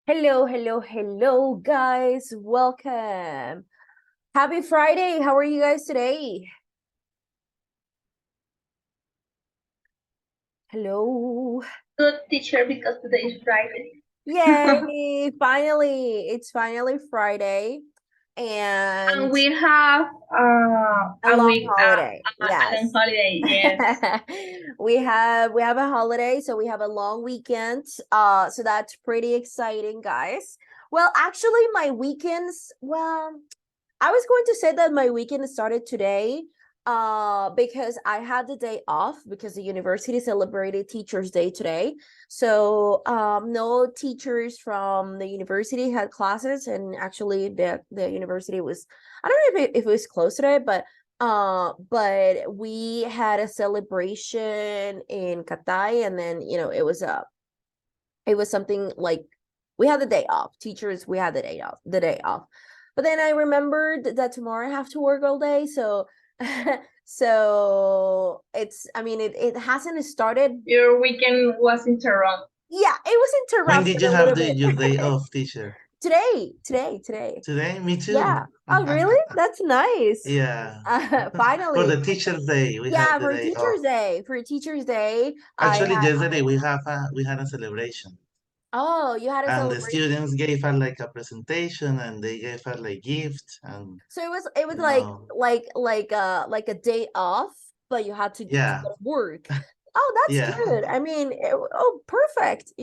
Hello, hello, hello, guys. Welcome. Happy Friday. How are you guys today? Hello. Good teacher because today is Friday. Yay. Finally, it's finally Friday And and we have a a long week, holiday. a long Yes. holiday. Yes. We have a holiday, so we have a long weekend. So that's pretty exciting, guys. Well, actually my weekends, I was going to say that my weekend started today because I had the day off because the university celebrated Teachers Day today. So no teachers from the university had classes, and actually the university was, I don't know if it was closed today, but we had a celebration in Catay, and then it was something like we had the day off. Teachers, we had the day off. But then I remembered that tomorrow I have to work all day, so so it hasn't started. Your weekend was in Toronto. Yeah, it was When did interrupted you a have little bit. your day off, teacher? Today. Today? Me Yeah. too. Oh, really? That's nice. Yeah. For Finally. the Teacher's Day, we have Yeah, the for day off. Teachers Day. For Teachers Day, I Actually, had. yesterday we had a celebration, Oh, you had a and the celebration. students gave us like a presentation, and they gave us like gifts, and So it was you know, like a day off, but you had to yeah, go to work. Oh, that's yeah, good. I mean, oh, perfect.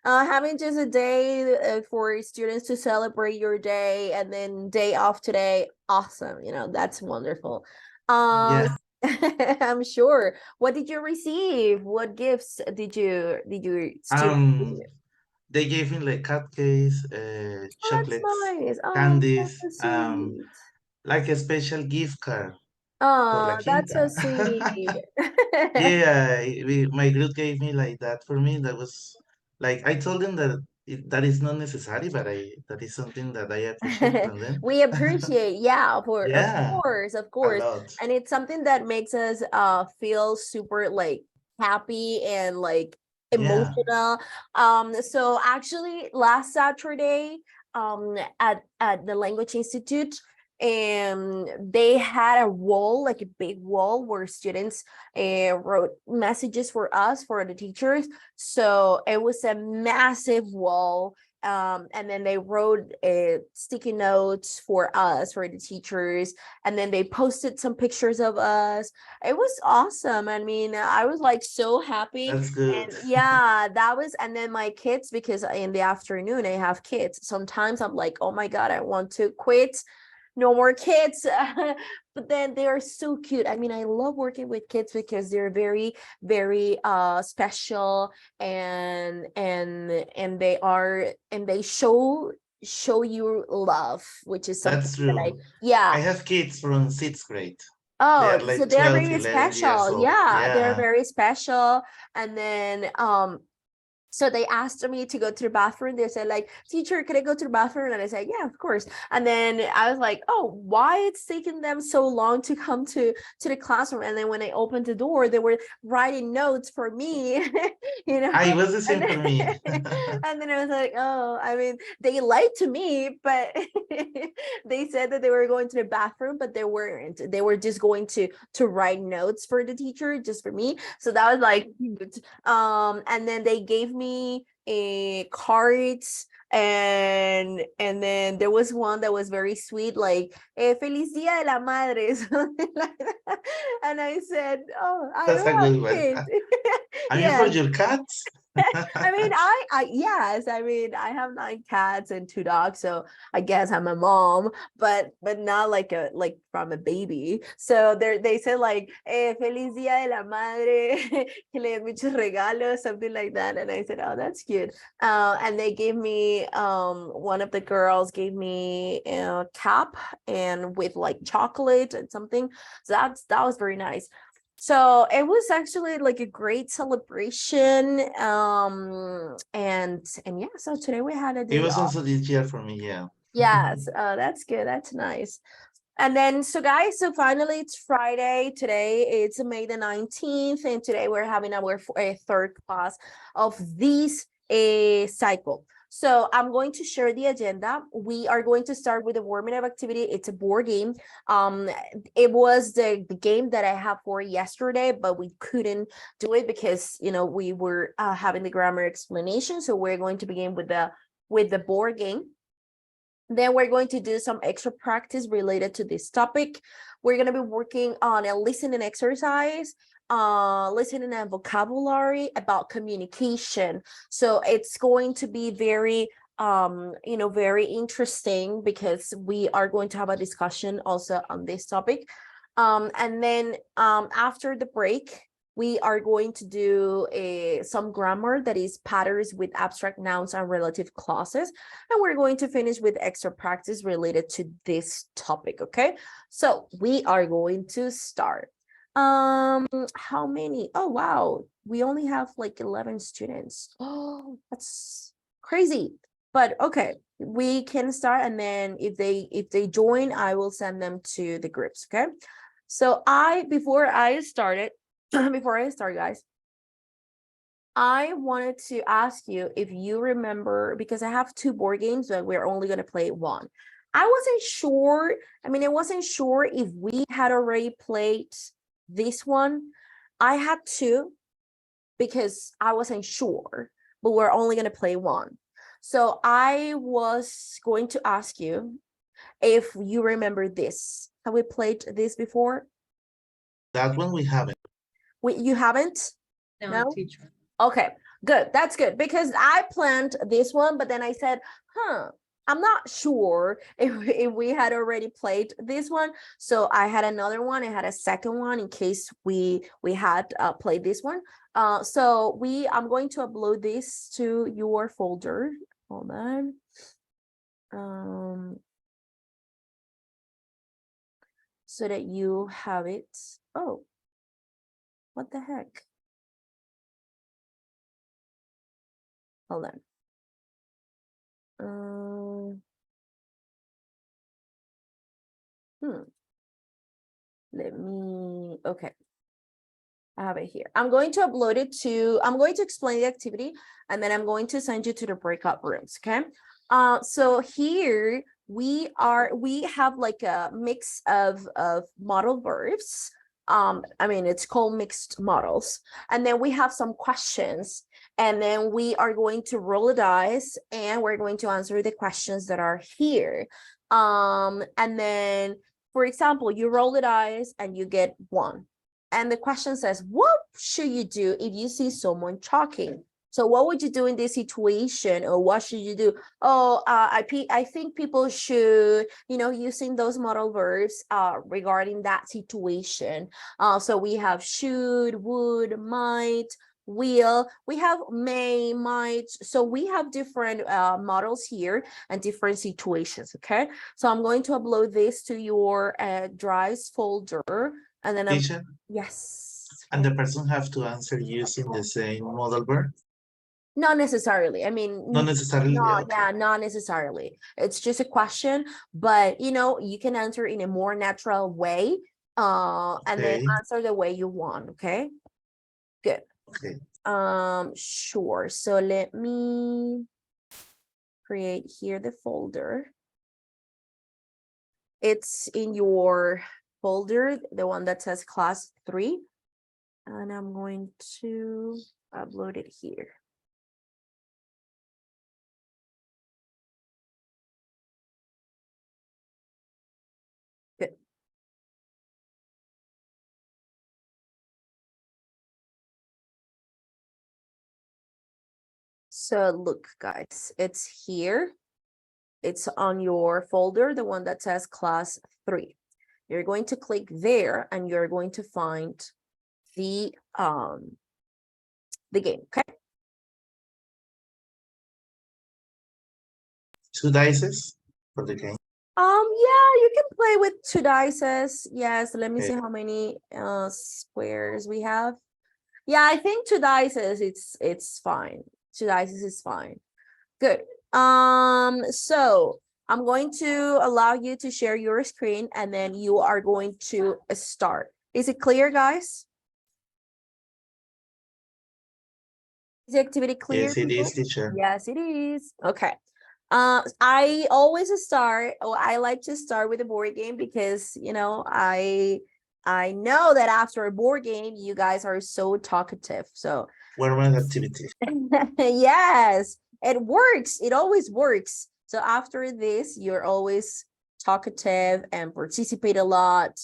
Having just a day for students to celebrate your day and then day off today, awesome. That's wonderful. Um, yeah. I'm sure. What did you receive? What gifts did your students Um, receive? they gave me like cupcakes, Oh, that's chocolates, nice. Oh, candies, that's so sweet. like a special gift card for Oh, La that's so Quinta. sweet. Yeah, my group gave me like that for me. That was like I told them that that is not necessary, but I that is something that I appreciate from them. We appreciate, yeah, for of Yeah, course, of a course. lot. And it's something that makes us feel super like happy and like Yeah, emotional. So actually last Saturday at the Language Institute, and they had a wall, like a big wall where students wrote messages for us, for the teachers. So it was a massive wall, and then they wrote sticky notes for us, for the teachers, and then they posted some pictures of us. It was awesome. I mean, I was like so happy. that's good. And yeah, that was, and then my kids, because in the afternoon I have kids, sometimes I'm like, oh my God, I want to quit, no more kids. But then they are so cute. I mean, I love working with kids because they're very, very special, and they show you love, which is something That's that I, true. yeah. I have kids from sixth grade. They Oh, are so like they're 12, very 11 years special. old. Yeah, they're Yeah, very special. And then so they asked me to go to the bathroom. They said, like, teacher, can I go to the bathroom? And I said, yeah, of course. And then I was like, oh, why it's taking them so long to come to the classroom? And then when I opened the door, they were writing notes for me, you know. it was the And same for then, me. and then I was like, oh, I mean, they lied to me, but they said that they were going to the bathroom, but they weren't. They were just going to write notes for the teacher, just for me. So that was like, and then they gave me a cards, and then there was one that was very sweet, like feliz dia de la madre, something like that. And I said, oh, I That's a don't have good one. kids. Are you for Yes. your cats? I mean, yes, I mean, I have 9 cats and 2 dogs, so I guess I'm a mom, but not like from a baby. So they said like, feliz dia de la madre, que le den muchos regalos, something like that. And I said, oh, that's cute. And they gave me, one of the girls gave me a cap and with like chocolate and something. So that was very nice. So it was actually like a great celebration. And yeah, so today we had a It day was off. also this year for me, yeah. Yes, that's good. That's nice. And then, so guys, so finally it's Friday. Today it's May the 19th, and today we're having our third class of this cycle. So I'm going to share the agenda. We are going to start with a warming up activity. It's a board game. It was the game that I have for yesterday, but we couldn't do it because we were having the grammar explanation. So we're going to begin with the board game. Then we're going to do some extra practice related to this topic. We're going to be working on a listening exercise, listening and vocabulary about communication. So it's going to be very, very interesting because we are going to have a discussion also on this topic. And then after the break, we are going to do some grammar that is patterns with abstract nouns and relative clauses. And we're going to finish with extra practice related to this topic, okay? So we are going to start. How many? Oh, wow. We only have like 11 students. Oh, that's crazy. But okay, we can start. And then if they join, I will send them to the groups, okay? So before I start, guys, I wanted to ask you if you remember, because I have 2 board games, but we're only going to play one. I wasn't sure. I wasn't sure if we had already played this one. I had 2 because I wasn't sure, but we're only going to play one. So I was going to ask you if you remember this. Have we played this before? That one we haven't. You haven't? No? teacher. Okay, good. That's good because I planned this one, but then I said, I'm not sure if we had already played this one. So I had another one. I had a second one in case we had played this one. So I'm going to upload this to your folder. Hold on. So that you have it. Oh, what the heck? Hold on. Okay. I have it here. I'm going to upload it I'm going to explain the activity and then I'm going to send you to the breakout rooms, okay? So here we have like a mix of modal verbs. It's called mixed models. And then we have some questions and then we are going to roll a dice and we're going to answer the questions that are here. And then, for example, you roll the dice and you get 1. And the question says, what should you do if you see someone talking? So what would you do in this situation? Or what should you do? Oh, I think people should, using those modal verbs regarding that situation. So we have should, would, might, will. We have may, might. So we have different models here and different situations, okay? So I'm going to upload this to your drives folder. And then Teacher? Yes. And the person have to answer using the same model verb? Not necessarily. Not necessarily. no, Okay. yeah, not necessarily. It's just a question, but you can answer in a more natural way, and then Okay. answer the way you want. Okay, good. Okay. Sure. So let me create here the folder. It's in your folder, the one that says class 3, and I'm going to upload it here. Good. So look, guys, it's here. It's on your folder, the one that says class 3. You're going to click there and you're going to find the game, okay? 2 dices for the game. Yeah, you can play with 2 dices. Yes, let me Okay. see how many squares we have. Yeah, I think 2 dices, it's fine. 2 dices is fine. Good. So I'm going to allow you to share your screen and then you are going to start. Is it clear, guys? Is the activity clear, Yes, it people? is, teacher. Yes, it is. Okay. I always start, or I like to start with a board game because I know that after a board game, you guys are so talkative. So Formal activity. yes, it works. It always works. So after this, you're always talkative and participate a lot.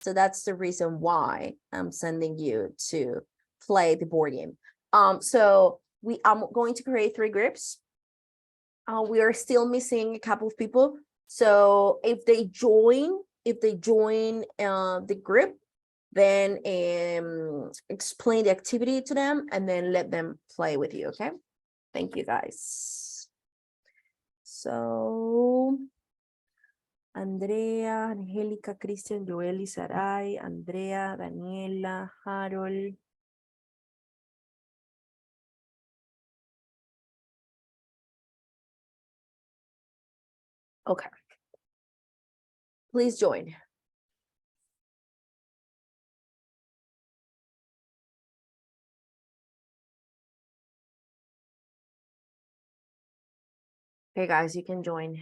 So that's the reason why I'm sending you to play the board game. So I'm going to create 3 groups. We are still missing a couple of people. So if they join the group, then explain the activity to them and then let them play with you. Okay. Thank you guys. So Andrea, Angélica, Cristian, Joely, Saray, Andrea, Daniela, Harold. Okay. Please join. Okay, guys, you can join.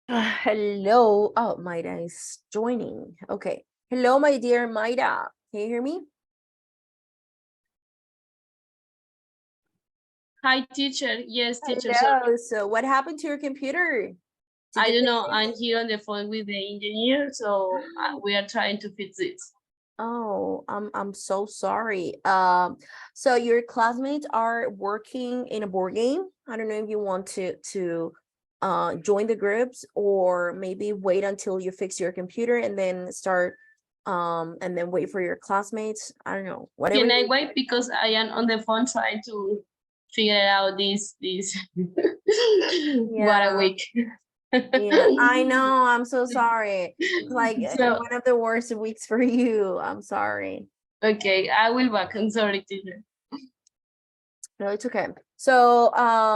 Hello. Oh, Maida is joining. Okay. Hello, my dear Maida. Can you hear me? Hi, teacher. Yes, teacher. Sorry. Hello. So what happened to your computer? Did I you don't fix know. it? I'm here on the phone with the engineer, so we are trying to fix it. Oh, I'm so sorry. So your classmates are working in a board game. I don't know if you want to join the groups or maybe wait until you fix your computer and then start and then wait for your classmates. I don't know. Whatever Can I you wait because I am on the phone trying to figure out this what a Yeah. week. Yeah, I know. I'm so sorry. It's like So one of the worst weeks for you. I'm sorry. okay, I will back. I'm sorry, teacher. No, it's okay. So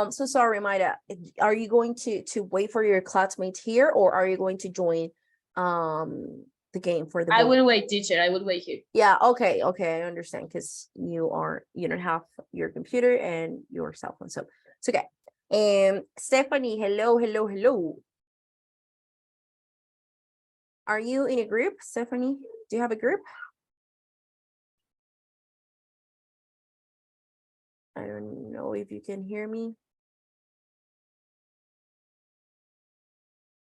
sorry, Maida. Are you going to wait for your classmates here, or are you going to join the game for the I board? will wait, teacher. I will wait here. Yeah, okay, I understand because you don't have your computer and your cell phone, so it's okay. Stephanie, hello, hello, hello. Are you in a group, Stephanie? Do you have a group? I don't know if you can hear me.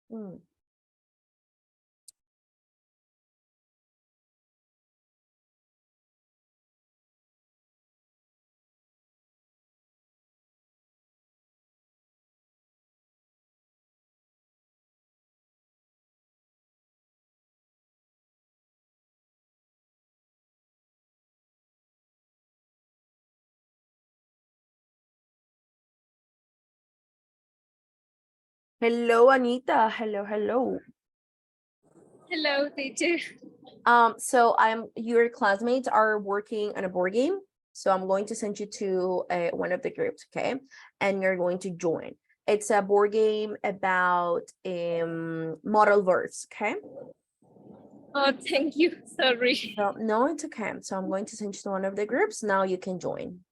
Hmm. Hello, Anita. Hello, hello. Hello, teacher. So your classmates are working on a board game. So I'm going to send you to one of the groups, okay? And you're going to join. It's a board game about model verbs, okay? Oh, thank you. Sorry. So no, it's okay. So I'm going to send you to one of the groups. Now you can join.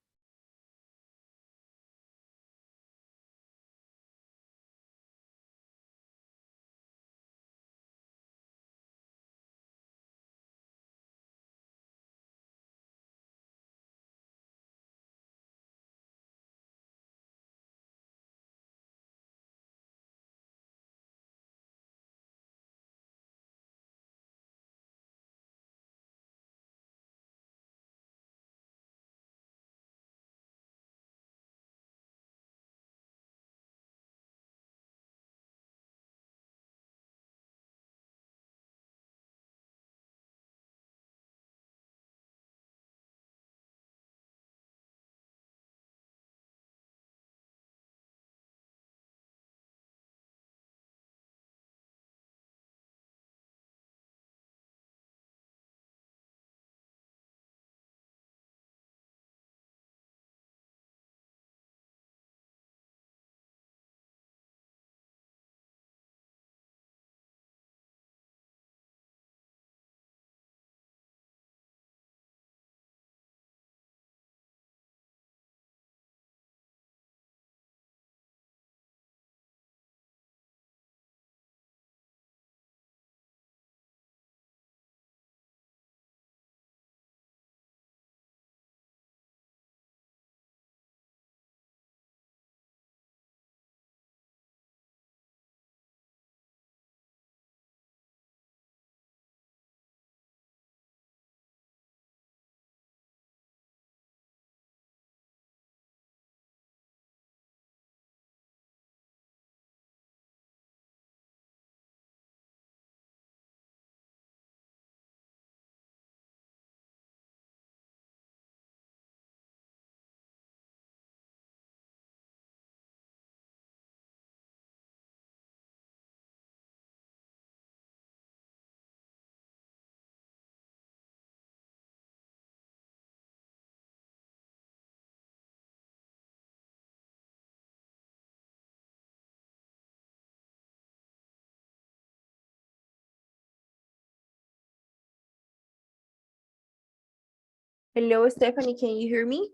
Hello, Stephanie, can you hear me?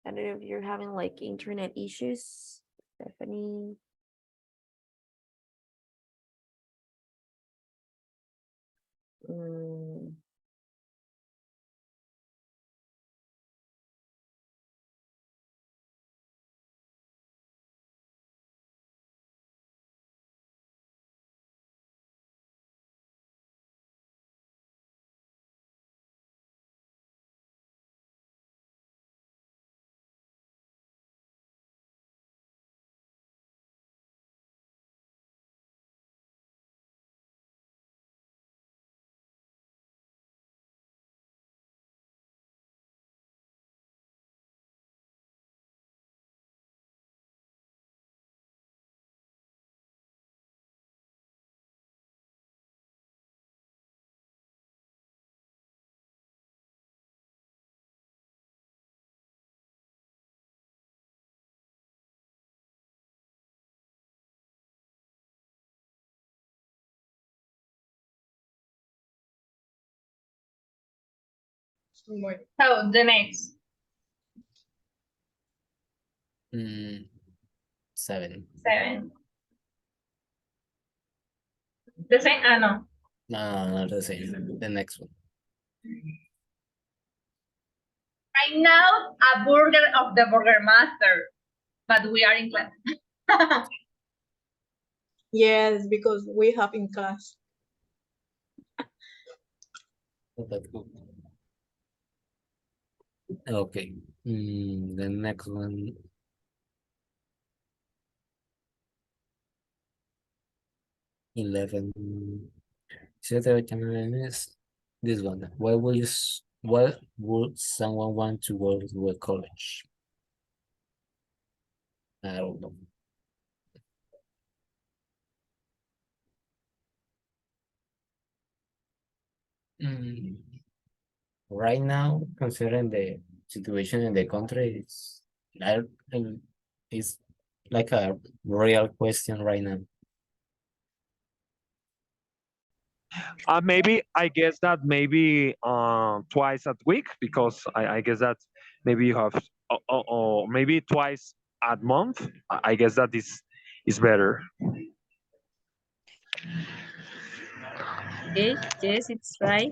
I don't know if you're having like internet issues, Stephanie. Mm. So the next Mm, 7. 7. The same. Ah, no. No, not the same. The next one. Right now, a burger of the Burger Master, but we are in class. Yes, because we have in class. That's good. Okay. The next one. Eleven. So the time is this one. Why would someone want to go to a college? I don't know. Mm, Right now, considering the situation in the country, it's like a real question right now. Maybe I guess that maybe twice a week because I guess that maybe you have or maybe twice a month. I guess that is better. Okay, yes, it's right.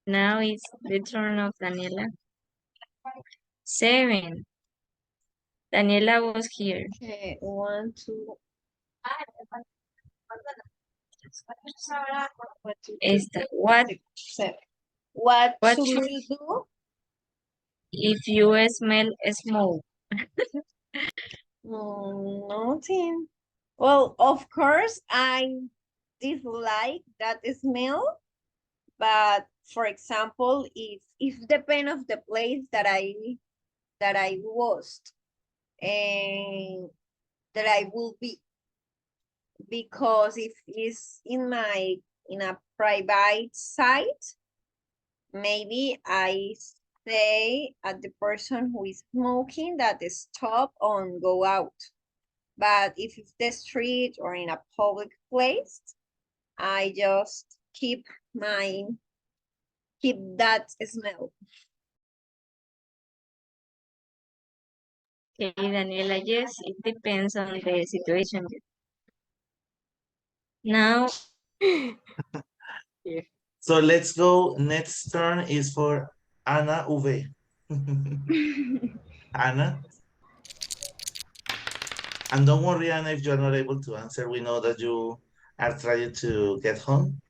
Now it's the turn of Daniela. 7. Daniela was here. Okay, 1, 2. Esta. What 7. What What should should- you do? if you smell smoke? Nothing. Well, of course, I dislike that smell, but for example, if depend of the place that I was and that I will be, because if it's in a private site, maybe I say at the person who is smoking that they stop and go out. But if it's the street or in a public place, I just keep that smell. Okay, Daniela, yes, it depends on the situation. Now, So let's go. Next turn is for Ana V. Anna. And don't worry, Anna, if you're not able to answer. We know that you are trying to get home.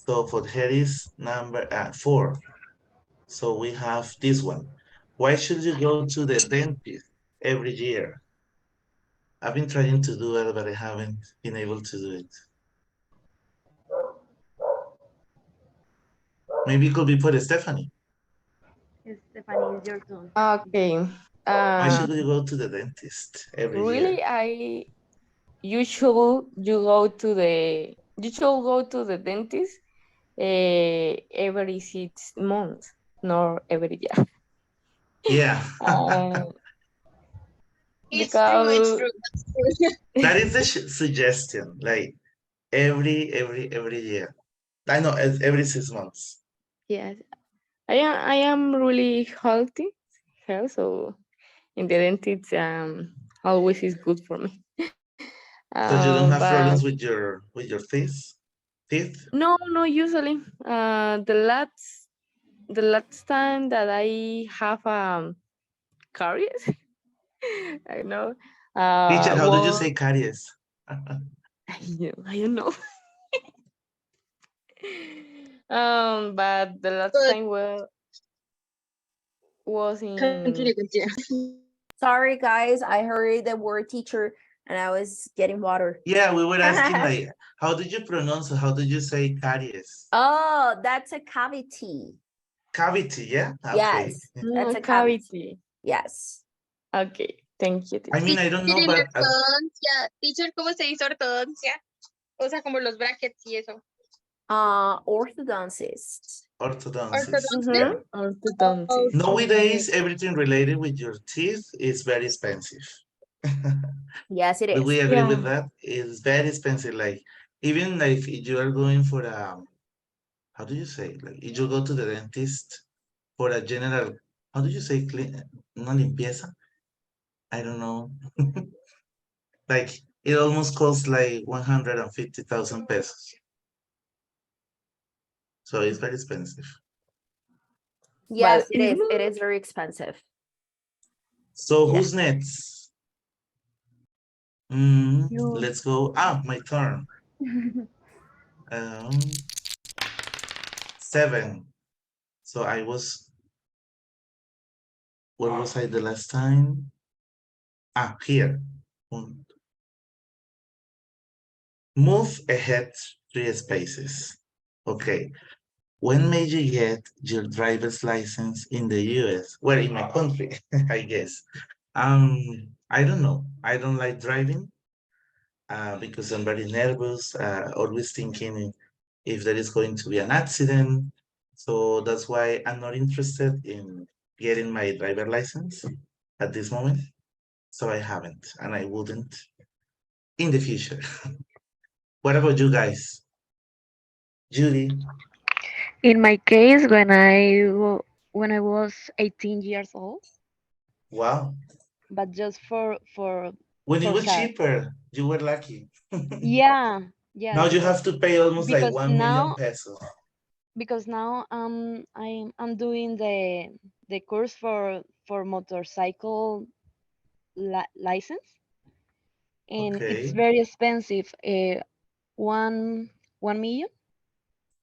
So for her is number 4. So we have this one. Why should you go to the dentist every year? I've been trying to do it, but I haven't been able to do it. Maybe it could be for Stephanie. Stephanie, it's your turn. Okay. Why should you go to the dentist every Really, year? you should go to the dentist every 6 months, not every year. Yeah. It's true. It's Because true. That is the suggestion, like every year. I know every 6 months. Yes, I am really health, so in the dentist always is good for me. So you don't have But problems with your teeth? Teeth? no, usually the last time that I have caries, I know, Teacher, how do you was say caries? I don't know. But the last But time was in continue, continue. Sorry, guys. I heard the word teacher and I was getting water. Yeah, we were asking like, how did you pronounce it? How did you say caries? Oh, that's a cavity. Cavity, yeah? Okay. Yes, that's a cavity. cavity. Yes. Okay, thank you, I mean, teacher. I don't know, En but ortodoncia. Teacher, ¿cómo se dice ortodoncia? O sea, como los brackets y eso. Orthodontist. orthodontist, Ortodoncia. yeah. Mm-hmm. Orthodontist. Nowadays, everything related with your teeth is very expensive. Yes, it Do is. we agree with Yeah. that? It's very expensive. Like, even like if you are going for how do you say? Like, if you go to the dentist for a general, how do you say, clean, una limpieza? I don't know. Like, it almost costs like 150,000 pesos. So it's very expensive. Yes, But it is. It is very expensive. So Yeah. who's next? you Let's go. My turn. 7. So where was I the last time? Here. Move ahead 3 spaces. Okay. When may you get your driver's license in the US? Well, in my country, I guess. I don't know. I don't like driving because I'm very nervous, always thinking if there is going to be an accident. So that's why I'm not interested in getting my driver license at this moment. So I haven't, and I wouldn't in the future. What about you guys? Judy? In my case, when I was 18 years old, Wow. but just When it for was car. cheaper, you were lucky. Yeah, yeah, Now you have to pay almost like because 1 million now pesos. I'm doing the course for motorcycle license, and it's Okay. very expensive. One 1 million.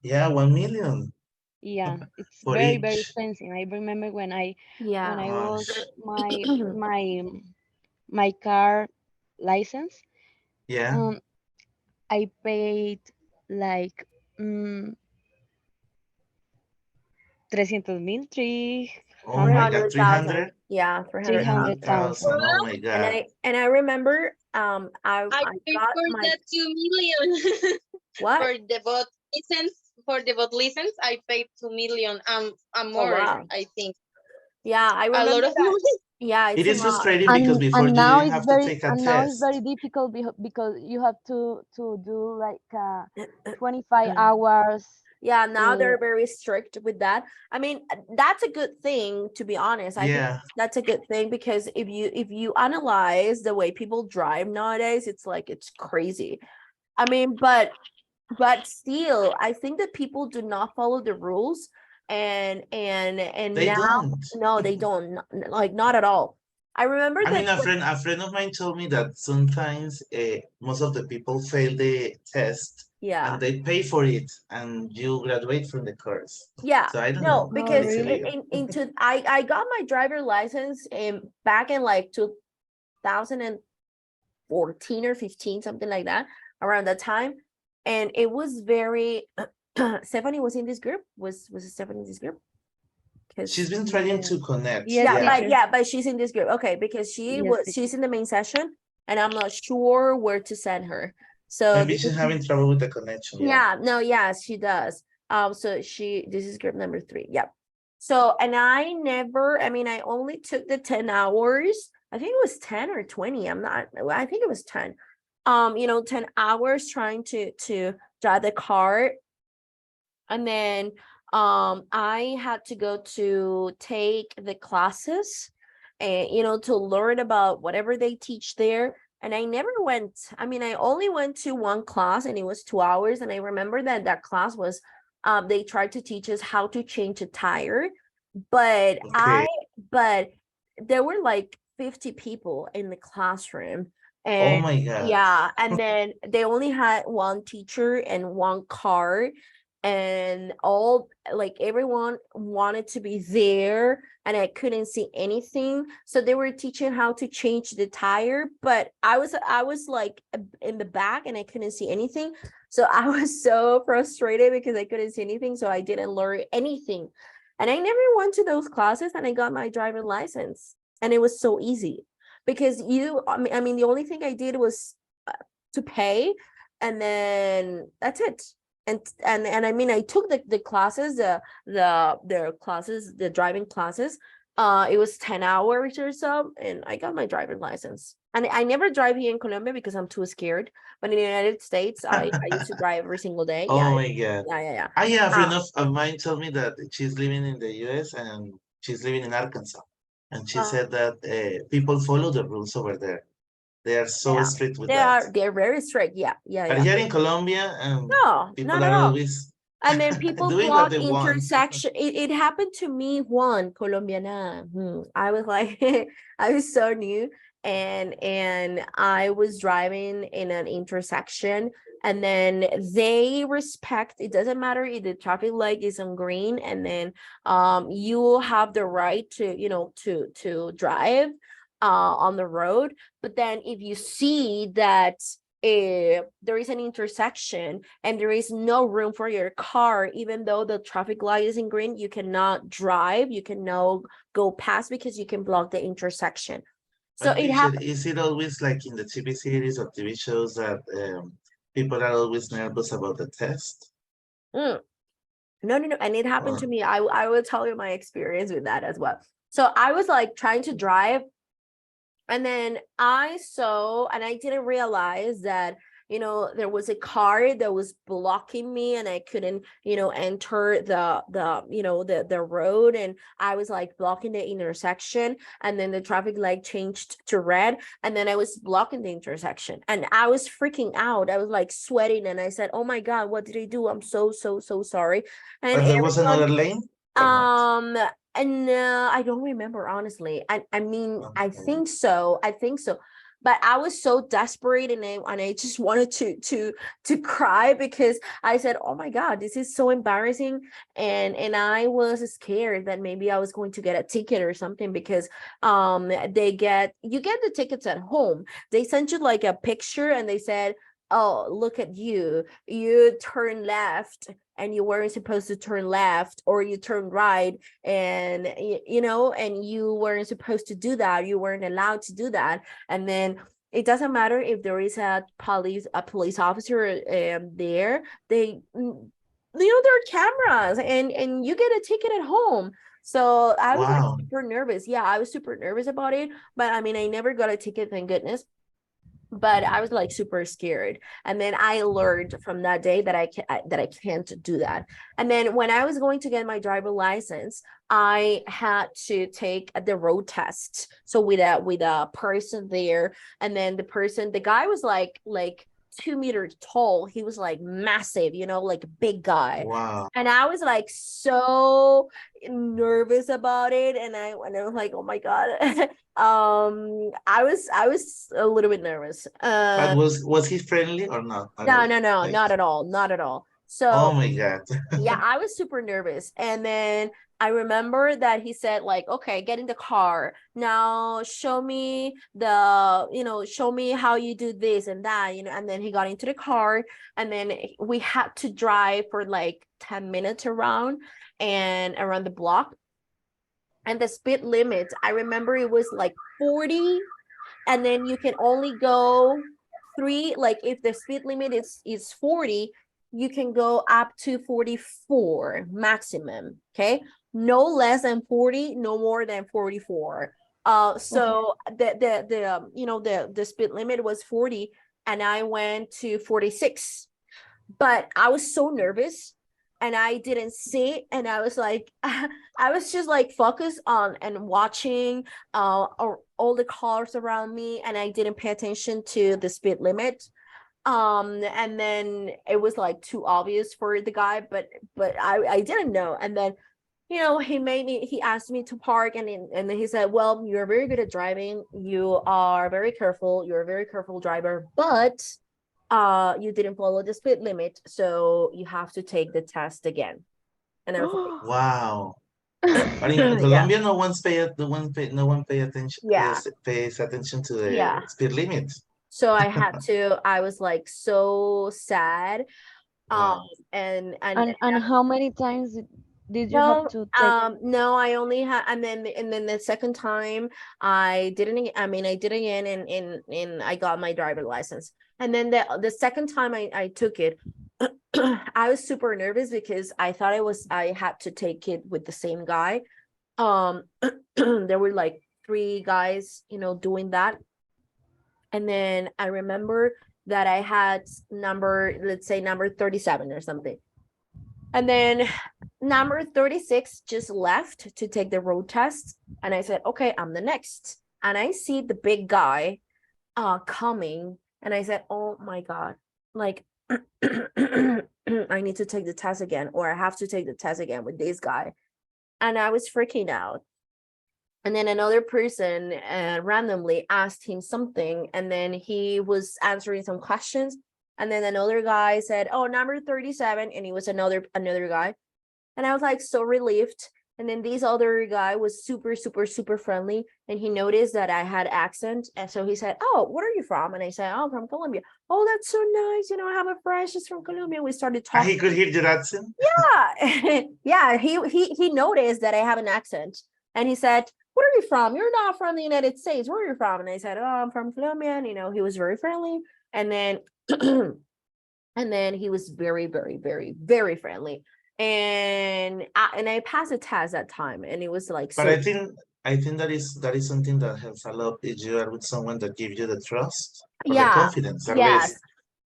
Yeah, 1 million Yeah, it's for very each. expensive. I remember when Yeah. I was Gosh. my car license. Yeah. Um, I paid like mm, 300,000, Oh my God, 300,000. 300? Yeah, 300,000. 300,000. 300,000. Oh my God. And I remember I I paid got for my that 2 million. what? For the boat license. For the boat license, I paid 2 million. Oh More, wow. I think. Yeah, I A lot remember of that. money. Yeah, It it's a is lot. frustrating because before And you have to take a now it's very test. difficult because you have to do like 25 hours. Yeah, now uh, they're very strict with that. I mean, that's a good thing, to be honest. I think Yeah. that's a good thing because if you analyze the way people drive nowadays, it's like it's crazy. I mean, but still, I think that people do not follow the rules, and They now don't. no, they don't, like not at all. I remember I that mean, a friend of mine told me that sometimes most of the people fail the test yeah. and they pay for it and you graduate from the course. Yeah, So I don't no, know Oh, if because it's really? illegal. into I got my driver license in back in like 2014 or 15, something like that, around that time, and it was very. Stephanie was in this group. Was Stephanie in this group? She's Because been trying Yes. to connect. Yes, yeah, Yeah. but teacher. yeah, but she's in this group. Okay, because Yes, teacher. she's in the main session, and I'm not sure where to send her. So Maybe this she's is having trouble with the connection. Yeah. yeah, no, yes, she does. So this is group number 3. Yep. So, and I mean, I only took the 10 hours. I think it was 10 or 20. I think it was 10. 10 hours trying to drive the car. And then I had to go to take the classes and to learn about whatever they teach there. And I never went, I mean, I only went to one class and it was 2 hours. And I remember that that class was they tried to teach us how to change a tire, but Okay. but there were like 50 people in the classroom. Oh And my God. yeah, and then they only had one teacher and one car, and all like everyone wanted to be there, and I couldn't see anything. So they were teaching how to change the tire, but I was like in the back and I couldn't see anything. So I was so frustrated because I couldn't see anything, so I didn't learn anything. And I never went to those classes, and I got my driving license, and it was so easy because I mean the only thing I did was to pay, and then that's it. And I mean I took the classes, the classes, the driving classes. It was 10 hours or so, and I got my driving license. And I never drive here in Colombia because I'm too scared. But in the United States, I used to drive every single day. Oh Yeah, my God. yeah. Yeah, a friend Uh, of mine told me that she's living in the US and she's living in Arkansas. And she uh, said that people follow the rules over there. They are so yeah, strict with that. they're very strict. Yeah, But here in Colombia, No, people not at are all. always And then people doing what block they want. intersection. It happened to me one Colombiana. I was like, I was so new, and I was driving in an intersection, and then they respect. It doesn't matter if the traffic light is on green, and then you have the right to drive on the road. But then if you see that there is an intersection and there is no room for your car, even though the traffic light is in green, you cannot drive, you cannot go past because you can block the intersection. So And it teacher, happened. is it always like in the TV series or TV shows that people are always nervous about the test? No, and it happened Uh, to me. I will tell you my experience with that as well. So I was like trying to drive, and then I saw, and I didn't realize that, there was a car that was blocking me, and I couldn't, enter the road, and I was like blocking the intersection, and then the traffic light changed to red, and then I was blocking the intersection, and I was freaking out. I was like sweating, and I said, "Oh my God, what did I do? I'm so, so, so sorry." And but there was everyone, another lane or not? and I don't remember honestly. I mean, I Okay. think so. I think so. But I was so desperate, and I just wanted to cry because I said, "Oh my God, this is so embarrassing." And I was scared that maybe I was going to get a ticket or something because you get the tickets at home. They sent you like a picture, and they said, "Oh, look at you. You turn left and you weren't supposed to turn left, or you turn right, and and you weren't supposed to do that. You weren't allowed to do that." And then it doesn't matter if there is a police officer there. There are cameras, and you get a ticket at home. So I was like Wow. super nervous. Yeah, I was super nervous about it, but I mean, I never got a ticket, thank goodness. But I was like super scared, and then I learned from that day that I can't do that. And then when I was going to get my driver license, I had to take the road test, so with a person there. And then the guy was like 2 meters tall. He was like massive, like a big guy. Wow. And I was like so nervous about it, and I was like, oh my God. I was a little bit nervous. But was he friendly or not at No, all? no, no, Like, not at all, not at all. oh So my God. yeah, I was super nervous. And then I remember that he said, like, okay, get in the car now, show me how you do this and that. And then he got into the car, and then we had to drive for like 10 minutes around the block. And the speed limit, I remember it was like 40, and then you can only go three. Like if the speed limit is 40, you can go up to 44 maximum. Okay, no less than 40, no more than 44. So the speed limit was 40, and I went to 46. But I was so nervous and I didn't see, and I was like, I was just like focused on and watching all the cars around me, and I didn't pay attention to the speed limit. And then it was like too obvious for the guy, but I didn't know. And then he asked me to park, and then he said, well, you're very good at driving, you're a very careful driver, but you didn't follow the speed limit, so you have to take the test again. And I was like, Wow. But in yeah, Colombia, no one attention yeah, pays attention to the yeah. speed limit. So I was like so sad. Wow. And how many times did you have No, to take? no, I only had, and then the second time I didn't. I mean, I did again, and I got my driver license. And then the second time I took it, I was super nervous because I thought I had to take it with the same guy. There were like three guys, doing that. And then I remember that I had let's say number 37 or something. And then number 36 just left to take the road test. And I said, okay, I'm the next. And I see the big guy coming. And I said, oh my God, like, I need to take the test again, or I have to take the test again with this guy. And I was freaking out. And then another person randomly asked him something, and then he was answering some questions. And then another guy said, oh, number 37. And he was another guy. And I was like so relieved. And then this other guy was super, super, super friendly. And he noticed that I had accent. And so he said, oh, where are you from? And I said, oh, I'm from Colombia. Oh, that's so nice. I have a friend, she's from Colombia. We started And talking. he could hear your accent? Yeah. Yeah. He noticed that I have an accent. And he said, where are you from? You're not from the United States. Where are you from? And I said, oh, I'm from Colombia. And, he was very friendly. And then, and then he was very, very, very, very friendly. And I passed the test that time, and it was like, But so I think that is something that helps a lot if you are with someone that gives you the trust or the yeah, confidence at least. yes,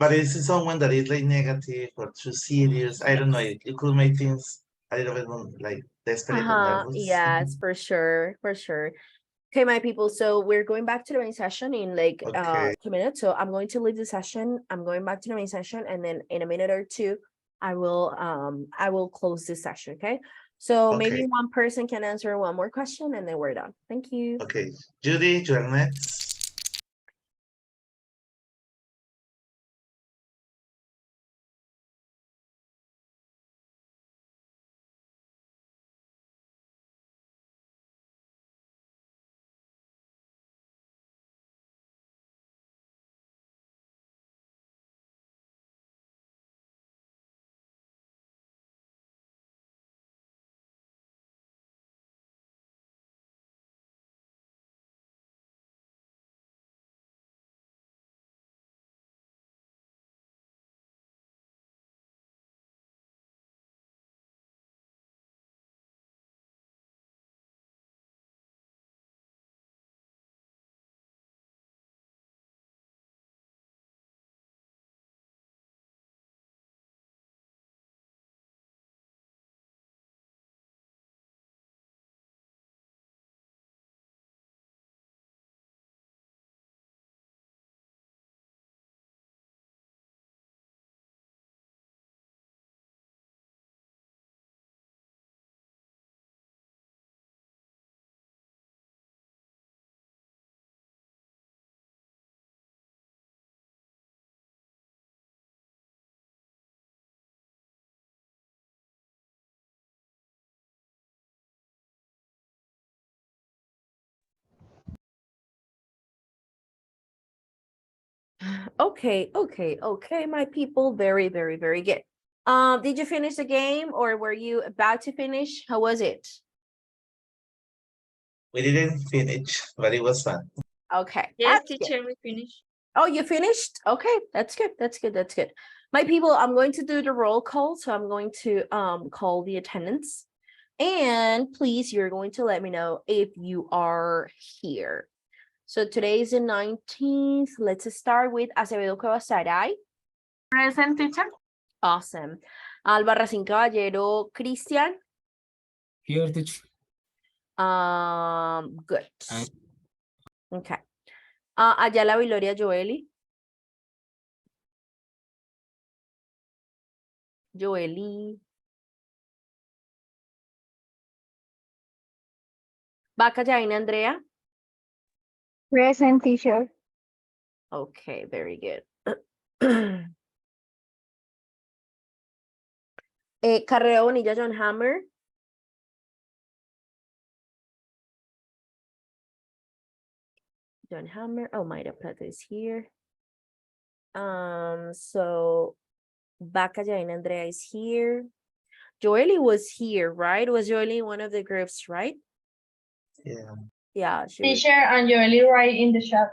But if it's someone that is like negative or too serious, I don't know, it could make things a little bit more like desperate or nervous. yes, for sure, for sure. Okay, my people, so we're going back to the main session in like Okay. 2 minutes. So I'm going to leave the session, I'm going back to the main session, and then in a minute or two I will close this session. Okay, so maybe Okay. one person can answer one more question, and then we're done. Thank you. Okay. Judy, you are next. Okay, my people, very, very, very good. Did you finish the game, or were you about to finish? How was it? We didn't finish, but it was fun. Okay, Yes, that's good. teacher, we finished. Oh, you finished? Okay, that's good. That's good. That's good. My people, I'm going to do the roll call. So I'm going to call the attendance. And please, you're going to let me know if you are here. So today is the 19th. Let's start with Acevedo Cuevas Saray. Present, teacher. Awesome. Albarracín Caballero, Cristian. Here, teacher. Good. I- Okay. Ayala Viloria Joeli. Joeli. Vaca Jaina Andrea. Present, teacher. Okay, very good. Carrera Bonilla John Hammer. John Hammer. Oh, Mayra Plata is here. So Vaca Jaina Andrea is here. Joely was here, right? Was Joely in one of the groups, right? Yeah. Yeah, she was. Teacher, and you're really right in the chat.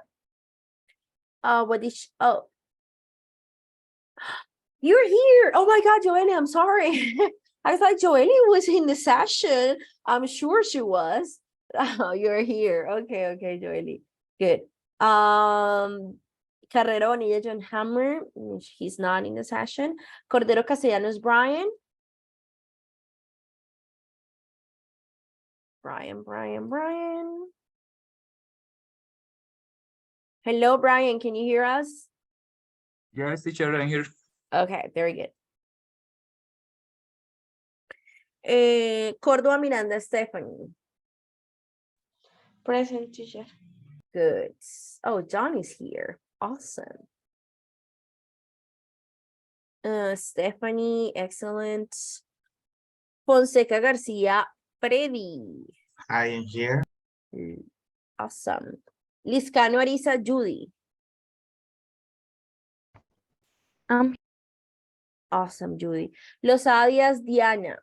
What did she, oh. You're here. Oh my God, Joely, I'm sorry. I thought Joely was in the session. I'm sure she was. Oh, you're here. Okay, Joely. Good. Carrera Bonilla John Hammer. He's not in the session. Cordero Castellanos Brian. Brian. Hello, Brian. Can you hear us? Yes, teacher, I'm here. Okay, very good. Córdoba Miranda Stephanie. Present, teacher. Good. Oh, John is here. Awesome. Stephanie, excellent. Fonseca Garcia Freddy. I am here. Awesome. Liscano Arisa Judy. Awesome, Judy. Los Adias Diana.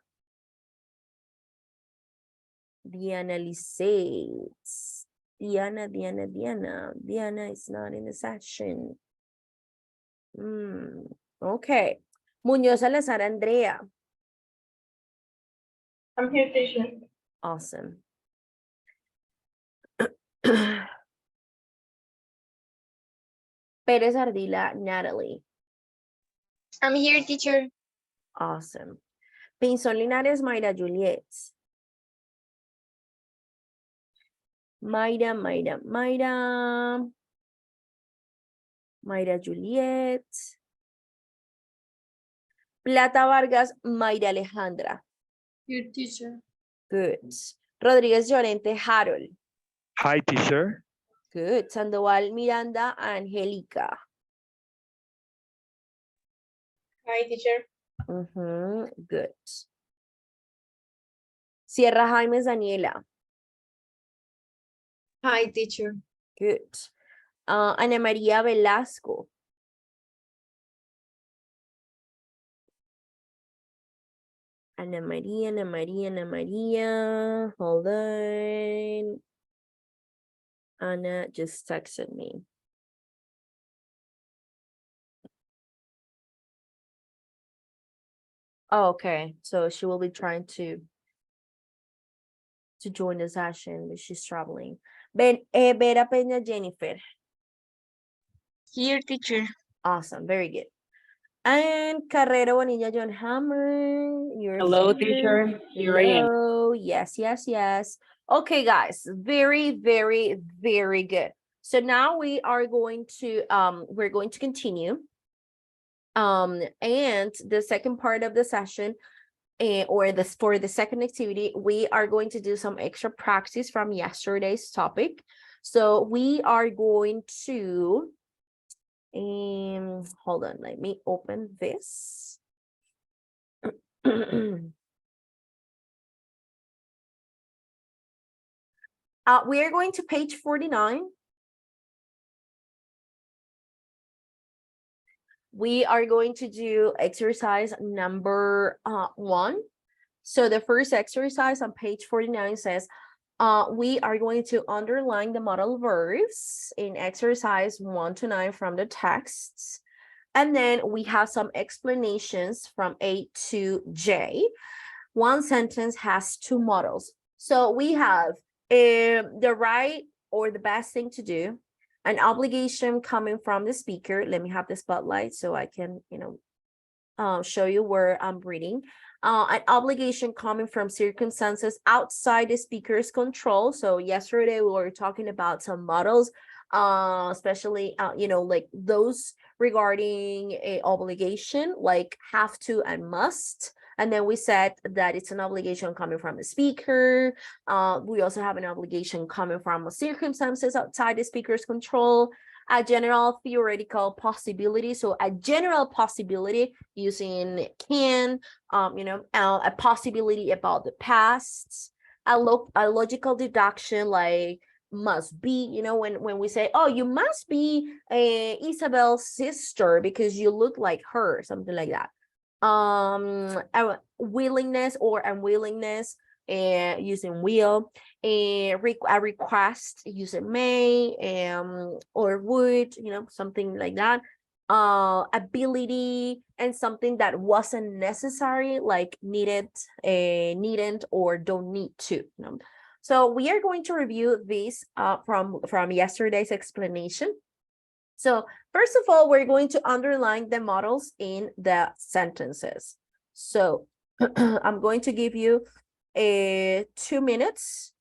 Diana Lisates. Diana. Diana is not in the session. Okay. Muñoz Salazar Andrea. I'm here, teacher. Awesome. Pérez Ardila Natalie. I'm here, teacher. Awesome. Pinzón Linares Mayra Juliet. Mayra Juliet. Plata Vargas Mayra Alejandra. Here, teacher. Good. Rodríguez Llorente Harold. Hi, teacher. Good. Sandoval Miranda Angélica. Hi, teacher. Good. Sierra Jaimes Daniela. Hi, teacher. Good. Ana María Velasco. Ana María. Hold on. Ana just texted me. Oh, okay. So she will be trying to join the session, but she's traveling. Vera Peña Jennifer. Here, teacher. Awesome. Very good. And Carrero Bonilla John Hammer. You're Hello, here. teacher. Here I am. Hello. Yes. Okay, guys. Very good. So now we are going to we're going to continue. And the second part of the session, or this for the second activity, we are going to do some extra practice from yesterday's topic. So we are going to hold on, let me open this. We are going to page 49. We are going to do exercise number 1. So the first exercise on page 49 says, we are going to underline the modal verbs in exercise 1 to 9 from the texts. And then we have some explanations from A to J. One sentence has 2 modals. So we have the right or the best thing to do, an obligation coming from the speaker. Let me have the spotlight so I can, show you where I'm reading. An obligation coming from circumstances outside the speaker's control. So yesterday we were talking about some models, especially like those regarding a obligation, like have to and must. And then we said that it's an obligation coming from the speaker. We also have an obligation coming from circumstances outside the speaker's control. A general theoretical possibility. So a general possibility using can, a possibility about the past, a logical deduction like must be, when we say, oh, you must be Isabel's sister because you look like her, something like that. A willingness or unwillingness using will, a request using may, or would, something like that. Ability and something that wasn't necessary, like needed, needn't, or don't need to. So we are going to review this from yesterday's explanation. So first of all, we're going to underline the models in the sentences. So I'm going to give you 2 minutes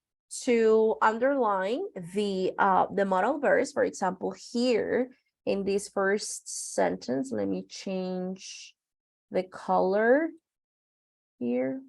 to underline the model verbs. For example, here in this first sentence, let me change the color here.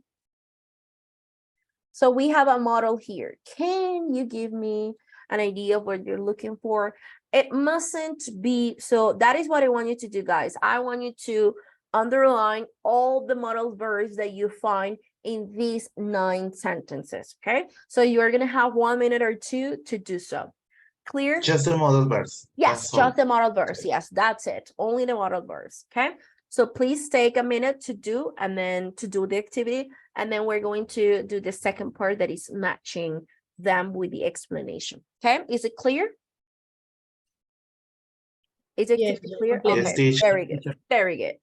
So we have a model here. Can you give me an idea of what you're looking for? It mustn't be, so that is what I want you to do, guys. I want you to underline all the modal verbs that you find in these 9 sentences, okay? So you're gonna have 1 minute or 2 to do so. Clear? Just the model verbs. Yes, just the modal verbs. Yes, that's it. Only the modal verbs, okay? So please take a minute to do, and then to do the activity, and then we're going to do the second part that is matching them with the explanation, okay? Is it clear? Is it Yes, clear? yes, Okay, teacher. very good, very good.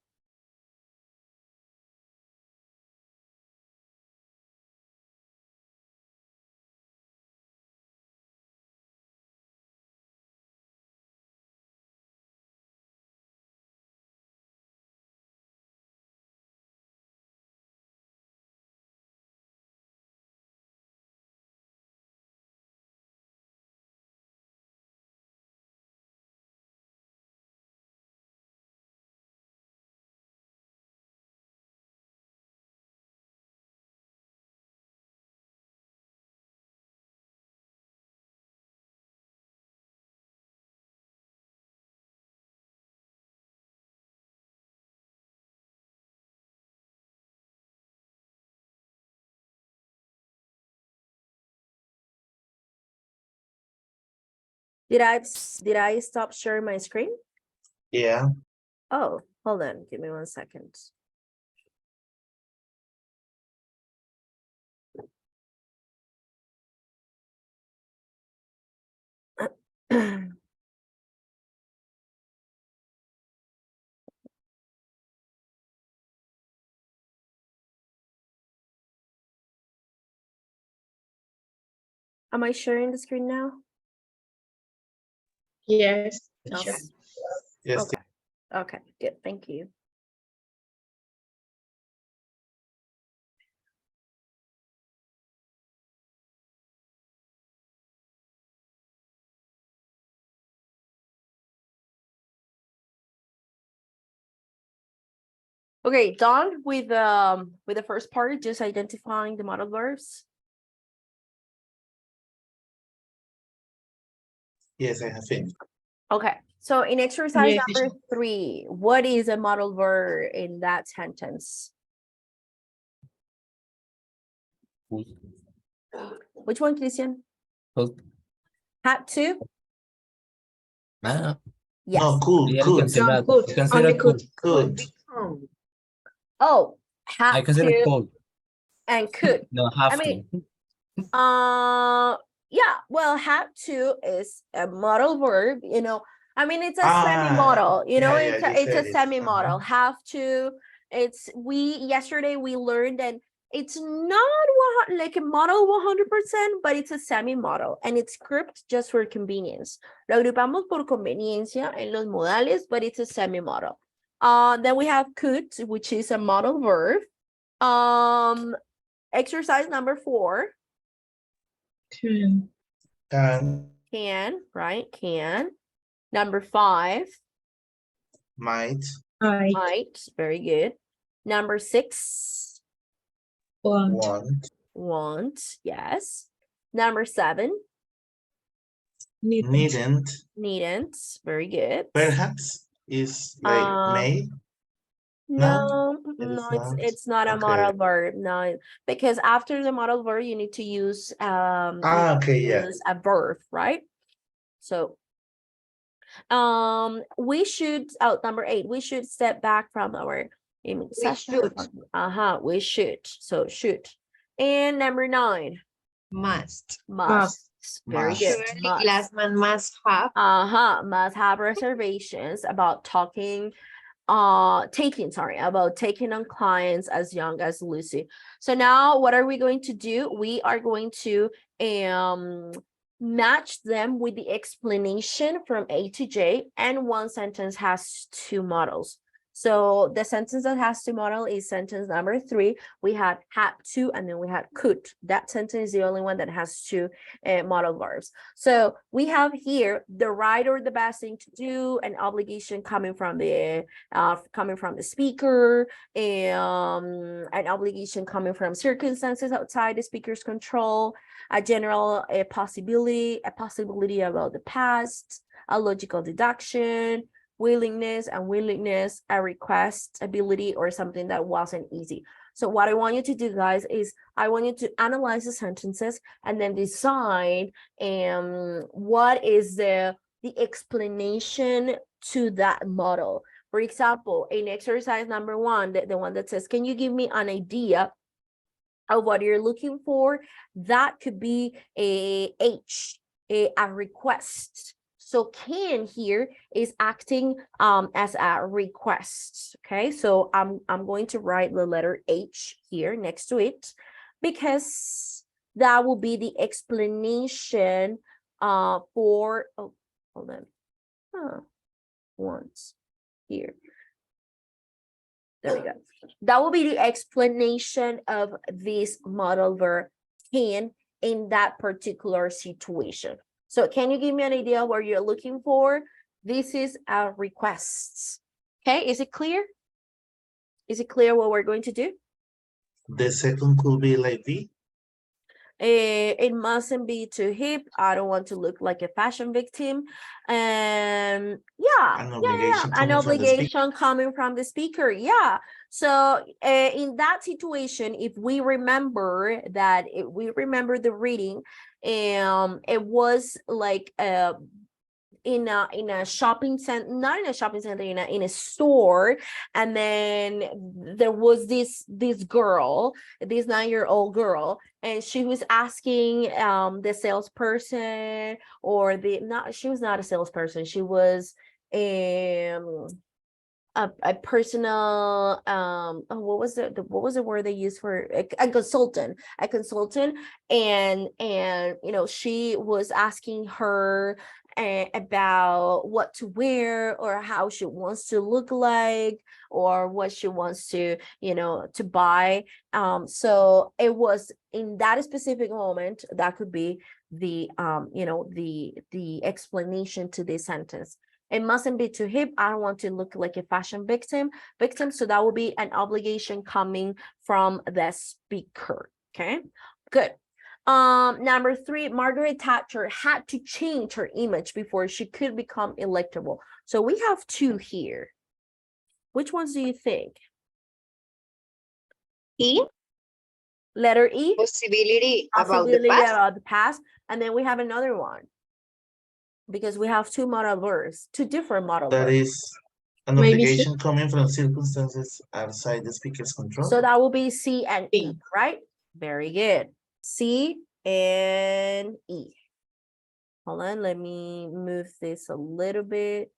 Did I stop sharing my screen? Yeah. Oh, hold on, give me 1 second. Am I sharing the screen now? yes. Okay. Yes. Okay. Okay, good, thank you. Okay, done with the first part, just identifying the modal verbs. Yes, I have finished. Okay, so in exercise Yes, number 3, what is a modal verb in that sentence? Which one, Christian? Could. Had to? Ah, Yes. No, could. consider Could. Oh, I had consider to could. and could. No, have I mean, to. yeah, well, had to is a modal verb, I mean, it's a Ah, semi-modal, yeah, it's you a said it. semi-modal. Have to, yesterday we learned that it's not like a model 100%, but it's a semi-modal, and it's grouped just for convenience. Lo agrupamos por conveniencia en los modales, but it's a semi-modal. Then we have could, which is a modal verb. Exercise number 4. Can. Can, right? Can. Number 5. Might. Might. Very good. Number 6. Want. Want. Yes. Number 7. Needn't. Needn't. Very good. Perhaps is like may. No, It is no, not. it's not a Okay. modal verb. No, because after the modal verb, you need to use Okay, yeah. use a verb, right? So we should number 8, we should step back from our session. We should. So should. And number 9. Must. Must. Very Must. good. Surely Must. Glassman must have. Must have reservations about taking on clients as young as Lucy. So now what are we going to do? We are going to match them with the explanation from A to J, and one sentence has 2 models. So the sentence that has 2 model is sentence number 3. We had to, and then we had could. That sentence is the only one that has 2 model verbs. So we have here the right or the best thing to do, an obligation coming from the speaker, an obligation coming from circumstances outside the speaker's control, a general possibility about the past, a logical deduction, willingness, unwillingness, a request, ability, or something that wasn't easy. So what I want you to do, guys, is I want you to analyze the sentences and then decide what is the explanation to that model. For example, in exercise number 1, the one that says, can you give me an idea of what you're looking for? That could be a request. So can here is acting as a request. Okay, so I'm going to write the letter H here next to it, because that will be the explanation for, oh, hold on, once here. There we go. That will be the explanation of this modal verb can in that particular situation. So can you give me an idea what you're looking for? This is a request. Okay, is it clear? Is it clear what we're going to do? The second could be like B. It mustn't be too hip. I don't want to look like a fashion victim. And An obligation an coming from the speaker. obligation coming from the speaker. Yeah. So in that situation, if we remember the reading, it was like in a shopping center, not in a shopping center, in a store, and then there was this girl, this 9-year-old girl, and she was asking the salesperson, or she was not a salesperson, she was a personal what was the word they used for a consultant, and she was asking her about what to wear, or how she wants to look like, or what she wants to to buy. So it was in that specific moment that could be the the explanation to this sentence. It mustn't be too hip. I don't want to look like a fashion victim. So that will be an obligation coming from the speaker. Okay, good. Number 3, Margaret Thatcher had to change her image before she could become electable. So we have 2 here. Which ones do you think? E. Letter E. Possibility about the past. And then we have another one, because we have 2 modal verbs, 2 different modal verbs. That is an Maybe obligation coming from circumstances outside the speaker's control. So that will be C and E, right? Very good. C and E. Hold on, let me move this a little bit.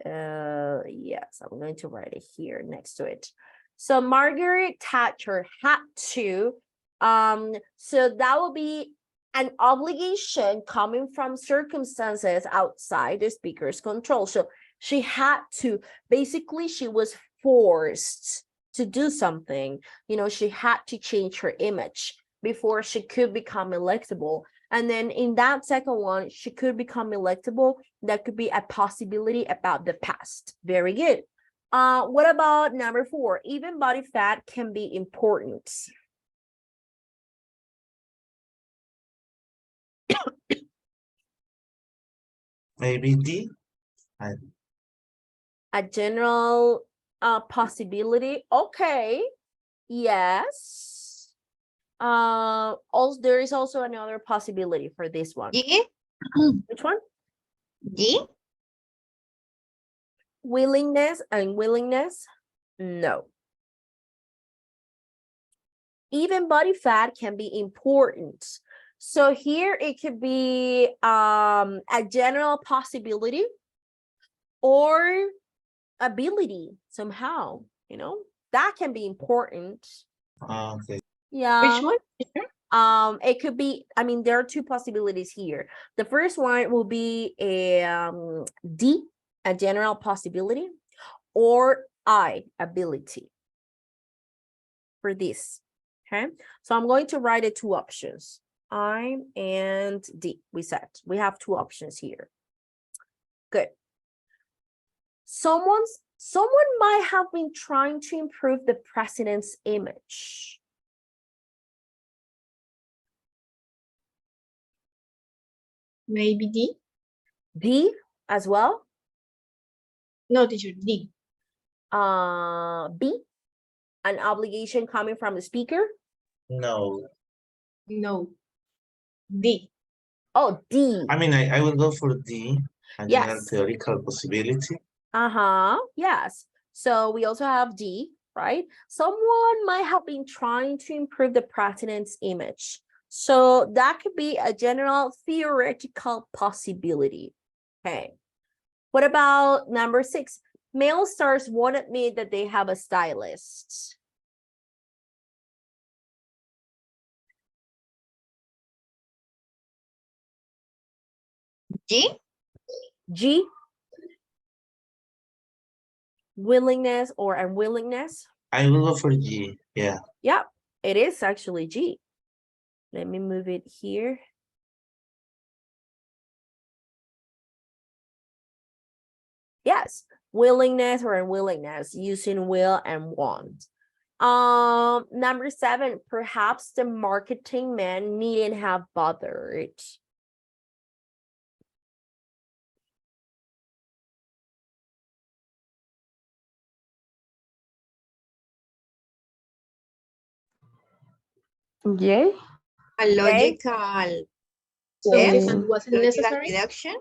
Yes, I'm going to write it here next to it. So Margaret Thatcher had to, so that will be an obligation coming from circumstances outside the speaker's control. So she had to, basically, she was forced to do something. You know, she had to change her image before she could become electable. And then in that second one, she could become electable. That could be a possibility about the past. Very good. What about number 4? Even body fat can be important. Maybe D. A general possibility. Okay. Yes. Also, there is also another possibility for this one. D. Which one? D. Willingness and willingness? No. Even body fat can be important. So here it could be a general possibility or ability somehow, you know, that can be important. Okay. Yeah. Which one? It could be, I mean, there are two possibilities here. The first one will be a D, a general possibility, or I, ability for this. Okay, so I'm going to write it 2 options, I and D. We said we have 2 options here. Good. Someone might have been trying to improve the president's image. Maybe D. D as well. No, teacher, D. B, an obligation coming from the speaker. No. No. D. Oh, D. I mean, I will go for D, a general Yes. theoretical possibility. Yes. So we also have D, right? Someone might have been trying to improve the president's image. So that could be a general theoretical possibility. Okay. What about number 6? Male stars won't admit that they have a stylist. G. G. Willingness or unwillingness. I will go for G. Yeah. Yep, it is actually G. Let me move it here. Yes, willingness or unwillingness, using will and want. Number 7, perhaps the marketing man needn't have bothered. Yay. A logical So guess, and wasn't logical necessary? deduction.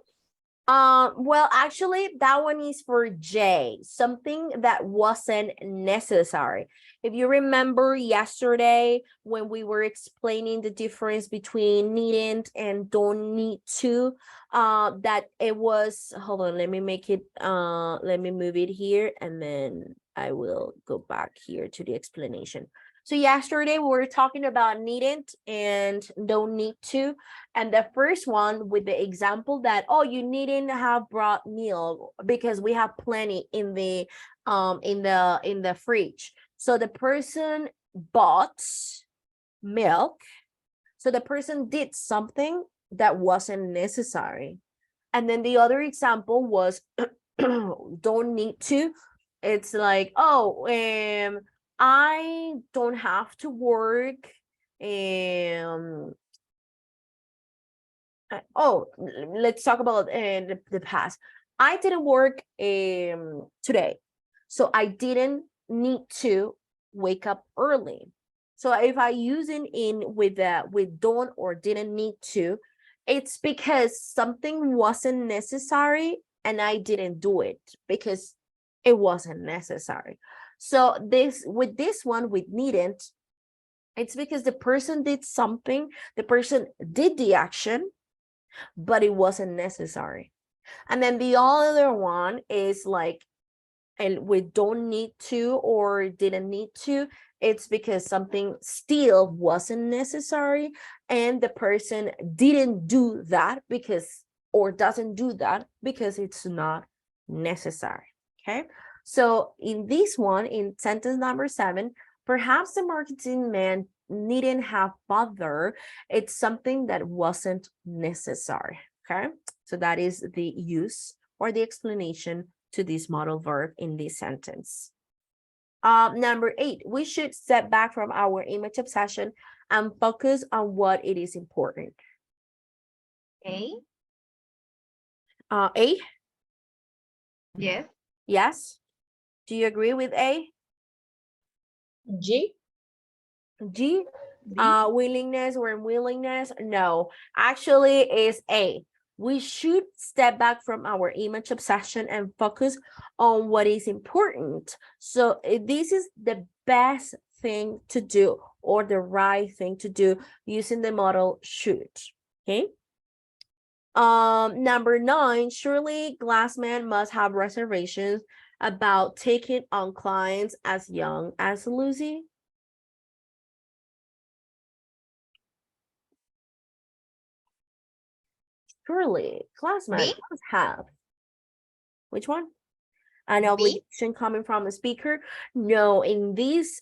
Well, actually, that one is for J, something that wasn't necessary. If you remember yesterday when we were explaining the difference between needn't and don't need to, that it was, hold on, let me make it, let me move it here, and then I will go back here to the explanation. So yesterday we were talking about needn't and don't need to. And the first one with the example that, oh, you needn't have brought milk because we have plenty in the fridge. So the person bought milk. So the person did something that wasn't necessary. And then the other example was don't need to. It's like, oh, I don't have to work. Let's talk about the past. I didn't work today, so I didn't need to wake up early. So if I use it in with don't or didn't need to, it's because something wasn't necessary and I didn't do it because it wasn't necessary. So with this one with needn't, it's because the person did something, the person did the action, but it wasn't necessary. And then the other one is like and we don't need to or didn't need to, it's because something still wasn't necessary and the person didn't do that because, or doesn't do that because it's not necessary. Okay, so in this one, in sentence number 7, perhaps the marketing man needn't have bothered. It's something that wasn't necessary. Okay, so that is the use or the explanation to this modal verb in this sentence. Number 8, we should step back from our image obsession and focus on what it is important. A. A? Yes. Yes. Do you agree with A? G. G? Willingness or unwillingness? No, actually is A. We should step back from our image obsession and focus on what is important. So this is the best thing to do or the right thing to do using the model should. Okay. Number 9, surely Glassman must have reservations about taking on clients as young as Lucy. Surely Glassman B? must have. Which one? An obligation coming from a speaker? No, in this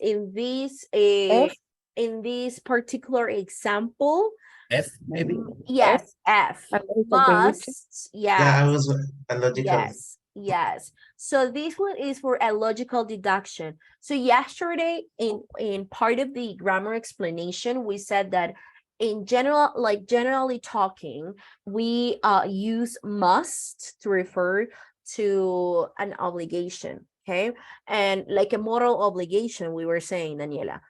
particular example, F, maybe. yes, F must, Yeah, I yes, was a logical. yes. So this one is for a logical deduction. So yesterday, in part of the grammar explanation, we said that in general, like generally talking, we use must to refer to an obligation, okay? And like a moral obligation, we were saying, Daniela.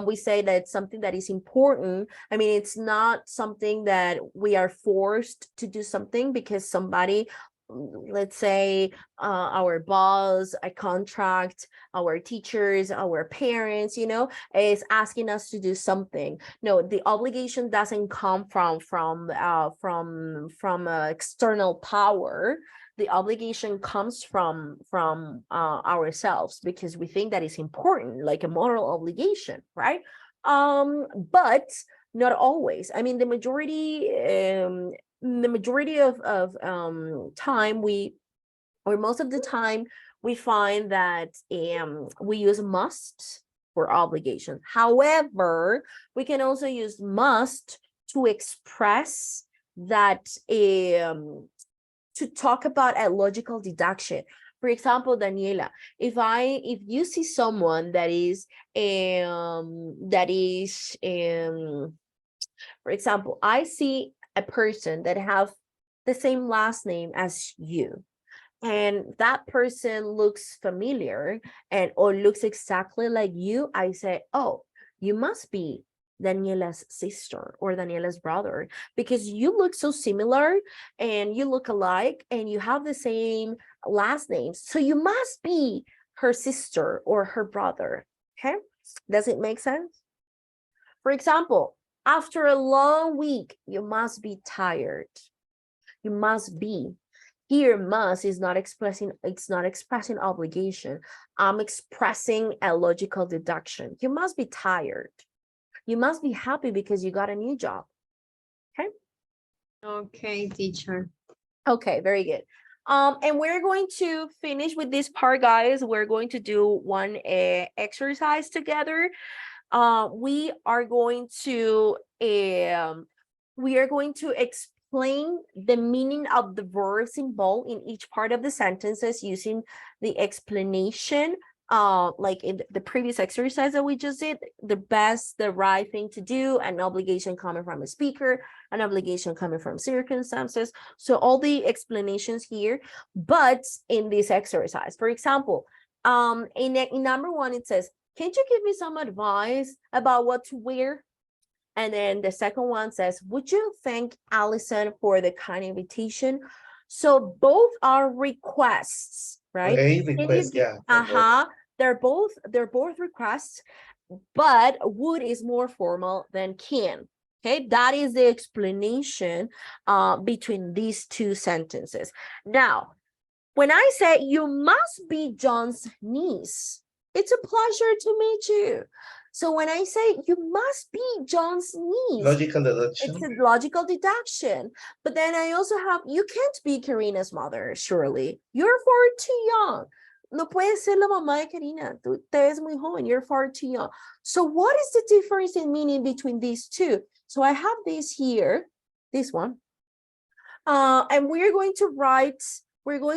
We say that it's something that is important. I mean, it's not something that we are forced to do something because somebody, let's say our boss, a contract, our teachers, our parents, you know, is asking us to do something. No, the obligation doesn't come from external power. The obligation comes from ourselves because we think that is important, like a moral obligation, right? But not always. I mean, the majority of time or most of the time we find that we use must for obligation. However, we can also use must to express that to talk about a logical deduction. For example, Daniela, if you see someone that is for example, I see a person that have the same last name as you, and that person looks familiar and or looks exactly like you, I say, oh, you must be Daniela's sister or Daniela's brother because you look so similar and you look alike and you have the same last names. So you must be her sister or her brother. Okay, does it make sense? For example, after a long week, you must be tired. You must be. Here, must is not expressing, it's not expressing obligation. I'm expressing a logical deduction. You must be tired. You must be happy because you got a new job. Okay. Okay, teacher. Okay, very good. And we're going to finish with this part, guys. We're going to do one exercise together. We are going to explain the meaning of the verbs involved in each part of the sentences using the explanation like in the previous exercise that we just did, the right thing to do, an obligation coming from a speaker, an obligation coming from circumstances. So all the explanations here, but in this exercise, for example, in number 1, it says, can't you give me some advice about what to wear? And then the second one says, would you thank Allison for the kind invitation? So both are requests, right? Okay, request, yeah. They're both requests, but would is more formal than can. Okay, that is the explanation between these two sentences. Now, When I say you must be John's niece, it's a pleasure to meet you. So when I say you must be John's niece, Logical deduction. it's a logical deduction. But then I also have, you can't be Karina's mother, surely. You're far too young. No puedes ser la mamá de Karina. Tú te ves muy joven. You're far too young. So what is the difference in meaning between these two? So I have this here, this one. And we're going to write the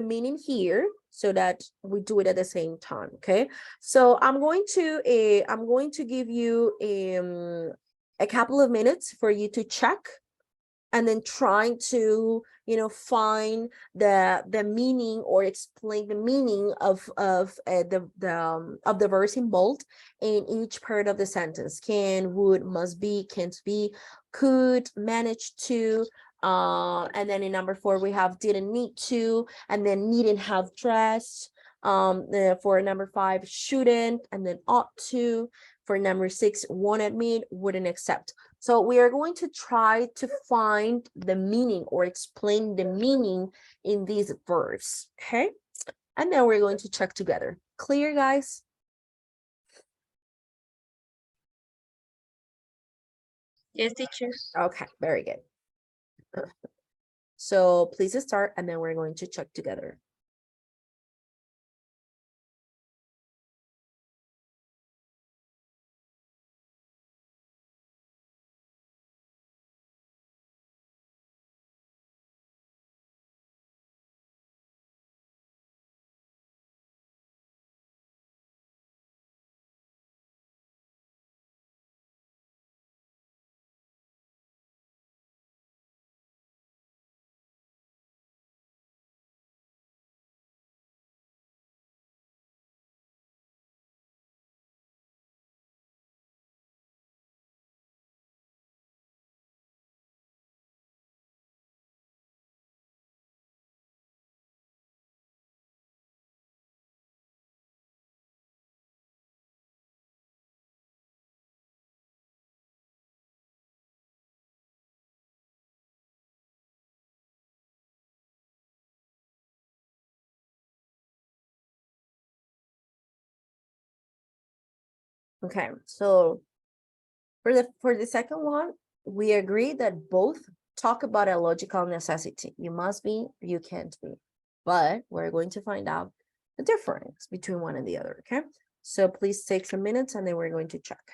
meaning here so that we do it at the same time. Okay, so I'm going to give you a couple of minutes for you to check and then trying to find the meaning or explain the meaning of the verse in bold in each part of the sentence. Can, would, must be, can't be, could, manage to, and then in number 4 we have didn't need to, and then needn't have dressed. For number 5, shouldn't, and then ought to. For number 6, won't admit, wouldn't accept. So we are going to try to find the meaning or explain the meaning in these verbs, okay? And then we're going to check together. Clear, guys? Yes, teacher. Okay, very good. So please start, and then we're going to check together. Okay, so for the second one, we agree that both talk about a logical necessity. You must be, you can't be. But we're going to find out the difference between one and the other, okay? So please take some minutes and then we're going to check.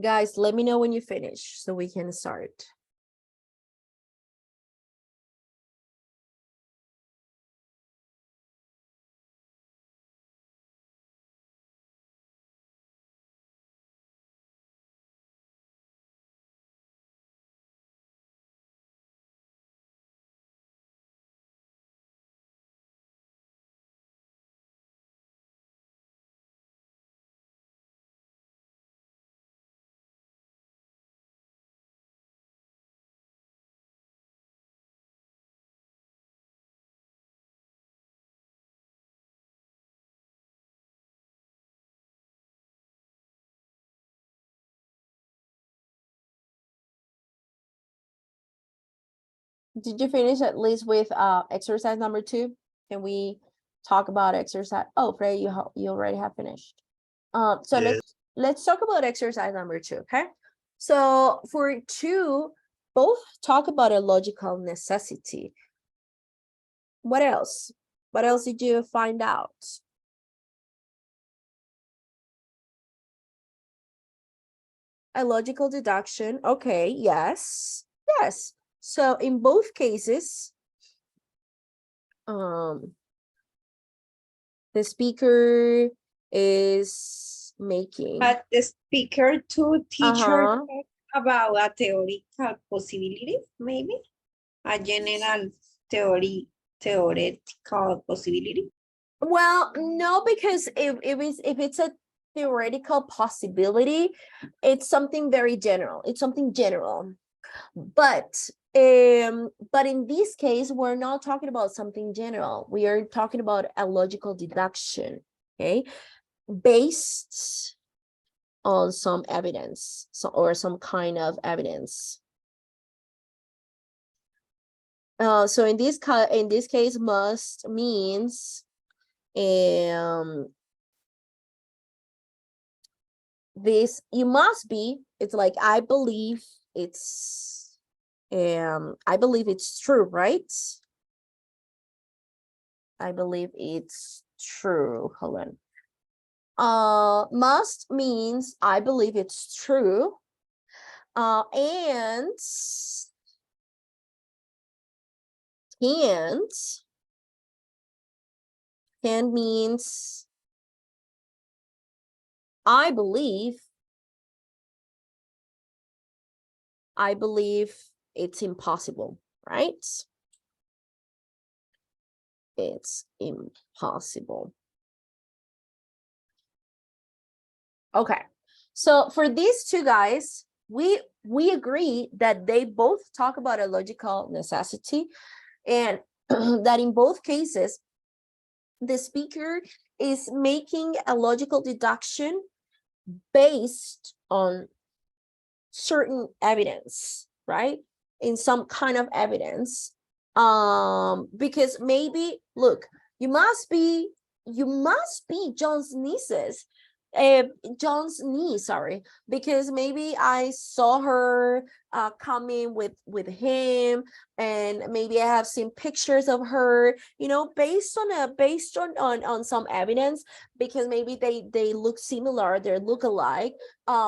Guys, let me know when you finish so we can start. Did you finish at least with exercise number 2? Can we talk about exercise? Oh, Freya, you already have finished. So Yes. let's talk about exercise number 2, okay? So for 2, both talk about a logical necessity. What else? What else did you find out? A logical deduction. Okay, yes. Yes. So in both cases, the speaker is making. But the speaker to teacher talk about a theoretical possibility, maybe a general theoretical possibility. Well, no, because if it's a theoretical possibility, it's something very general. It's something general. But in this case, we're not talking about something general. We are talking about a logical deduction, okay, based on some evidence, or some kind of evidence. So in this case, must means this you must be, it's like I believe it's true, right? I believe it's true. Hold on. Must means I believe it's true. And can't means I believe it's impossible, right? It's impossible. Okay, so for these two guys, we agree that they both talk about a logical necessity, and that in both cases, the speaker is making a logical deduction based on certain evidence, right? In some kind of evidence. Because maybe, look, you must be John's niece, sorry, because maybe I saw her coming with him, and maybe I have seen pictures of her, based on some evidence, because maybe they look similar, they look alike.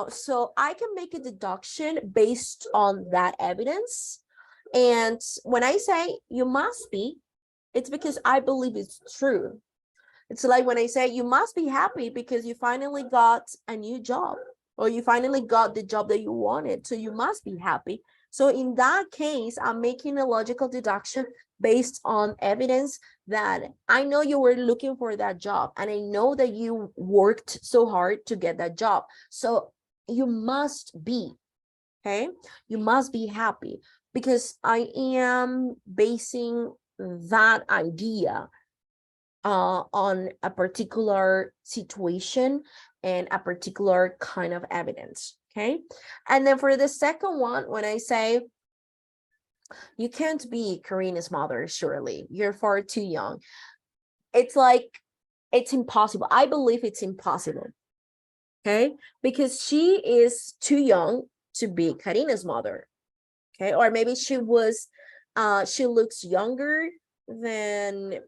So I can make a deduction based on that evidence. And when I say you must be, it's because I believe it's true. It's like when I say you must be happy because you finally got a new job, or you finally got the job that you wanted. So you must be happy. So in that case, I'm making a logical deduction based on evidence that I know you were looking for that job, and I know that you worked so hard to get that job. So you must be, okay? You must be happy, because I am basing that idea on a particular situation and a particular kind of evidence, okay? And then for the second one, when I say you can't be Karina's mother, surely you're far too young, it's like it's impossible. I believe it's impossible, okay? Because she is too young to be Karina's mother, okay? Or maybe she looks younger than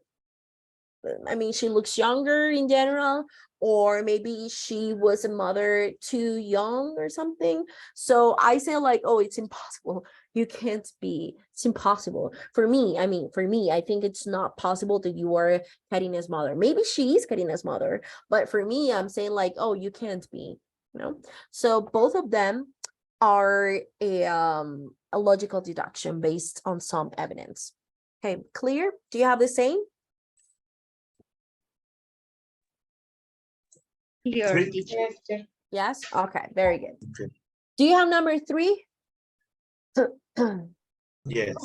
I mean, she looks younger in general, or maybe she was a mother too young or something. So I say like, oh, it's impossible. You can't be. It's impossible. For me, I think it's not possible that you are Karina's mother. Maybe she is Karina's mother, but for me, I'm saying like, oh, you can't be, you know? So both of them are a logical deduction based on some evidence. Okay, clear? Do you have the same? Clear, Three. teacher. Yes? Okay, very good. Okay. Do you have number 3? Yes.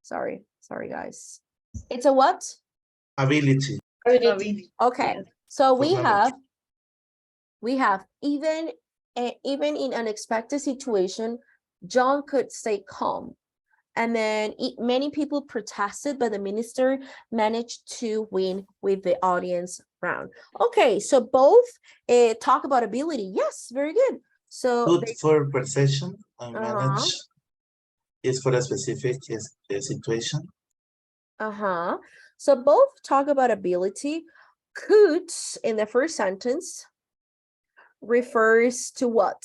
Sorry, guys. It's a what? Ability Okay, Yes. so for number we have even in unexpected situation, John could stay calm. And then many people protested, but the minister managed to win with the audience round. Okay, so both talk about ability. Yes, very good. So good for perception and uh-huh, manage is for a specific situation. uh-huh. So both talk about ability. Could in the first sentence refers to what?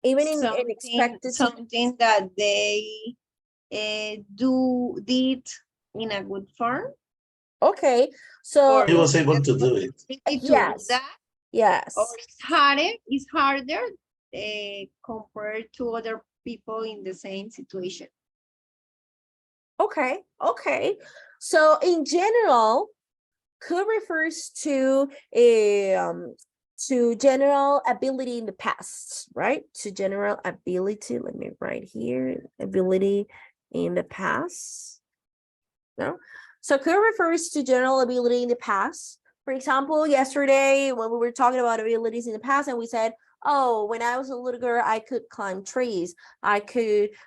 Even in unexpected something that they did in a good form. Okay, so He was able to do it. yes, yes. Or it's harder compared to other people in the same situation. Okay, okay. So in general, could refers to general ability in the past, right? To general ability. Let me write here, ability in the past. No. So could refers to general ability in the past. For example, yesterday when we were talking about abilities in the past and we said, oh, when I was a little girl, I could climb trees.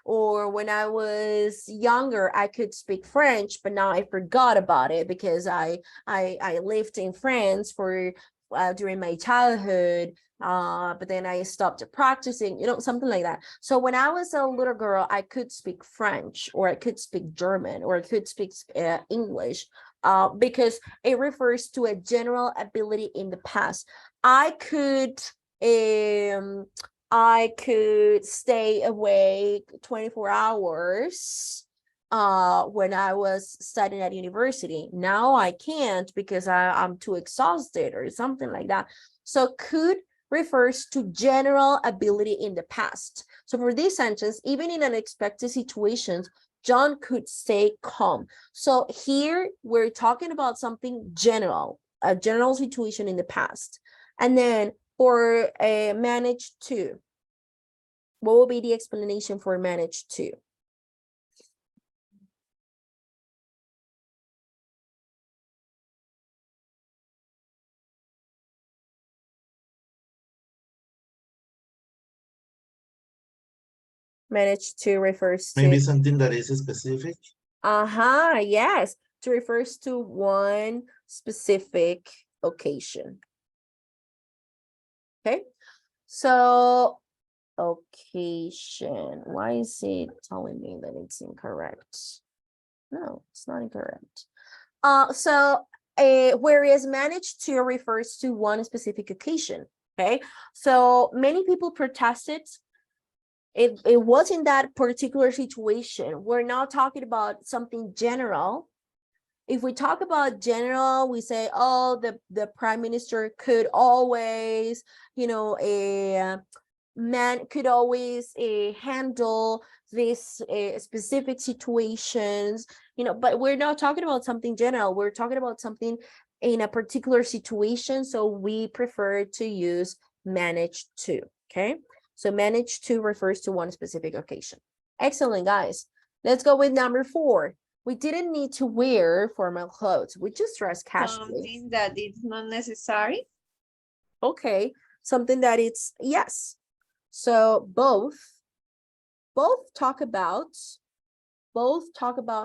Or when I was younger, I could speak French, but now I forgot about it because I lived in France for during my childhood. But then I stopped practicing, something like that. So when I was a little girl, I could speak French, or I could speak German, or I could speak English, because it refers to a general ability in the past. I could stay awake 24 hours when I was studying at university. Now I can't because I'm too exhausted or something like that. So could refers to general ability in the past. So for this sentence, even in unexpected situations, John could stay calm. So here we're talking about something general, a general situation in the past. And then for manage to, what will be the explanation for manage to? Manage to refers to Maybe something that is specific. yes, to refers to one specific occasion. Okay, so occasion, why is it telling me that it's incorrect? No, it's not incorrect. Whereas manage to refers to one specific occasion. Okay, so many people protested. It was in that particular situation. We're not talking about something general. If we talk about general, we say, oh, the prime minister could always, a man could always handle these specific situations, but we're not talking about something general. We're talking about something in a particular situation. So we prefer to use manage to, okay? So manage to refers to one specific occasion. Excellent, guys. Let's go with number 4. We didn't need to wear formal clothes. We just dress casually. Something that is not necessary. Okay, something that it's, yes. So both talk about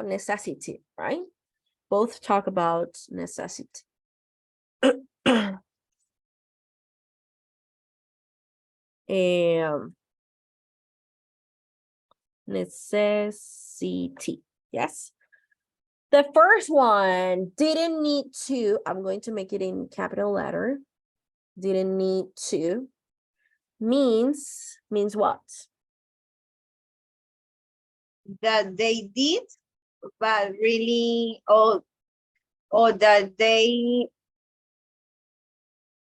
necessity, right? Both talk about necessity. Necessity. Yes. The first one, didn't need to. I'm going to make it in capital letter. Didn't need to. Means what? That they did, but really, or that they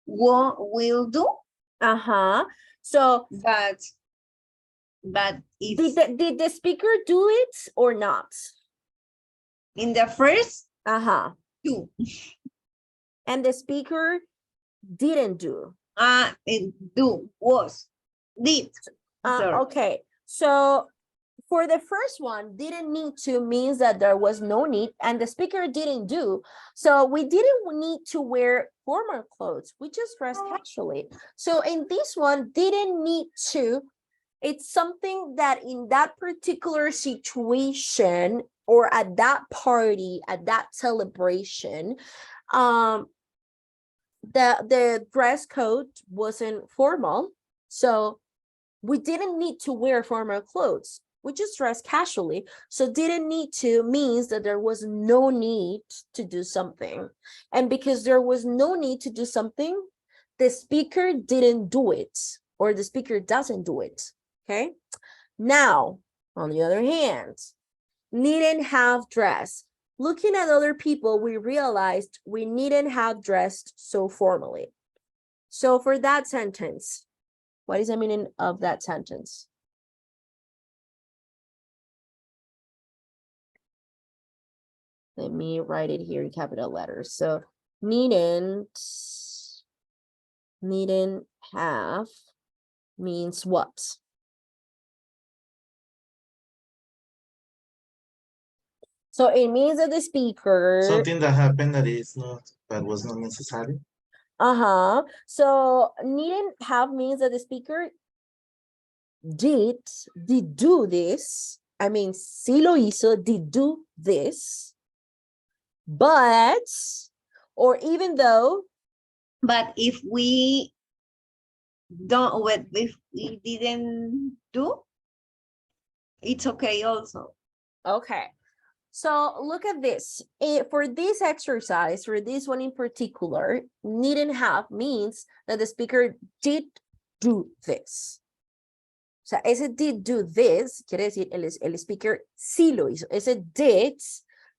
will do. So, but if did the speaker do it or not? in the first two, and the speaker didn't do. It did. Sorry. Okay, so for the first one, didn't need to means that there was no need, and the speaker didn't do. So we didn't need to wear formal clothes. We just dressed casually. So in this one, didn't need to, it's something that in that particular situation or at that party, at that celebration, the dress code wasn't formal. So we didn't need to wear formal clothes. We just dressed casually. So didn't need to means that there was no need to do something. And because there was no need to do something, the speaker didn't do it, or the speaker doesn't do it. Okay. Now, on the other hand, needn't have dressed. Looking at other people, we realized we needn't have dressed so formally. So for that sentence, what is the meaning of that sentence? Let me write it here in capital letters. So needn't have means what? So it means that the speaker. Something that happened that was not necessary. So needn't have means that the speaker did do this. I mean, sí lo hizo, did do this. But, or even though. But if we didn't do, it's okay also. Okay. So look at this. For this exercise, for this one in particular, needn't have means that the speaker did do this. O sea, ese did do this, quiere decir, el speaker sí lo hizo. Ese did,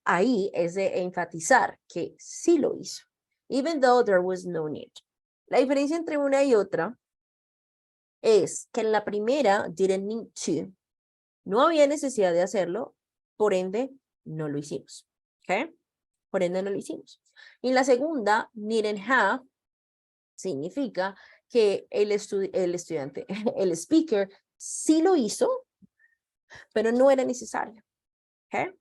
ahí es de enfatizar que sí lo hizo. Even though there was no need. La diferencia entre una y otra es que en la primera, didn't need to, no había necesidad de hacerlo, por ende, no lo hicimos. ¿Ok? Por ende, no lo hicimos. Y en la segunda, needn't have, significa que el estudiante, el speaker, sí lo hizo, pero no era necesario. ¿Ok?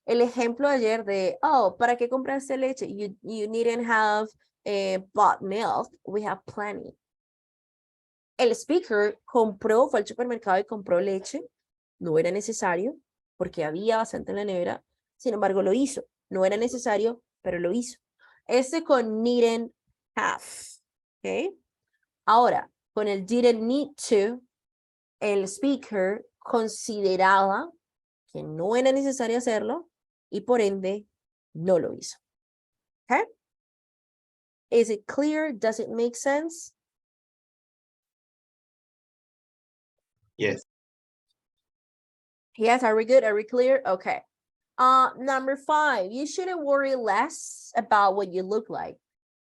El ejemplo ayer de, oh, ¿para qué compraste leche? You needn't have bought milk. We have plenty. El speaker compró, fue al supermercado y compró leche. No era necesario porque había bastante en la nevera. Sin embargo, lo hizo. No era necesario, pero lo hizo. Este con needn't have. ¿Ok? Ahora, con el didn't need to, el speaker consideraba que no era necesario hacerlo y por ende no lo hizo. ¿Ok? Is it clear? Does it make sense? Yes. Yes, are we good? Are we clear? Okay. Number 5, you shouldn't worry less about what you look like.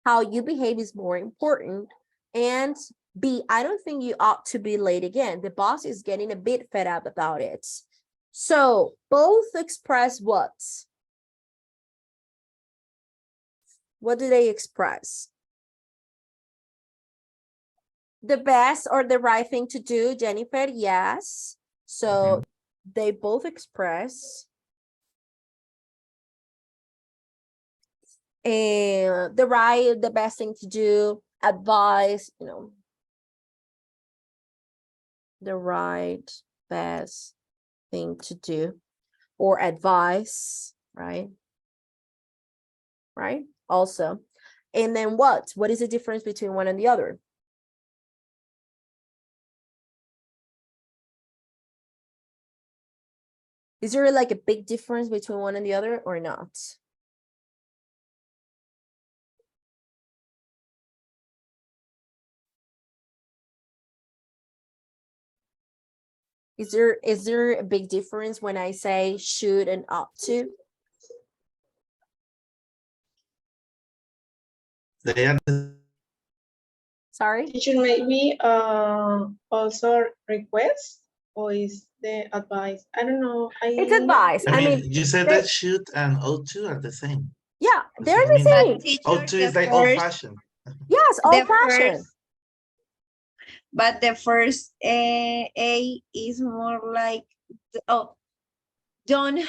How you behave is more important. And B, I don't think you ought to be late again. The boss is getting a bit fed up about it. So both express what? What do they express? The best or the right thing to do, Jennifer? Yes. So they both express the best thing to do, advice, the right, best thing to do, or advice, right? Right? Also. And then what? What is the difference between one and the other? Is there like a big difference between one and the other or not? Is there a big difference when I say should and ought to? They are Sorry? Teacher, maybe also request or is the advice? I don't know. It's advice. I mean, you said they- that should and ought to are the same. Yeah, That's they're what I the mean. same. Ought to is like old fashioned. Yes, old fashioned. But the first A is more like, doesn't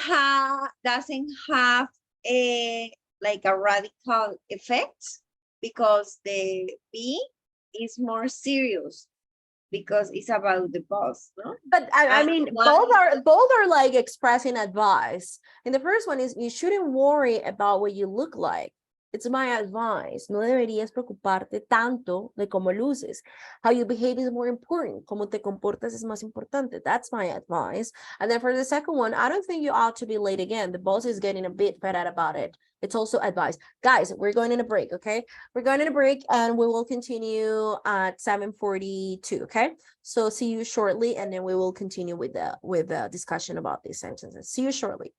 have a like a radical effect, because the B is more serious because it's about the boss, no? But I mean, both are like expressing advice. And the first one is you shouldn't worry about what you look like. It's my advice. No deberías preocuparte tanto de cómo luces. How you behave is more important. Cómo te comportas es más importante. That's my advice. And then for the second one, I don't think you ought to be late again. The boss is getting a bit fed up about it. It's also advice. Guys, we're going in a break, okay? We're going in a break and we will continue at 7:42, okay? So see you shortly, and then we will continue with the discussion about these sentences. See you shortly.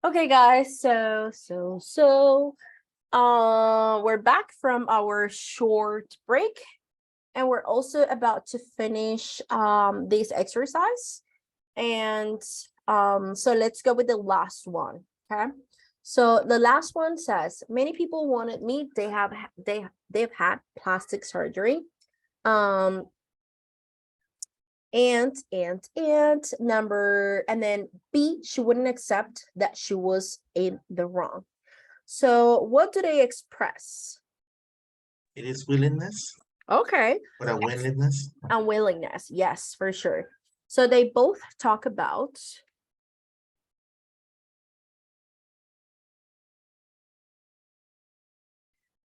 Okay, guys, we're back from our short break, and we're also about to finish this exercise. And so let's go with the last one. Okay, so the last one says many people wanted me, they've had plastic surgery. And number, and then B, she wouldn't accept that she was in the wrong. So what do they express? It is willingness Okay. or a willingness. Unwillingness, yes, for sure. So they both talk about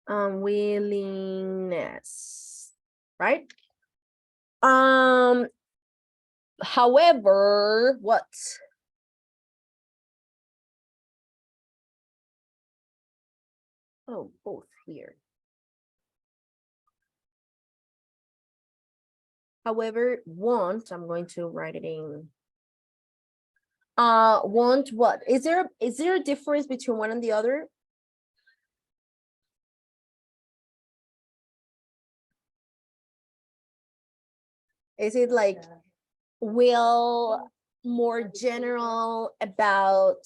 unwillingness, right? However, what? Oh, both here. However, want, I'm going to write it in. Want what? Is there a difference between one and the other? Is it like will more general about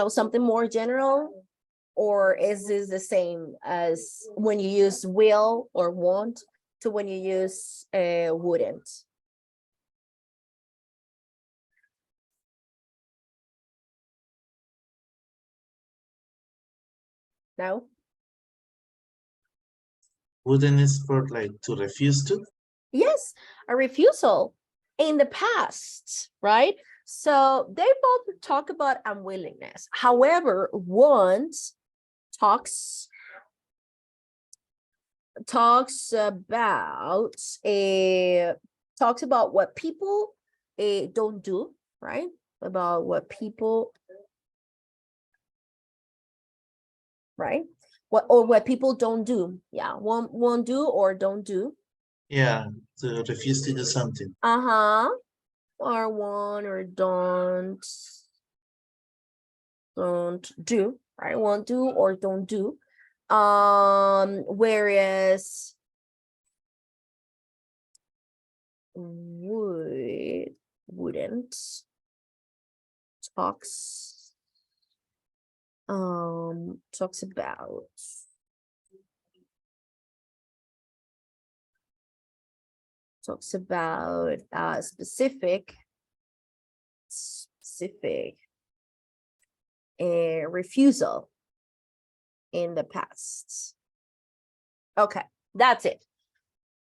something more general, or is this the same as when you use will or want to when you use wouldn't? No? Wouldn't is for like to refuse to? Yes, a refusal in the past, right? So they both talk about unwillingness. However, want talks about what people don't do, right? About what people, right? What people don't do. Yeah, won't do or don't do. Yeah, to refuse to do something. Or won't or don't do, right? Won't do or don't do. Whereas wouldn't talks about specific refusal in the past. Okay, that's it.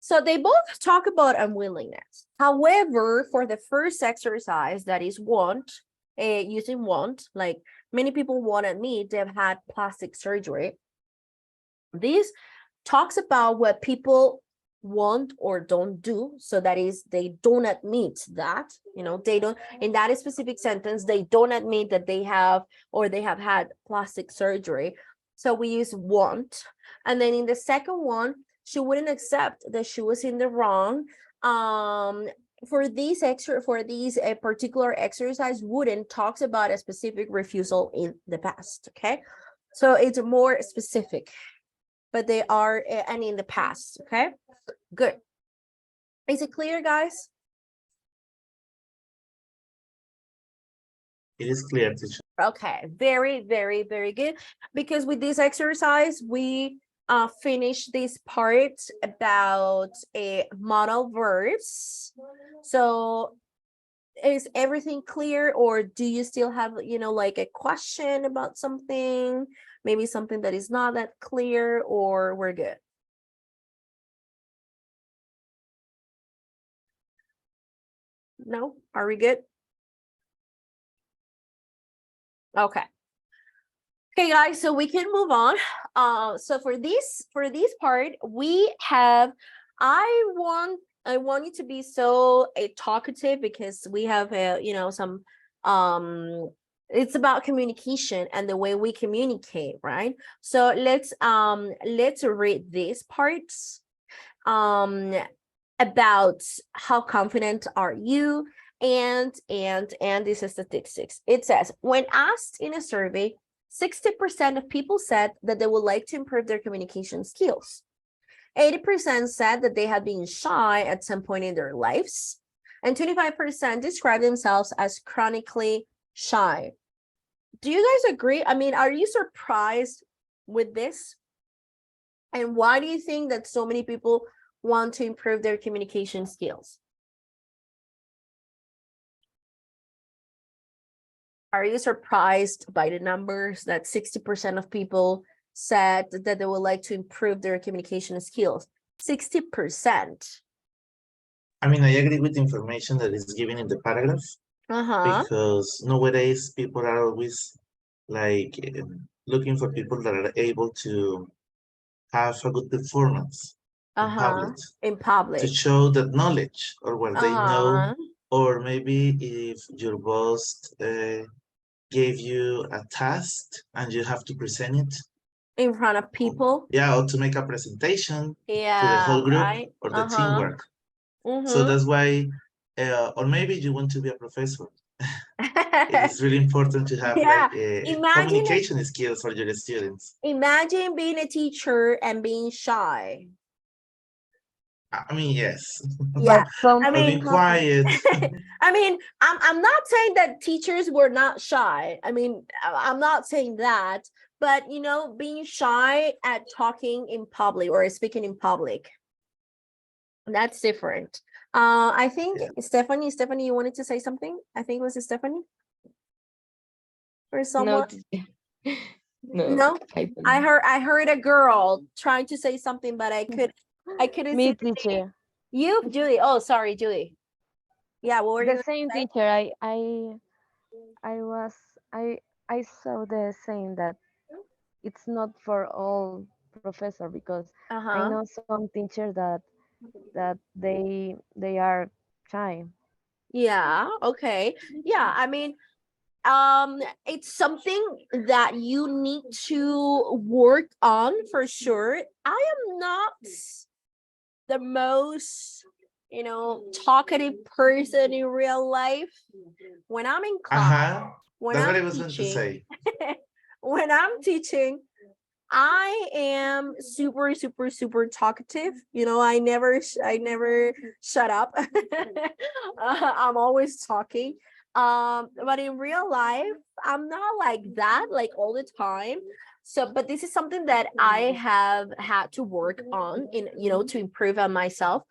So they both talk about unwillingness. However, for the first exercise, that is want, using want, like many people won't admit they've had plastic surgery. This talks about what people want or don't do. So that is, they don't admit that, they don't, in that specific sentence, they don't admit that they have had plastic surgery. So we use want. And then in the second one, she wouldn't accept that she was in the wrong. For these particular exercise, wouldn't talks about a specific refusal in the past. Okay, so it's more specific, but they are and in the past. Okay, good. Is it clear, guys? It is clear, teacher. Okay, very, very, very good. Because with this exercise, we finish this part about modal verbs. So is everything clear, or do you still have, like a question about something, maybe something that is not that clear, or we're good? No, are we good? Okay. Okay, guys, so we can move on. So for this part, we have, I want you to be so talkative, because we have some it's about communication and the way we communicate, right? So let's read these parts about how confident are you, And this is statistics. It says, when asked in a survey, 60% of people said that they would like to improve their communication skills. 80% said that they had been shy at some point in their lives, and 25% described themselves as chronically shy. Do you guys agree? I mean, are you surprised with this? And why do you think that so many people want to improve their communication skills? Are you surprised by the numbers that 60% of people said that they would like to improve their communication skills? 60%. I mean, I agree with the information that is given in the paragraph because nowadays people are always like looking for people that are able to have a good performance in public, to show that knowledge or what they know, or maybe if your boss gave you a task and you have to present it in front of people. Yeah, or to make a presentation to the whole group or the teamwork. So that's why, or maybe you want to be a professor. It's really important to have communication skills for your students. Imagine being a teacher and being shy. I mean, yes. Yeah, I mean, be quiet. I mean, I'm not saying that teachers were not shy. I mean, I'm not saying that, but you know, being shy at talking in public or speaking in public, that's different. I think Stephanie, you wanted to say something? I think it was Stephanie or someone. No, I heard a girl trying to say something, but I couldn't. Me, teacher. You, Julie. Oh, sorry, Julie. Yeah, what were you the same say? teacher? I saw the same, that it's not for all professor, because I know some teachers that they are shy. Yeah, okay. Yeah, I mean, it's something that you need to work on for sure. I am not the most, you know, talkative person in real life. When I'm in class, when That's what I I'm was going to say. when I'm teaching, I am super, super, super talkative. You know, I never shut up. I'm always talking. But in real life, I'm not like that, like all the time. So, but this is something that I have had to work on in, you know, to improve on myself.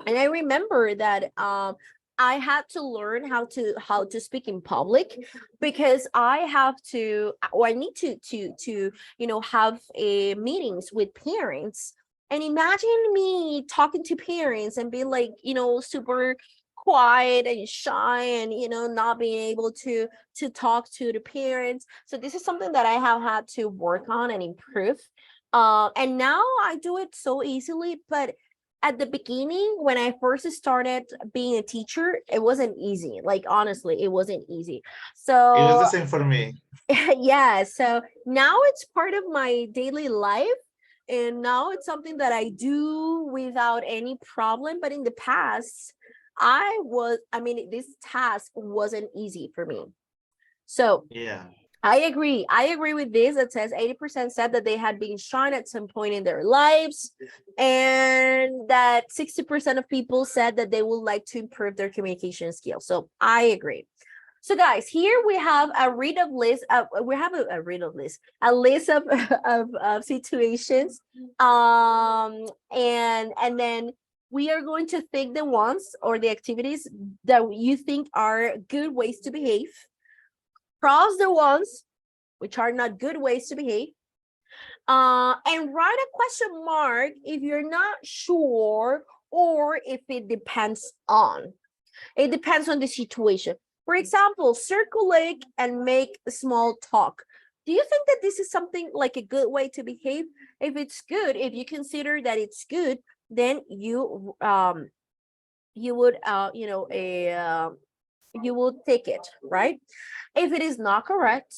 And I remember that I had to learn how to speak in public, because I have to, or I need to you know, have a meetings with parents. And imagine me talking to parents and being like, you know, super quiet and shy, and you know, not being able to talk to the parents. So this is something that I have had to work on and improve. And now I do it so easily, but at the beginning, when I first started being a teacher, it wasn't easy. Like, honestly, it wasn't easy. So it was the same for me. Yeah, so now it's part of my daily life, and now it's something that I do without any problem. But in the past, I mean, this task wasn't easy for me. So yeah, I agree with this. It says 80% said that they had been shy at some point in their lives, and that 60% of people said that they would like to improve their communication skills. So I agree. So guys, here we have a read of list. We have a read of list, a list of of situations, and then we are going to think the ones or the activities that you think are good ways to behave, cross the ones which are not good ways to behave, and write a question mark if you're not sure, or if it depends on. It depends on the situation. For example, circulate and make small talk. Do you think that this is something like a good way to behave? If it's good, if you consider that it's good, then you would you know, you will take it, right? If it is not correct,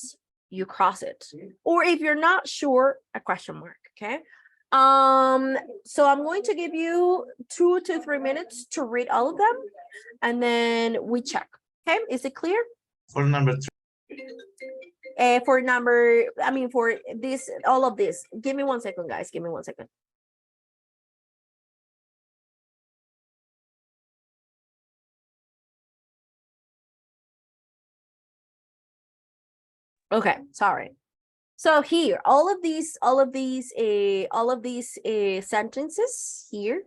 you cross it. Or if you're not sure, a question mark, okay? So I'm going to give you 2 to 3 minutes to read all of them, and then we check. Okay, is it clear? For number 3. For number, I mean, for this, all of this. Give me 1 second, guys. Give me 1 second. Okay, sorry. So here, all of these sentences here.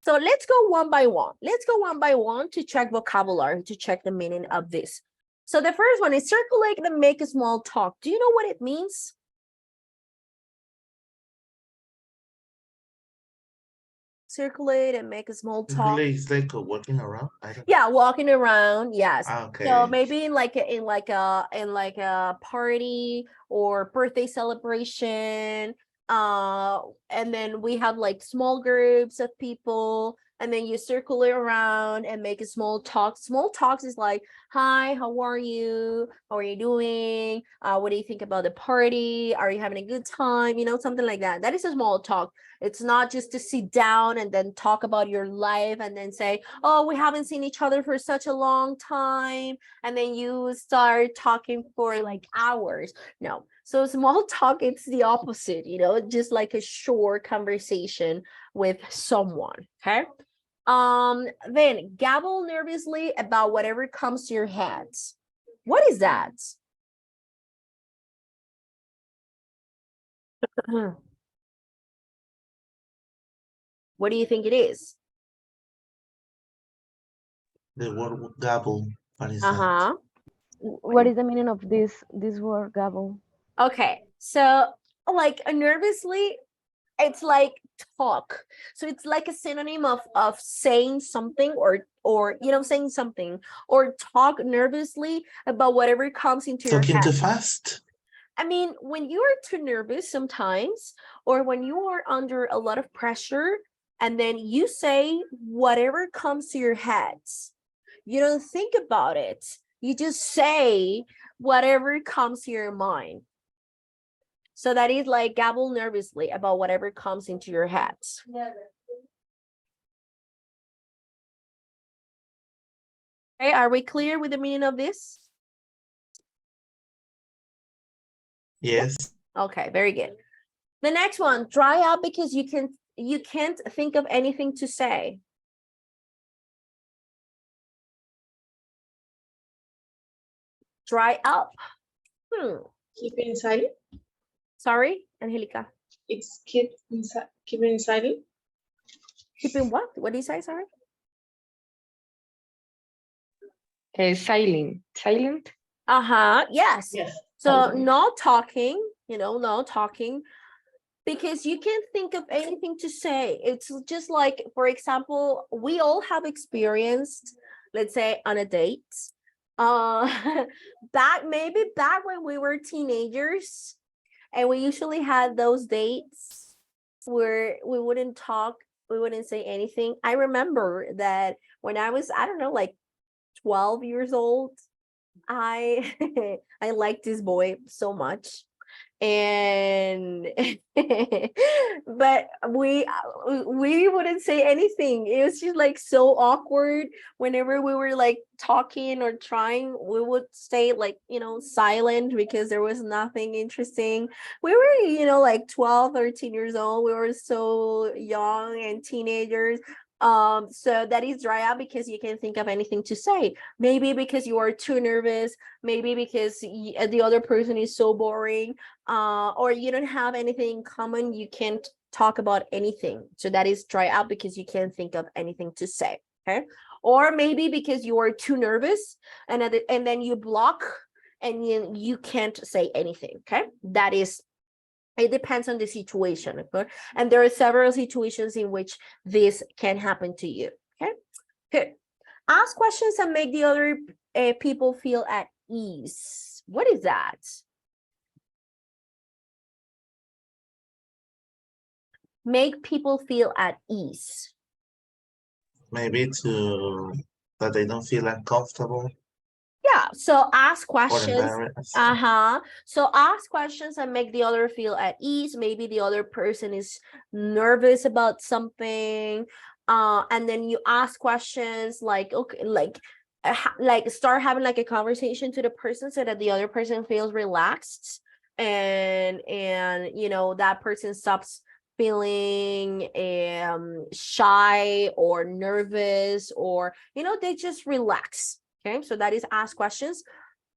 So let's go one by one. Let's go one by one to check vocabulary, to check the meaning of this. So the first one is circulate and make a small talk. Do you know what it means? Circulate and make a small talk. It's like walking around. Yeah, walking around. Yes. Okay. So maybe in like a party or birthday celebration. And then we have like small groups of people, and then you circulate around and make a small talk. Small talks is like, hi, how are you? How are you doing? What do you think about the party? Are you having a good time? You know, something like that. That is a small talk. It's not just to sit down and then talk about your life and then say, oh, we haven't seen each other for such a long time. And then you start talking for like hours. No. So small talk, it's the opposite, you know, just like a short conversation with someone. Okay. Then gabble nervously about whatever comes to your head. What is that? What do you think it is? The word gabble. What is that? What is the meaning of this word gabble? Okay, so like nervously, it's like talk. So it's like a synonym of saying something or you know, saying something, or talk nervously about whatever comes into your head. Talking too fast. I mean, when you are too nervous sometimes, or when you are under a lot of pressure, and then you say whatever comes to your head. You don't think about it. You just say whatever comes to your mind. So that is like gabble nervously about whatever comes into your head. Okay, are we clear with the meaning of this? Yes. Okay, very good. The next one, dry up because you can't think of anything to say. Dry up. Keeping silent. Sorry, Angelica. It's keeping silent. Keeping what? What did you say? Sorry. Silent. Silent. Yes. Yes. So not talking, you know, not talking, because you can't think of anything to say. It's just like, for example, we all have experienced, let's say, on a date. Back when we were teenagers, and we usually had those dates where we wouldn't talk, we wouldn't say anything. I remember that when I was, I don't know, like 12 years old, I I liked this boy so much, and but we wouldn't say anything. It was just like so awkward. Whenever we were like talking or trying, we would stay like, you know, silent because there was nothing interesting. We were, you know, like 12, 13 years old. We were so young and teenagers. So that is dry out because you can't think of anything to say. Maybe because you are too nervous, maybe because the other person is so boring, or you don't have anything in common, you can't talk about anything. So that is dry out because you can't think of anything to say. Okay. Or maybe because you are too nervous and then you block and you can't say anything. Okay. That is, it depends on the situation. Okay? And there are several situations in which this can happen to you. Okay. Good. Ask questions and make the other people feel at ease. What is that? Make people feel at ease. Maybe that they don't feel uncomfortable. Yeah, so ask or questions. embarrassed. So ask questions and make the other feel at ease. Maybe the other person is nervous about something. And then you ask questions like, okay, like start having like a conversation to the person so that the other person feels relaxed, and you know, that person stops feeling shy or nervous, or you know, they just relax. Okay, so that is ask questions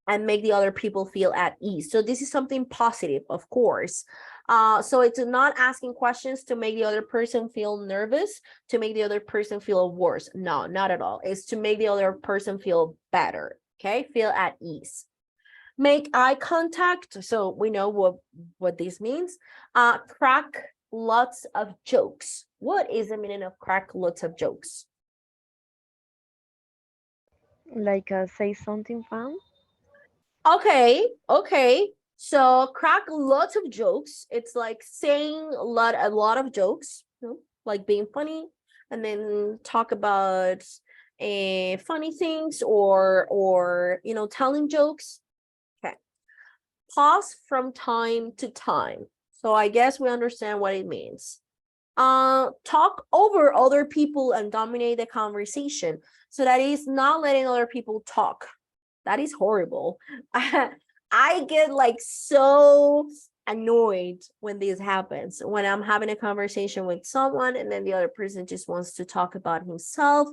and make the other people feel at ease. So this is something positive, of course. So it's not asking questions to make the other person feel nervous, to make the other person feel worse. No, not at all. It's to make the other person feel better. Okay, feel at ease. Make eye contact. So we know what this means. Crack lots of jokes. What is the meaning of crack lots of jokes? Like say something fun. Okay. So crack lots of jokes. It's like saying a lot of jokes, you know, like being funny, and then talk about funny things, or you know, telling jokes. Okay. Pause from time to time. So I guess we understand what it means. Talk over other people and dominate the conversation. So that is not letting other people talk. That is horrible. I get like so annoyed when this happens, when I'm having a conversation with someone and then the other person just wants to talk about himself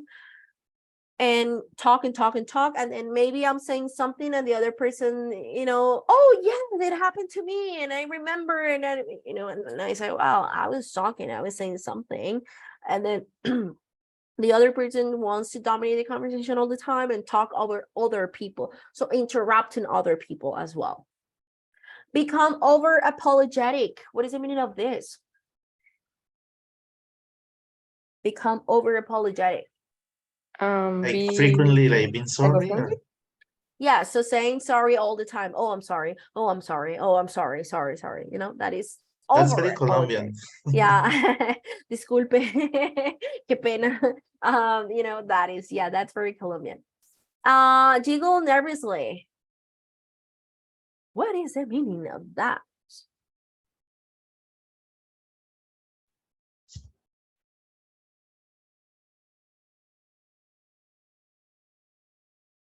and talk and talk and talk, and then maybe I'm saying something and the other person, you know, oh yeah, that happened to me and I remember, and then, you know, and I say, wow, I was talking, I was saying something, and then the other person wants to dominate the conversation all the time and talk over other people, so interrupting other people as well. Become over apologetic. What is the meaning of this? Become over apologetic. Like frequently, like being sorry. Yeah, so saying sorry all the time. Oh, I'm sorry. Oh, I'm sorry. Oh, I'm sorry. Sorry. You know, that is That's over very Colombian. Yeah. Disculpe. Qué pena. You know, that is, yeah, that's very Colombian. Jiggle nervously. What is the meaning of that?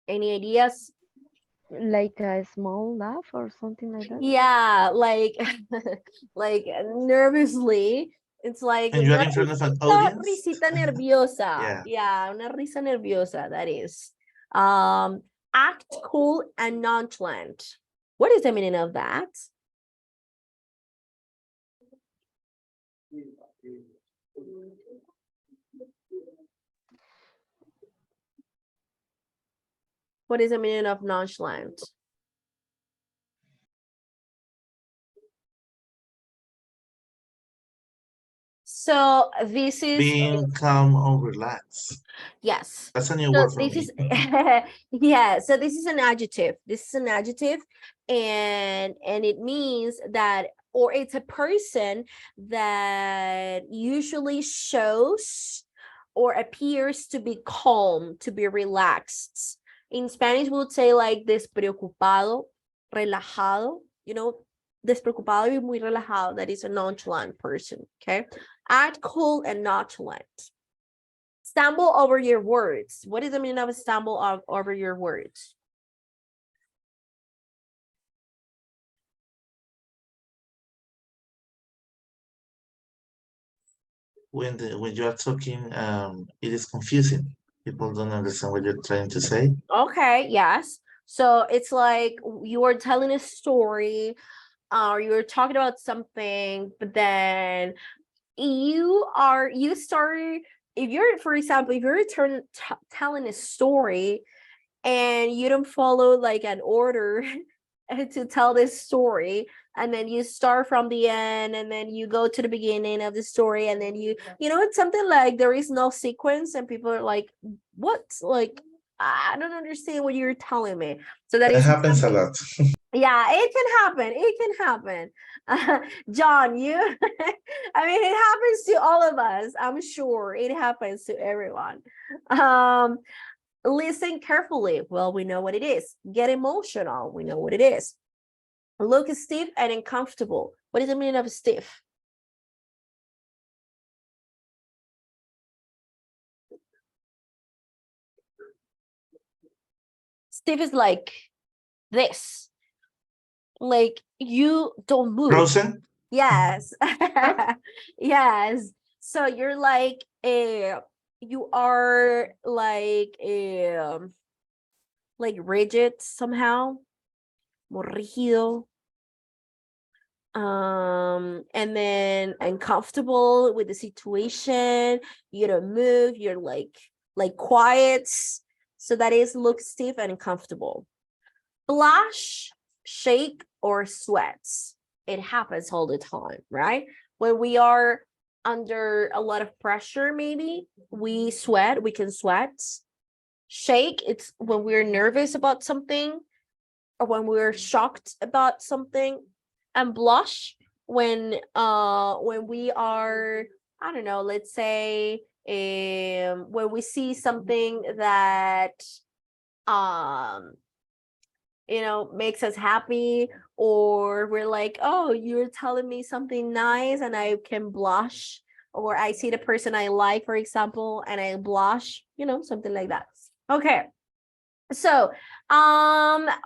Any ideas? Like a small laugh or something like that. Yeah, like like nervously. It's like And you are una in front of an audience? risita nerviosa. Yeah. Una risa nerviosa, that is. Act cool and nonchalant. What is the meaning of that? What is the meaning of nonchalant? So this is being calm or relaxed. Yes. That's a new So word for this me. is yeah, so this is an adjective. This is an adjective, and it means that, or it's a person that usually shows or appears to be calm, to be relaxed. In Spanish, we would say like despreocupado, relajado, you know, despreocupado y muy relajado. That is a nonchalant person, okay? Act cool and nonchalant. Stumble over your words. What is the meaning of stumble over your words? When you are talking, it is confusing. People don't understand what you're trying to say. Okay, yes. So it's like you are telling a story, or you're talking about something, but then you start, if you're, for example, if you're telling a story and you don't follow like an order to tell this story, and then you start from the end and then you go to the beginning of the story, and then you know, it's something like there is no sequence and people are like, what, like, I don't understand what you're telling me. So that It is happens a lot. yeah, it can happen. John, you I mean, it happens to all of us. I'm sure it happens to everyone. Listen carefully. Well, we know what it is. Get emotional. We know what it is. Look stiff and uncomfortable. What is the meaning of stiff? Stiff is like this. Like you don't move. Frozen? Yes. Yes. So you're like you are like rigid somehow, more rígido. And then uncomfortable with the situation. You don't move, you're like quiet. So that is look stiff and uncomfortable. Blush, shake, or sweats. It happens all the time, right? When we are under a lot of pressure, maybe we sweat, we can sweat. Shake, it's when we're nervous about something or when we're shocked about something. And blush when we are, I don't know, let's say when we see something that makes us happy, or we're like, oh, you're telling me something nice and I can blush, or I see the person I like, for example, and I blush, something like that. Okay. So,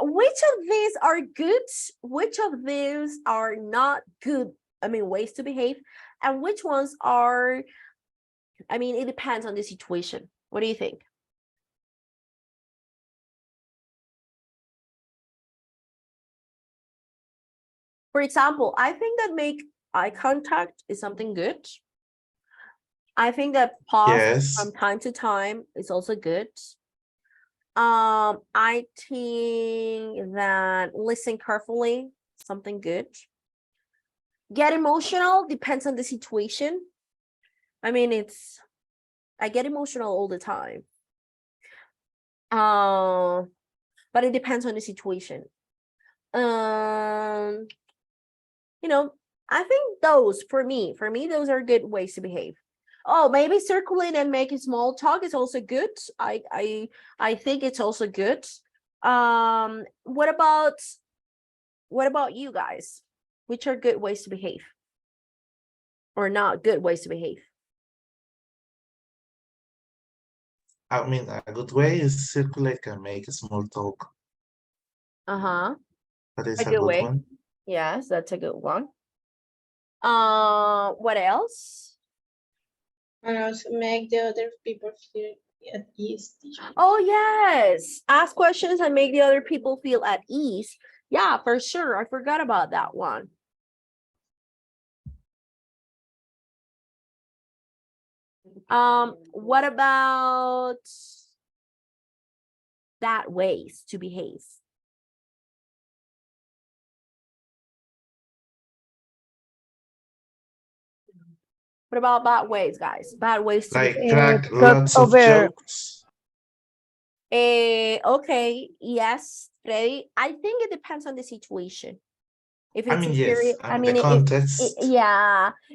which of these are good? Which of these are not good? I mean, ways to behave, and which ones are, it depends on the situation. What do you think? For example, I think that make eye contact is something good. I think that pause from time to time is also good. I think that listen carefully, something good. Get emotional depends on the situation. I get emotional all the time. But it depends on the situation. I think those for me, those are good ways to behave. Oh, maybe circulate and make small talk is also good. I think it's also good. What about you guys? Which are good ways to behave? Or not good ways to behave? A good way is circulate and make a small talk. Uh-huh. That is a a good good way. one. Yes, that's a good one. What else? And also make the other people feel at ease. Oh, yes. Ask questions and make the other people feel at ease. Yeah, for sure. I forgot about that one. What about bad ways to behave? What about bad ways, guys? Bad ways to behave. Crack lots of jokes. Okay, yes, Freddy. I think it depends on the situation. If it's serious, the context.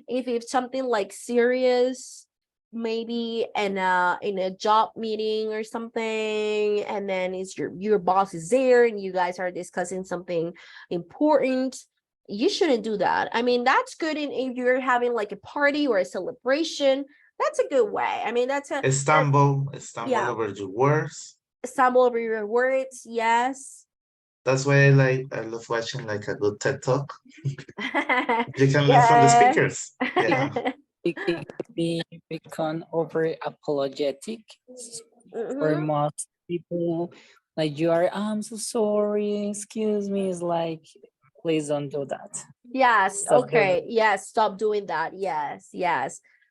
if it's something like serious, maybe in a job meeting or something, and then it's your boss is there and you guys are discussing something important, you shouldn't do that. That's good if you're having like a party or a celebration. That's a good way. That's Stumble over your words. Stumble over your words, yes. That's why I love watching like a good TED Talk. You can learn from the Yes. speakers. Yeah. It could be become over apologetic for most people. Like you are, I'm so sorry, excuse me. It's like, please don't do that. Yes. Stop Okay. doing Yes. Stop doing that. Yes.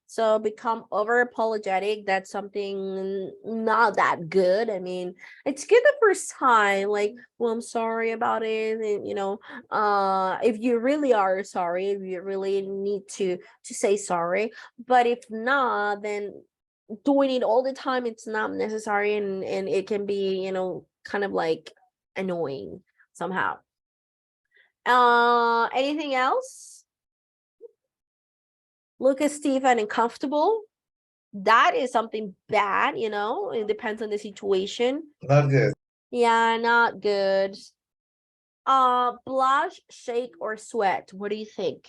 So become over apologetic. That's something not that good. It's good the first time, like, well, I'm sorry about it. And, if you really are sorry, if you really need to say sorry. But if not, then doing it all the time, it's not necessary, and it can be, kind of like annoying somehow. Anything else? Look at Steve and uncomfortable. that is something bad, you know, it depends on the situation. Not good. Yeah, not good. Blush, shake, or sweat. What do you think?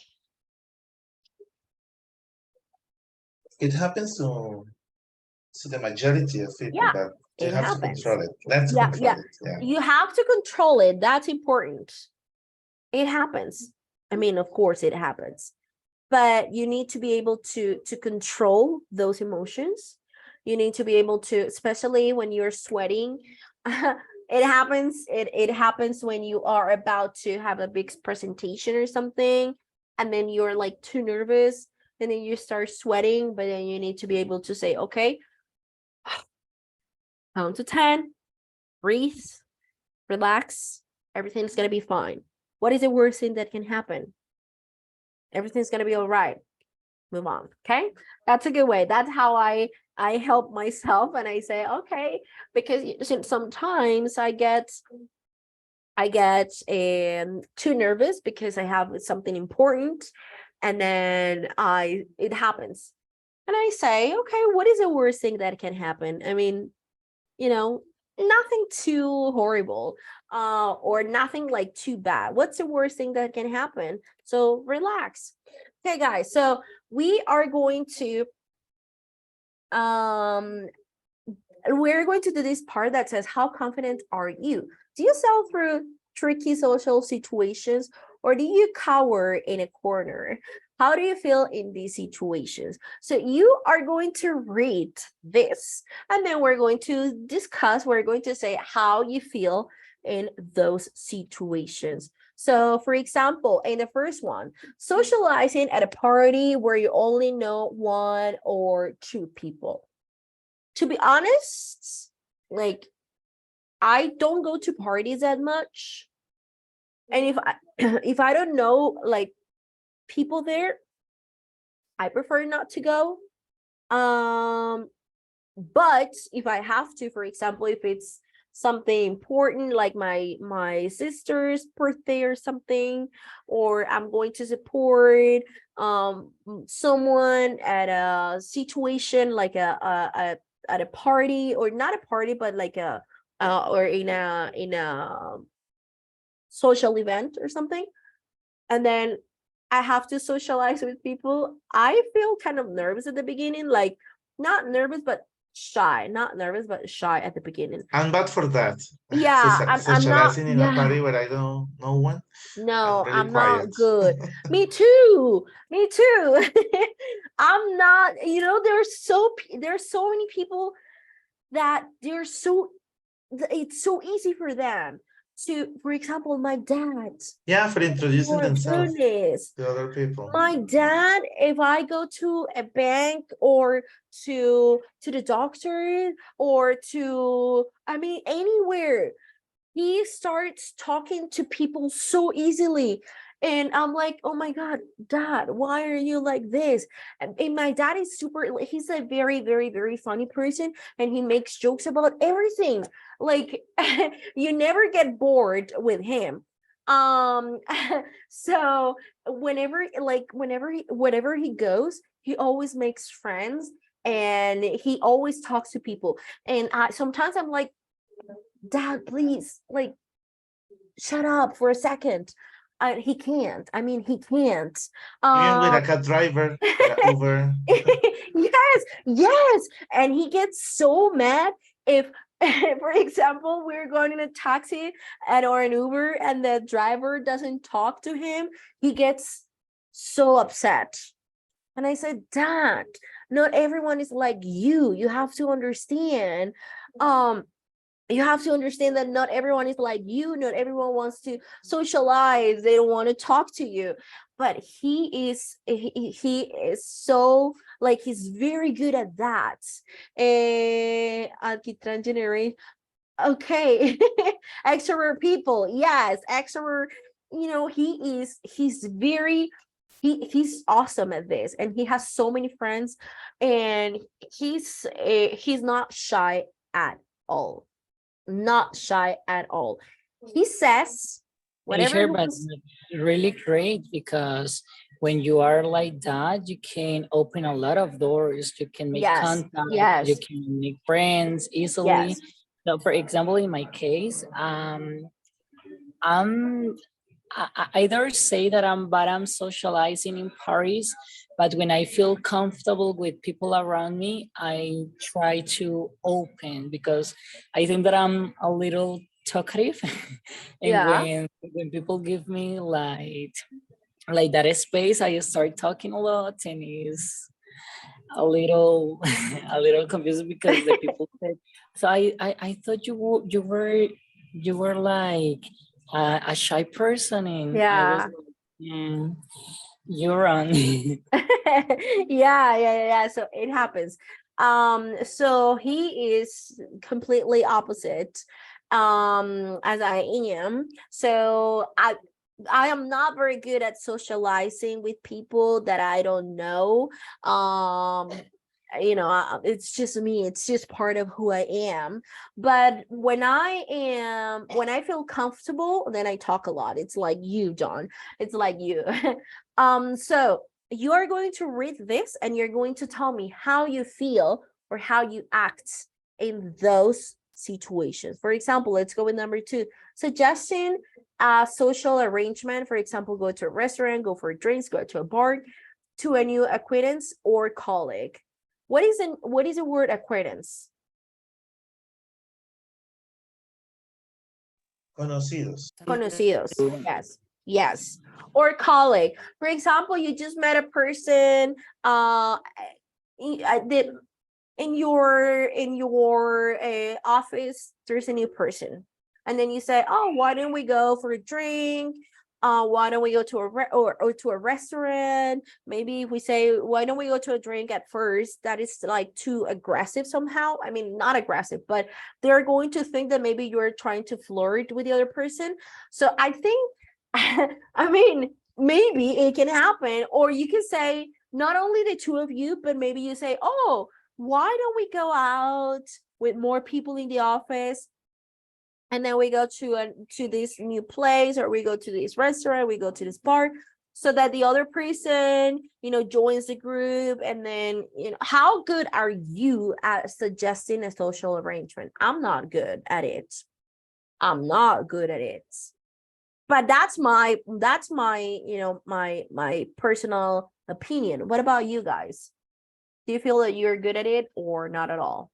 It happens to the majority of people, Yeah, but you it have to happens. control it. Learn to Yeah, control yeah. it. Yeah. You have to control it. That's important. It happens. I mean, of course it happens. But you need to be able to control those emotions. You need to be able to, especially when you're sweating. It happens, it happens when you are about to have a big presentation or something, and then you're like too nervous, and then you start sweating, but then you need to be able to say, okay, count to 10, breathe, relax, everything's gonna be fine. What is the worst thing that can happen? Everything's gonna be all right. Move on. Okay, that's a good way. That's how I help myself, and I say, okay, because sometimes I get too nervous because I have something important, and then it happens, and I say, okay, what is the worst thing that can happen? I mean, you know, nothing too horrible, or nothing like too bad. What's the worst thing that can happen? So relax. Okay, guys, so we are going to we're going to do this part that says, how confident are you? Do you sail through tricky social situations, or do you cower in a corner? How do you feel in these situations? So you are going to read this, and then we're going to discuss, we're going to say how you feel in those situations. So for example, in the first one, socializing at a party where you only know one or two people. To be honest, like, I don't go to parties that much. And if I if I don't know like people there, I prefer not to go. But if I have to, for example, if it's something important like my sister's birthday or something, or I'm going to support someone at a situation like a at a party, or not a party, but like a or in a social event or something, and then I have to socialize with people, I feel kind of nervous at the beginning, like not nervous but shy, not nervous but shy at the beginning. I'm bad for that. Yeah, I'm not. Socializing in a Yeah, party where I don't know one. I'm no, really I'm not quiet. good. Me too. Me too. I'm not. You know, there's so many people that it's so easy for them to, for example, my dad. Yeah, for introducing Oh themselves goodness. to other people. My dad, if I go to a bank or to the doctor or to, I mean, anywhere, he starts talking to people so easily. And I'm like, oh my God, dad, why are you like this? And my dad is he's a very, very, very funny person, and he makes jokes about everything. Like, you never get bored with him. Um, so whenever he goes, he always makes friends, and he always talks to people. And sometimes I'm like, dad, please, like, shut up for a second. He can't. I mean, he can't. Even with a cab driver, with an Uber. Yes, yes. And he gets so mad if, for example, we're going in a taxi or an Uber and the driver doesn't talk to him. He gets so upset. And I said, Dad, not everyone is like you. You have to understand. You have to understand that not everyone is like you. Not everyone wants to socialize. They don't want to talk to you. But he is so, like, he's very good at that. Alquitrán generate. Okay. Extrovert people. Yes, extrovert. You know, he's awesome at this, and he has so many friends, and he's not shy at all, not shy at all. He says whatever Teacher, he but wants. really great because when you are like that, you can open a lot of doors. You can make Yes, contact. yes, You can make friends easily. yes. So, for example, in my case, I'm I don't say that I'm bad. I'm socializing in Paris, but when I feel comfortable with people around me, I try to open because I think that I'm a little talkative, and Yeah. when people give me like that space, I start talking a lot, and it's a little a little confusing because the people said, so I thought you were like a shy person, and I was Yeah. like, you're wrong. Yeah. So it happens. So he is completely opposite as I am. So I am not very good at socializing with people that I don't know. It's just me, it's just part of who I am. But when I feel comfortable, then I talk a lot. It's like you, John. It's like you. So you are going to read this and you're going to tell me how you feel or how you act in those situations. For example, let's go with number 2. Suggesting a social arrangement. For example, go to a restaurant, go for drinks, go to a bar, to a new acquaintance or colleague. What is the word acquaintance? Conocidos. Conocidos. Yes. Or colleague. For example, you just met a person in your office. There's a new person, and then you say, oh, why don't we go for a drink? Why don't we go to or to a restaurant? Maybe if we say, why don't we go to a drink at first, that is like too aggressive somehow. I mean, not aggressive, but they're going to think that maybe you're trying to flirt with the other person. So I think I mean, maybe it can happen. Or you can say, not only the two of you, but maybe you say, oh, why don't we go out with more people in the office, and then we go to this new place, or we go to this restaurant, we go to this bar, so that the other person joins the group. And then how good are you at suggesting a social arrangement? I'm not good at it. But that's my my personal opinion. What about you guys? Do you feel that you're good at it or not at all?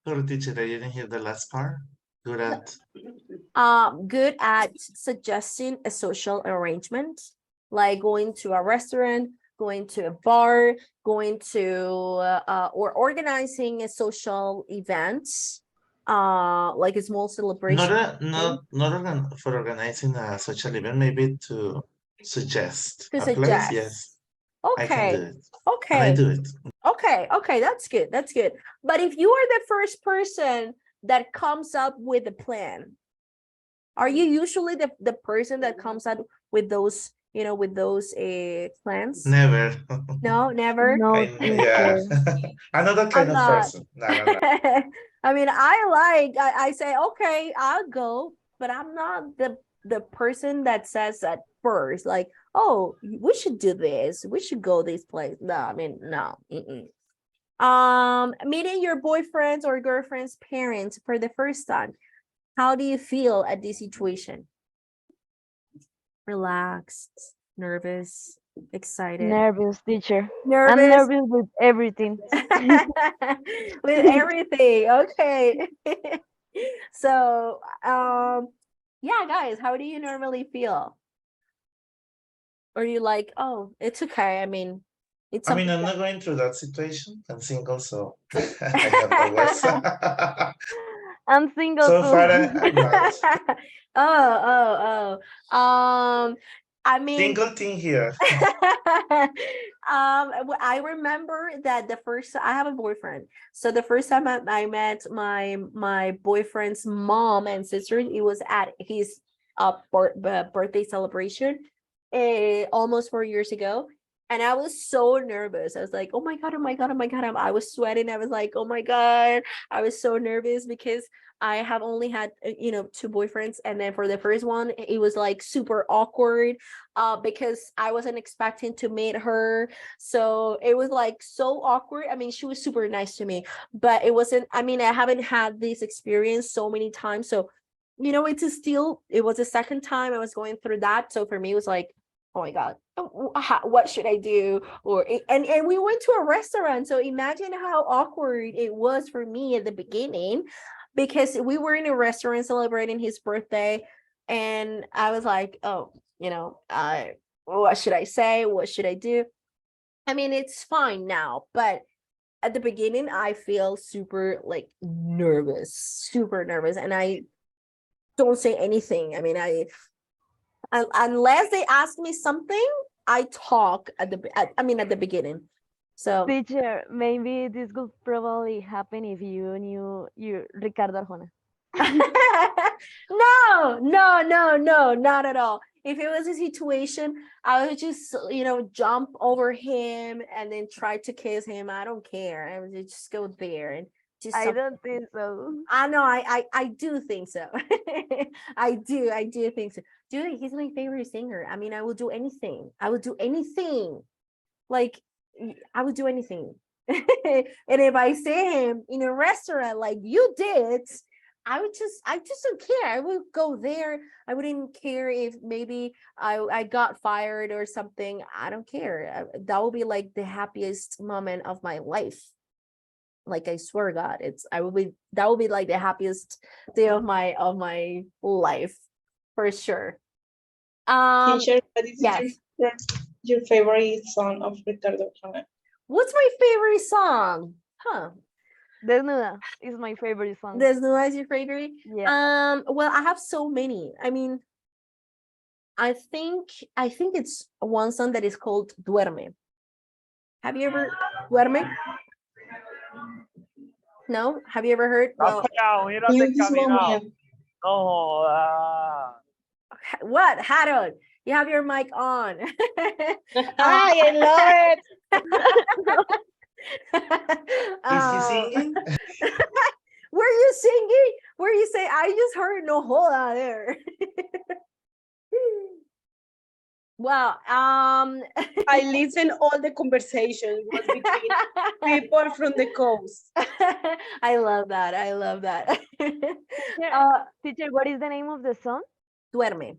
Sorry, teacher, I didn't hear the last part. Good at. Good at suggesting a social arrangement, like going to a restaurant, going to a bar, going to or organizing a social event, like a small celebration. For organizing a social event, maybe to suggest To a place. suggest. Yes, I can do Okay. it. And I Okay. do it. Okay, that's good. That's good. But if you are the first person that comes up with a plan, are you usually the person that comes out with those, plans? Never. No, never. No, Yeah. teacher. Another kind I'm of not. person. No. I mean, I say, okay, I'll go, but I'm not the person that says at first, like, oh, we should do this, we should go this place. No, I mean, no. Meeting your boyfriend's or girlfriend's parents for the first time. How do you feel at this situation? Relaxed, nervous, excited? Nervous, teacher. I'm Nervous? nervous with everything. With everything. Okay. So, yeah, guys, how do you normally feel? Or you like, oh, it's okay. I mean, it's I mean, something I'm not that... going through that situation. I'm single, so I have no words. I'm single So far, too. I'm not. Oh. I mean, Single thing here. I remember that I have a boyfriend. So the first time I met my boyfriend's mom and sister, it was at his birthday celebration, almost 4 years ago. And I was so nervous. I was like, oh my God, oh my God, oh my God. I was sweating. I was like, oh my God. I was so nervous because I have only had, two boyfriends. And then for the first one, it was like super awkward because I wasn't expecting to meet her. So it was like so awkward. I mean, she was super nice to me, but it wasn't, I mean, I haven't had this experience so many times. So, it was the second time I was going through that. So for me, it was like, oh my God, what should I do? And we went to a restaurant. So imagine how awkward it was for me at the beginning, because we were in a restaurant celebrating his birthday. And I was like, oh, what should I say? What should I do? I mean, it's fine now, but at the beginning, I feel super like nervous, super nervous. And I don't say anything. I mean, unless they ask me something, I talk at the beginning. So Teacher, maybe this could probably happen if you knew Ricardo Arjona. No, not at all. If it was a situation, I would just, jump over him and then try to kiss him. I don't care. I would just go there and just. I don't think so. I know. I do think so. I do think so. Dude, he's my favorite singer. I mean, I will do anything. I would do anything. Like, I would do anything. And if I see him in a restaurant like you did, I just don't care. I would go there. I wouldn't care if maybe I got fired or something. I don't care. That will be like the happiest moment of my life. Like, I swear to God, that will be like the happiest day of my life, for sure. Teacher, what is Yes. your favorite song of Ricardo Arjona? What's my favorite song? Desnuda is my favorite song. Desnuda is your favorite? Yeah. Well, I have so many. I mean, I think it's one song that is called Duerme. Have you ever Duerme? No? Have you ever heard? Well, what? Harold, you have your mic on. I love it. Is he singing? Were you singing? Were you saying? I just heard no joda there. Well, I listen all the conversations between people from the coast. I love that. I love that. Teacher, what is the name of the song? Duerme.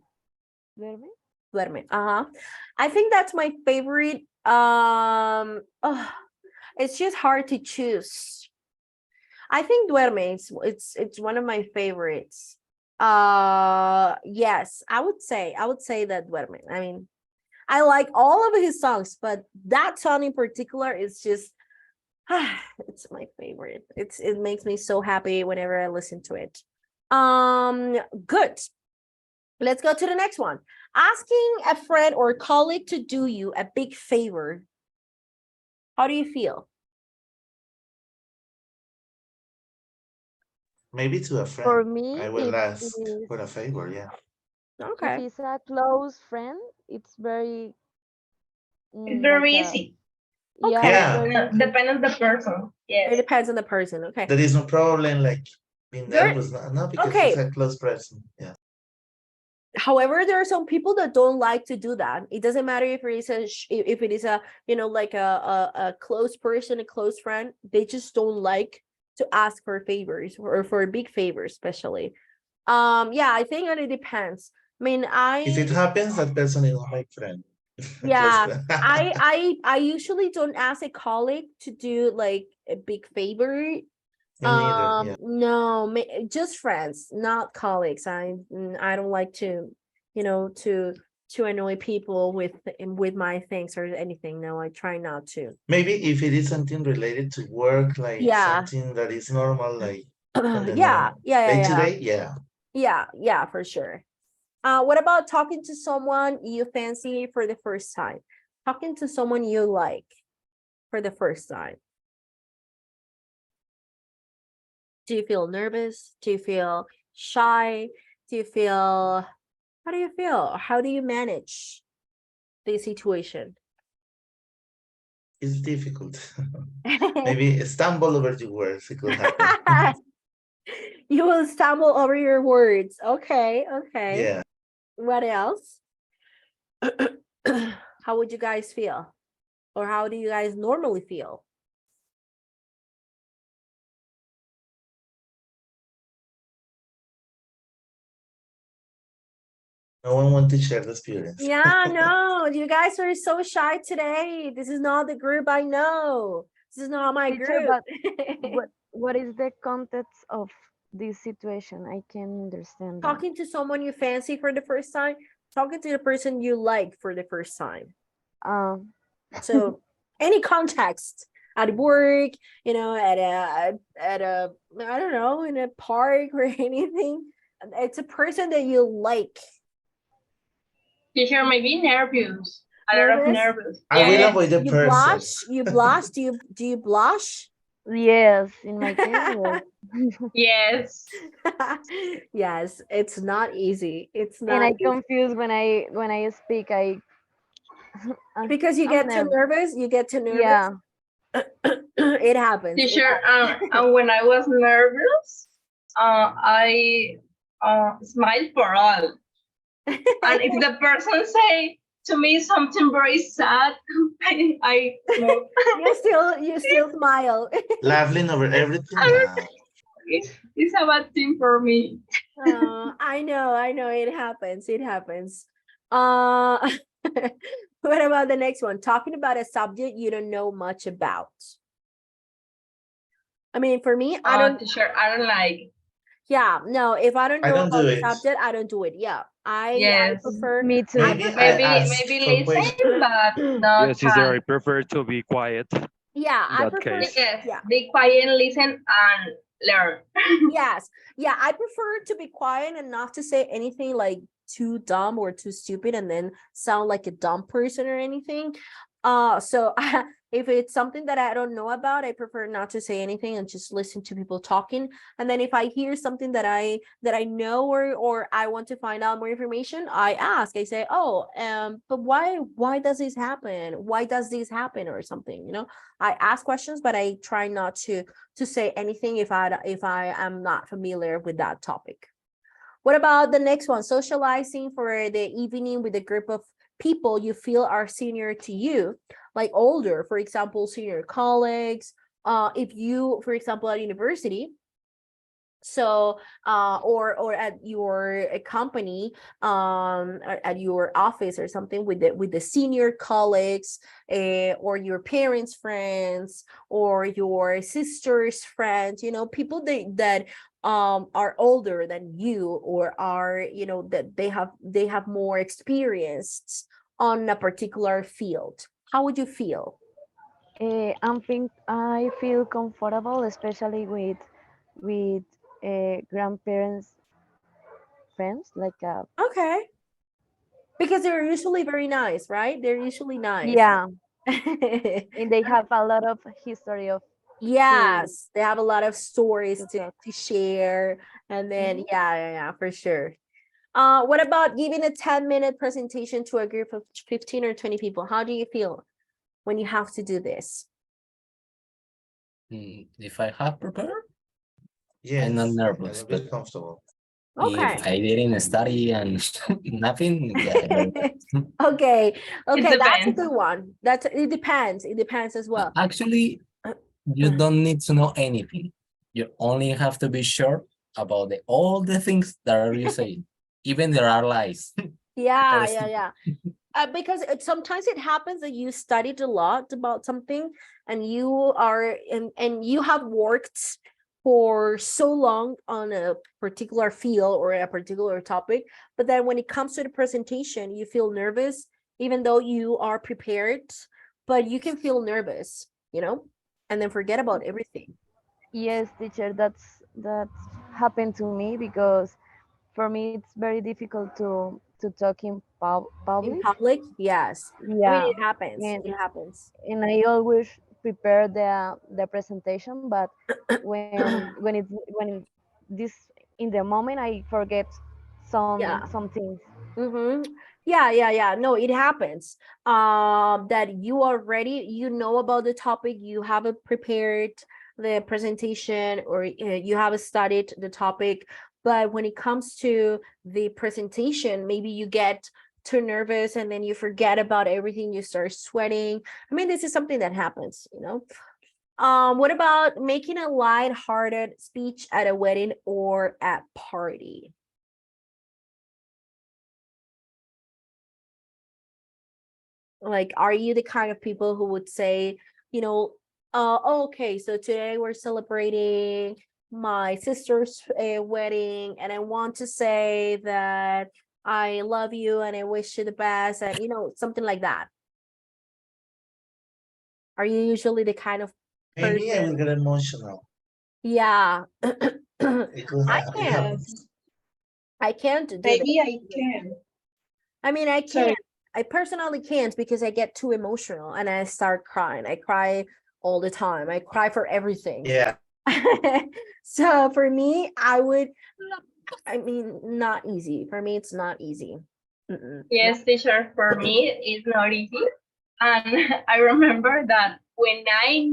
Duerme? Duerme. I think that's my favorite. It's just hard to choose. I think Duerme, it's one of my favorites. Yes, I would say that Duerme. I mean, I like all of his songs, but that song in particular is just it's my favorite. It makes me so happy whenever I listen to it. Good. Let's go to the next one. Asking a friend or colleague to do you a big favor. How do you feel? Maybe to a friend. For me, I will if ask for a favor, yeah. Okay. If it's a close friend, it's very It's very easy. Yeah. Depends on the person. Yes. It depends on the person. Okay. There is no problem like being nervous. No, because okay. it's a close person. Yeah. However, there are some people that don't like to do that. It doesn't matter if it is a like a close person, a close friend. They just don't like to ask for favors or for big favors, especially. Yeah, I think that it depends. I mean, if it happens, that person is not my friend. Yeah, I usually don't ask a colleague to do like a big favor. Me neither, yeah. No, just friends, not colleagues. I don't like to, to annoy people with my things or anything. No, I try not to. Maybe if it is something related to work, like something that is normal, like yeah, day to day, yeah, for sure. What about talking to someone you fancy for the first time? Talking to someone you like for the first time. Do you feel nervous? Do you feel shy? How do you feel? How do you manage the situation? It's difficult. Maybe stumble over your words. It could happen. You will stumble over your words. Okay, okay. Yeah. What else? How would you guys feel? Or how do you guys normally feel? No one wants to share the experience. Yeah, no, you guys are so shy today. This is not the group I know. This is not my Teacher, group. but what is the context of this situation? I can understand that. Talking to someone you fancy for the first time, talking to the person you like for the first time. So any context at work, you know, at a I don't know, in a park or anything. It's a person that you like. Teacher may be nervous. A lot of nervous. I will avoid the You person. blush? You blush? Do you blush? Yes, in my case, yes. Yes. Yes, it's not easy. It's not And I easy. confuse when I speak. Because you get too nervous. You get too nervous. Yeah. It happens. Teacher, when I was nervous, I smiled for all. And if the person say to me something very sad, I you still smile. Laughing over everything. It's a bad thing for me. I know. It happens. It happens. What about the next one? Talking about a subject you don't know much about. I mean, for me, I don't. Teacher, I don't like. Yeah, no. If I don't I know don't about do the it. subject, I don't do it. Yeah, I Yes. prefer. Me too. Maybe I ask Maybe for listen, questions. but not Yes, sister, I talk. prefer to be quiet. Yeah, In I that prefer. case. Yes, Yeah. be quiet, listen, and learn. Yes. Yeah, I prefer to be quiet and not to say anything like too dumb or too stupid and then sound like a dumb person or anything. So if it's something that I don't know about, I prefer not to say anything and just listen to people talking. And then if I hear something that I know or I want to find out more information, I ask. I say, "Oh, but why does this happen? Why does this happen?" or something, you know? I ask questions, but I try not to say anything if I am not familiar with that topic. What about the next one? Socializing for the evening with a group of people you feel are senior to you, like older, for example, senior colleagues. If you, for example, at university, so or at your company, at your office or something with the senior colleagues, or your parents' friends or your sister's friends, you know, people that are older than you or are, you know, that they have more experience on a particular field. How would you feel? I feel comfortable, especially with grandparents friends, like Okay, because they're usually very nice, right? They're usually nice. yeah, and they have a lot of history of Yes, they have a lot of stories to to talk. share. And then yeah, for sure. What about giving a 10-minute presentation to a group of 15 or 20 people? How do you feel when you have to do this? If I have prepared, Yes, I'm not I nervous, will but be comfortable. Okay. if I didn't study and nothing, yeah. Okay, It that's a depends. good one. It depends. It depends as well. Actually, you don't need to know anything. You only have to be sure about all the things that are you saying, even there are lies. Yeah. Because sometimes it happens that you studied a lot about something and you are and you have worked for so long on a particular field or a particular topic, but then when it comes to the presentation you feel nervous even though you are prepared, but you can feel nervous, you know, and then forget about everything. Yes, teacher, that's happened to me because for me it's very difficult to talk in In public. public, yes. I mean, Yeah, it happens. and It happens. and I always prepare the presentation, but when this in the moment I forget Yeah. some things. Mm-hmm. Yeah. No, it happens. That you already, you know about the topic, you haven't prepared the presentation, or you haven't studied the topic, but when it comes to the presentation, maybe you get too nervous and then you forget about everything, you start sweating. I mean, this is something that happens, you know. What about making a light-hearted speech at a wedding or at party? Like, are you the kind of people who would say, you know, okay, so today we're celebrating my sister's wedding, and I want to say that I love you and I wish you the best, and something like that. Are you usually the kind of Maybe I will person? get emotional. Yeah. I It can't. happens. I can't do that. Maybe I can. I mean, I Sorry. can't. I personally can't because I get too emotional and I start crying. I cry all the time. I cry for everything. Yeah. So for me, I mean, not easy. For me, it's not easy. Yes, teacher, for me, it's not easy. And I remember that when I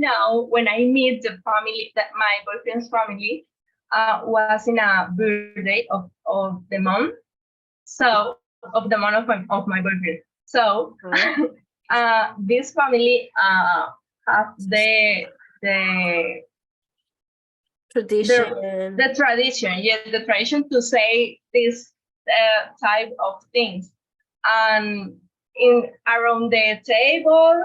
meet the family, that my boyfriend's family was in a birthday of the mom, so of the mom of my boyfriend. So this family have the Tradition. the tradition, yes, the tradition to say this type of things. And in around the table,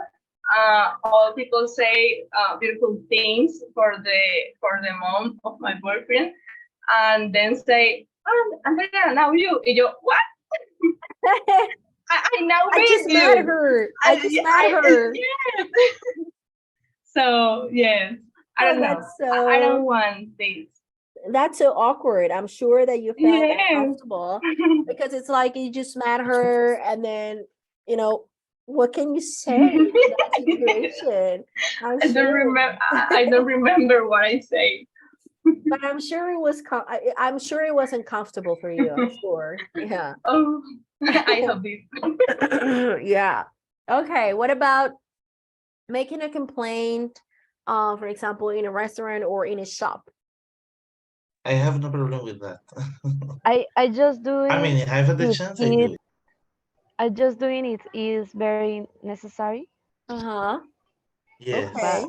all people say beautiful things for the mom of my boyfriend, and then say, oh, Andrea, now you. And you, what? I now I meet just you. met her. I just met her. Yes. So yes, I don't know. That's so. I don't want this. That's so awkward. I'm sure that you felt Yes. uncomfortable because it's like you just met her, and then what can you say in that situation? I'm I don't sure. remember. I don't remember what I say. But I'm sure it was. I'm sure it wasn't comfortable for you. I'm sure. Yeah. Oh, I hope this. Yeah. Okay. What about making a complaint? For example, in a restaurant or in a shop. I have no problem with that. I just do I mean, it if I have the if chance, I do it. I just doing it is very necessary. Uh-huh. Yes. Okay.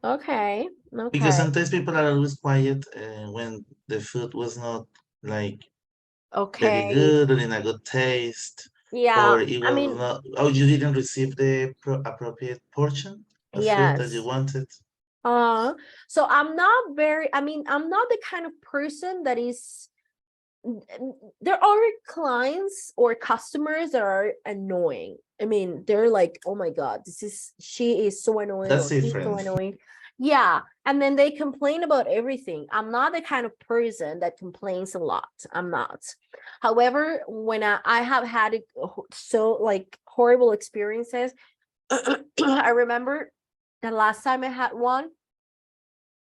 Okay. Because Okay. sometimes people are always quiet when the food was not like very Okay. good or in a good taste, Yeah. or it I was mean, not, oh, you didn't receive the appropriate portion of food that you yes. wanted. So I'm not the kind of person that is there are clients or customers that are annoying. I mean, they're like, oh my God, she is so annoying, That's or he's so different. annoying. Yeah. And then they complain about everything. I'm not the kind of person that complains a lot. I'm not. However, when I have had so like horrible experiences, I remember the last time I had one,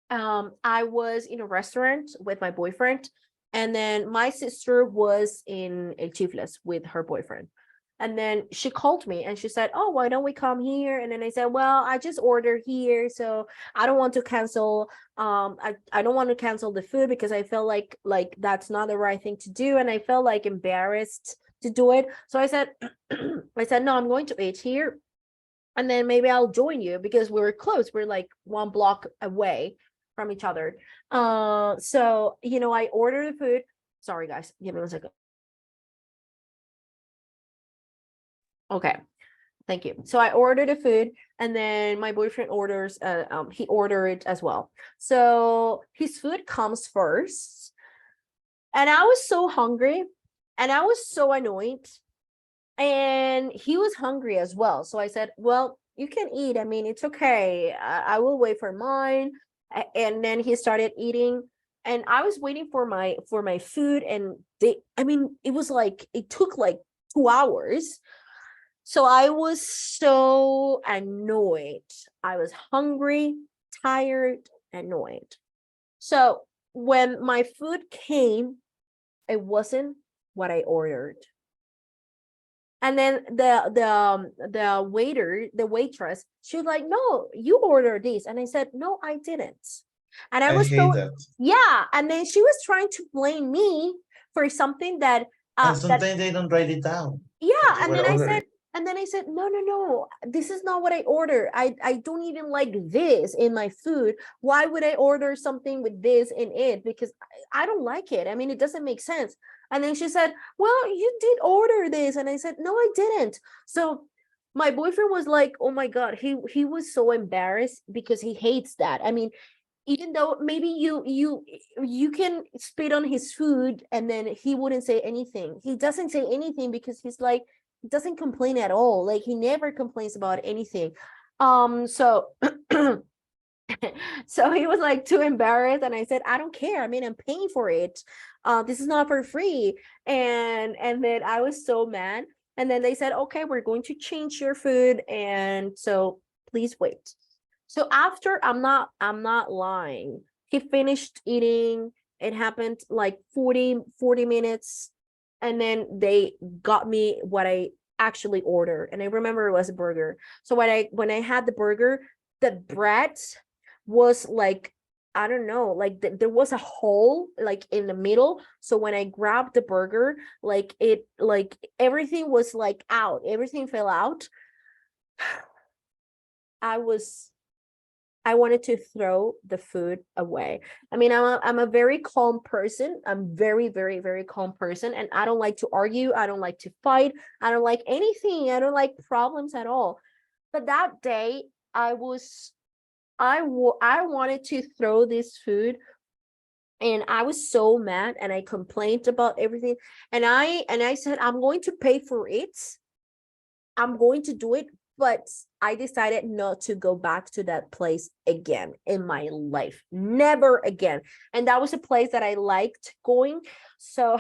I was in a restaurant with my boyfriend, and then my sister was in El Chifles with her boyfriend. And then she called me and she said, oh, why don't we come here? And then I said, well, I just ordered here, so I don't want to cancel. I don't want to cancel the food because I felt like that's not the right thing to do, and I felt like embarrassed to do it. So I said, I said, no, I'm going to eat here, and then maybe I'll join you because we're close. We're like 1 block away from each other. So I ordered the food. Sorry, guys, give me 1 second. Okay, thank you. So I ordered the food, and then my boyfriend orders. He ordered it as well. So his food comes first, and I was so hungry, and I was so annoyed, and he was hungry as well. So I said, well, you can eat. I mean, it's okay. I will wait for mine. And then he started eating, and I was waiting for my food, and it took like 2 hours. So I was so annoyed. I was hungry, tired, annoyed. So when my food came, it wasn't what I ordered. And then the waiter, the waitress, she was like, no, you ordered this. And I said, no, I didn't. And I was hate so, that. yeah. And then she was trying to blame me for something that And sometimes they don't write it down. yeah. And then I said, no, this is not what I order. I don't even like this in my food. Why would I order something with this in it? Because I don't like it. I mean, it doesn't make sense. And then she said, well, you did order this. And I said, no, I didn't. So my boyfriend was like, oh my God, he was so embarrassed because he hates that. I mean, even though maybe you can spit on his food and then he wouldn't say anything. He doesn't say anything because he's like, he doesn't complain at all. Like he never complains about anything. So so he was like too embarrassed, and I said, I don't care. I mean, I'm paying for it. This is not for free. And then I was so mad. And then they said, okay, we're going to change your food, and so please wait. So after, I'm not lying, he finished eating. It happened like 40 minutes, and then they got me what I actually ordered. And I remember it was a burger. So when I had the burger, the bread was like, I don't know, like there was a hole like in the middle. So when I grabbed the burger, like everything was like out, everything fell out. I wanted to throw the food away. I mean, I'm a very calm person. I'm very, very, very calm person. And I don't like to argue. I don't like to fight. I don't like anything. I don't like problems at all. But that day, I wanted to throw this food, and I was so mad, and I complained about everything. And I said, I'm going to pay for it. I'm going to do it, but I decided not to go back to that place again in my life. Never again. And that was a place that I liked going. So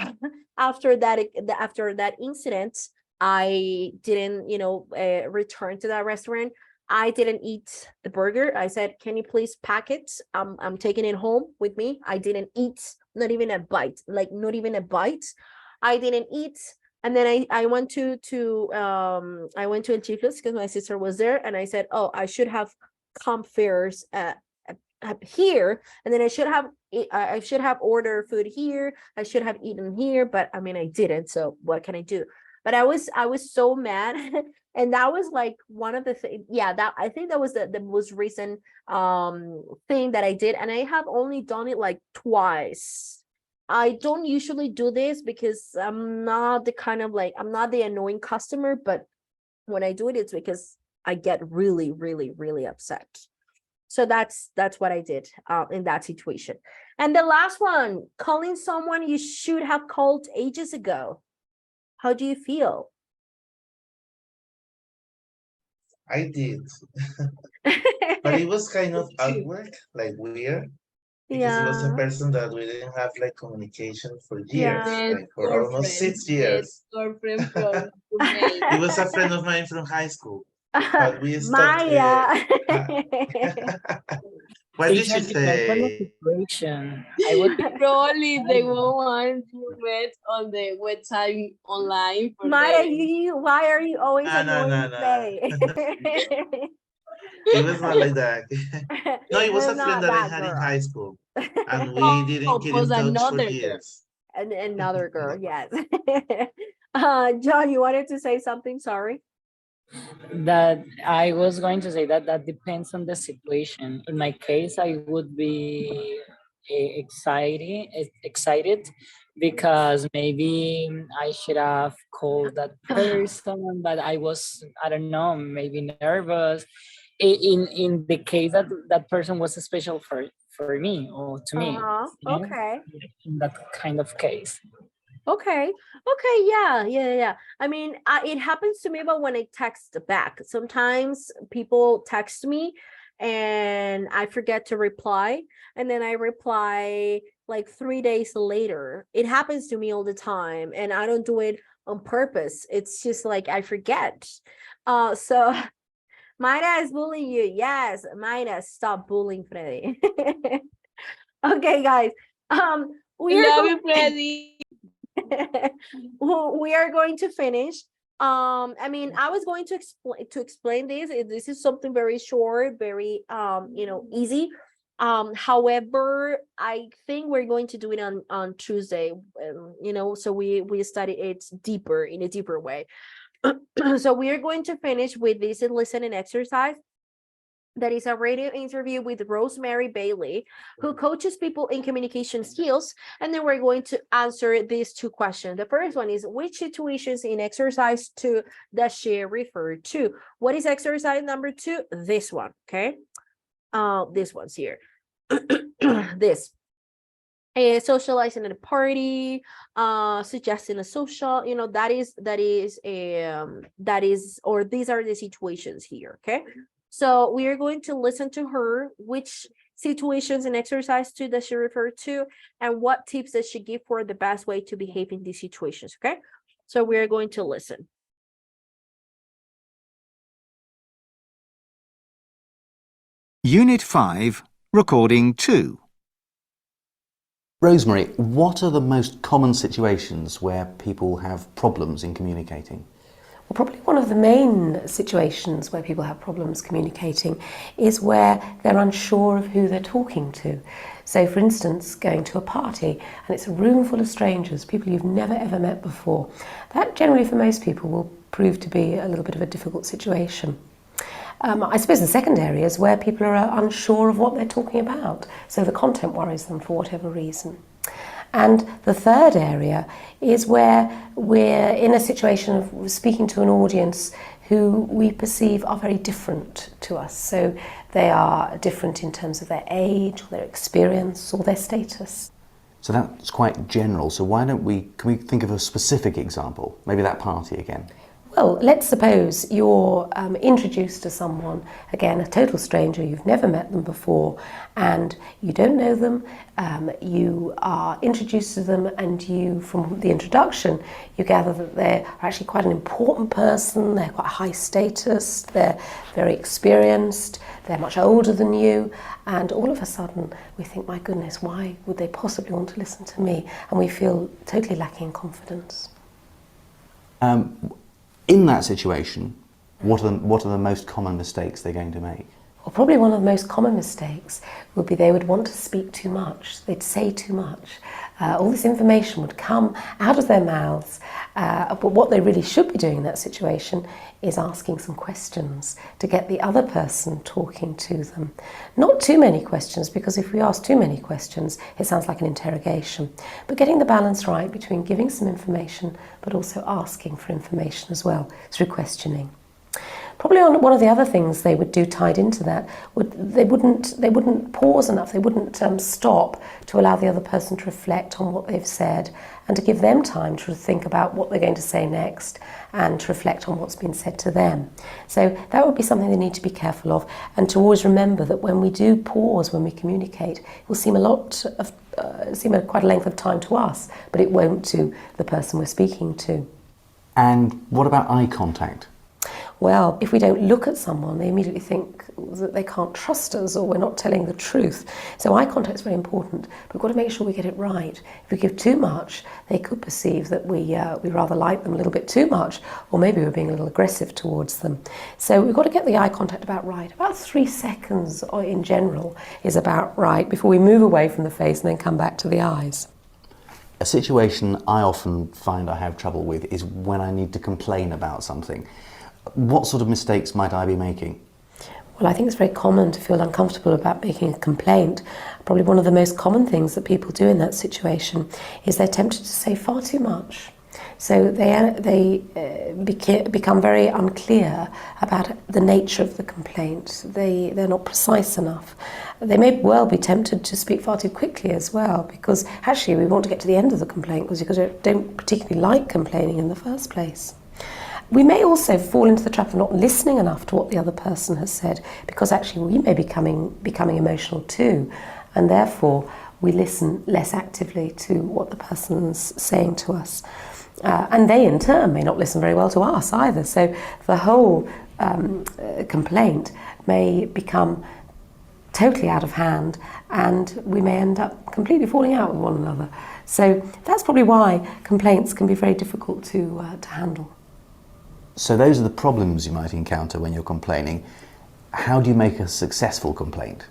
after that incident, I didn't, return to that restaurant. I didn't eat the burger. I said, can you please pack it? I'm taking it home with me. I didn't eat, not even a bite, like not even a bite. I didn't eat. And then I went to El Chifles because my sister was there, and I said, oh, I should have come first here, and then I should have ordered food here. I should have eaten here, but I mean, I didn't. So what can I do? But I was so mad. And that was like one of the things. Yeah, that I think that was the most recent thing that I did, and I have only done it like twice. I don't usually do this because I'm not the kind of like, I'm not the annoying customer, but when I do it, it's because I get really, really, really upset. So that's what I did in that situation. And the last one, calling someone you should have called ages ago. How do you feel? I did. But it was kind of awkward, like weird, because it was a Yeah. person that we didn't have like communication for years, Yeah. like for almost 6 years. Our friend from He was a friend of mine from high school, but we stopped. Maya. What did Teacher, she depends on the say? situation. I would be probably the one you met on the website online for Maya, dating. why are you always No, no, annoying no, no. today? It was not like that. No, it was No, a friend not that I that had in girl. high school, and we didn't keep in was touch for another girl. years. And another girl, yes. John, you wanted to say something? Sorry. that I was going to say that depends on the situation. In my case, I would be excited because maybe I should have called that person, but I don't know, maybe nervous. In the case that that person was special for me or to me, you know, Okay. in that kind of case. Okay. Yeah. I mean, it happens to me, but when I text back, sometimes people text me and I forget to reply, and then I reply like 3 days later. It happens to me all the time, and I don't do it on purpose. It's just like I forget. So Mayra is bullying you. Yes, Mayra, stop bullying Freddy. Okay, guys. We are Love going you, Freddy. we are going to finish. I mean, I was going to explain this. This is something very short, very easy. However, I think we're going to do it on Tuesday. So we study it deeper in a deeper way. So we are going to finish with this listening exercise. That is a radio interview with Rosemary Bailey, who coaches people in communication skills. And then we're going to answer these two questions. The first one is, which situations in exercise 2 does she refer to? What is exercise number 2? This one, okay? This one's here. This. Socializing at a party, suggesting a social, or these are the situations here, okay? So we are going to listen to her, which situations in exercise 2 does she refer to, and what tips does she give for the best way to behave in these situations, okay? So we are going to listen. Unit 5, Recording 2. Rosemary, what are the most common situations where people have problems in communicating? Well, probably one of the main situations where people have problems communicating is where they're unsure of who they're talking to. So, for instance, going to a party and it's a room full of strangers, people you've never ever met before. That generally for most people will prove to be a little bit of a difficult situation. I suppose the second area is where people are unsure of what they're talking about, so the content worries them for whatever reason. And the third area is where we're in a situation of speaking to an audience who we perceive are very different to us. So they are different in terms of their age, or their experience, or their status. So that's quite general, so can we think of a specific example? Maybe that party again. Well, let's suppose you're introduced to someone, again, a total stranger, you've never met them before, and you don't know them, you are introduced to them, and from the introduction, you gather that they're actually quite an important person, they're quite high status, they're very experienced, they're much older than you, and all of a sudden we think, my goodness, why would they possibly want to listen to me? And we feel totally lacking in confidence. In that situation, what are the most common mistakes they're going to make? Well, probably one of the most common mistakes would be they would want to speak too much. They'd say too much. All this information would come out of their mouths, but what they really should be doing in that situation is asking some questions to get the other person talking to them. Not too many questions, because if we ask too many questions, it sounds like an interrogation. But getting the balance right between giving some information, but also asking for information as well through questioning. Probably one of the other things they would do tied into that, they wouldn't pause enough, they wouldn't stop to allow the other person to reflect on what they've said and to give them time to think about what they're going to say next and to reflect on what's been said to them. So that would be something they need to be careful of, and to always remember that when we do pause, when we communicate, it will seem quite a length of time to us, but it won't to the person we're speaking to. And what about eye contact? Well, if we don't look at someone, they immediately think that they can't trust us or we're not telling the truth. So eye contact is very important, but we've got to make sure we get it right. If we give too much, they could perceive that we rather like them a little bit too much, or maybe we're being a little aggressive towards them. So we've got to get the eye contact about right. About 3 seconds in general is about right before we move away from the face and then come back to the eyes. A situation I often find I have trouble with is when I need to complain about something. What sort of mistakes might I be making? Well, I think it's very common to feel uncomfortable about making a complaint. Probably one of the most common things that people do in that situation is they're tempted to say far too much. So they become very unclear about the nature of the complaint. They're not precise enough. They may well be tempted to speak far too quickly as well, because actually we want to get to the end of the complaint because we don't particularly like complaining in the first place. We may also fall into the trap of not listening enough to what the other person has said, because actually we may be becoming emotional too, and therefore we listen less actively to what the person's saying to us. And they in turn may not listen very well to us either, so the whole complaint may become totally out of hand and we may end up completely falling out with one another. So that's probably why complaints can be very difficult to handle. So those are the problems you might encounter when you're complaining. How do you make a successful complaint?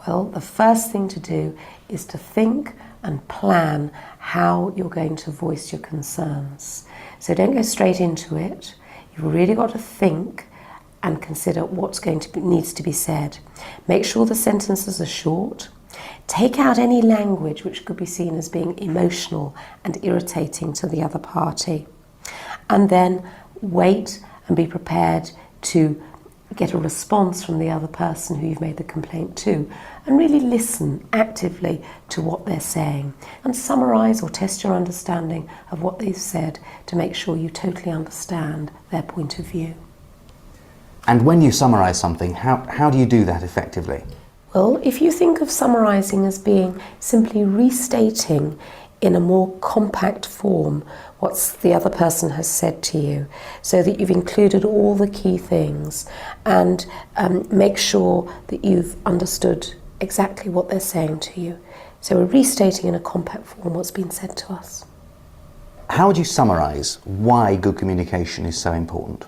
Well, the first thing to do is to think and plan how you're going to voice your concerns. So don't go straight into it. You've really got to think and consider what's going to needs to be said. Make sure the sentences are short. Take out any language which could be seen as being emotional and irritating to the other party. And then wait and be prepared to get a response from the other person who you've made the complaint to, and really listen actively to what they're saying and summarize or test your understanding of what they've said to make sure you totally understand their point of view. And when you summarize something, how do you do that effectively? Well, if you think of summarizing as being simply restating in a more compact form what the other person has said to you, so that you've included all the key things, and make sure that you've understood exactly what they're saying to you. So we're restating in a compact form what's been said to us. How would you summarize why good communication is so important?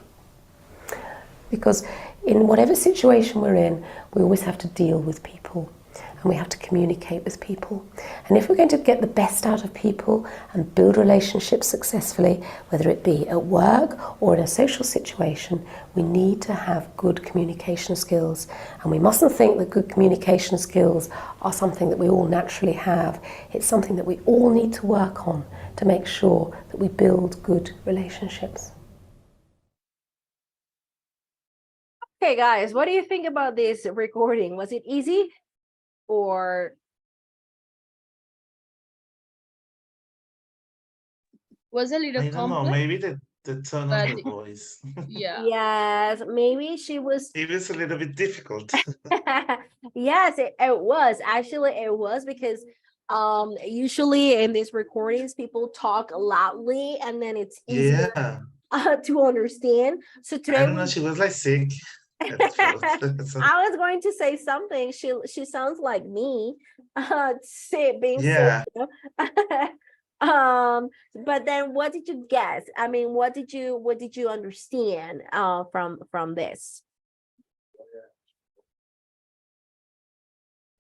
Because in whatever situation we're in, we always have to deal with people and we have to communicate with people. And if we're going to get the best out of people and build relationships successfully, whether it be at work or in a social situation, we need to have good communication skills. And we mustn't think that good communication skills are something that we all naturally have. It's something that we all need to work on to make sure that we build good relationships. Okay, guys, what do you think about this recording? Was it easy or Was a little I don't know, complex, maybe the tone of but her voice. yeah. yes, maybe she was It was a little bit difficult. yes, it was actually, it was because usually in these recordings people talk loudly and then it's easier Yeah. to understand. So I today don't know, she was like sick at throat. So, I was going to say something. She sounds like me, being sick. yeah. You know? But then what did you guess? I mean, what did you understand from this?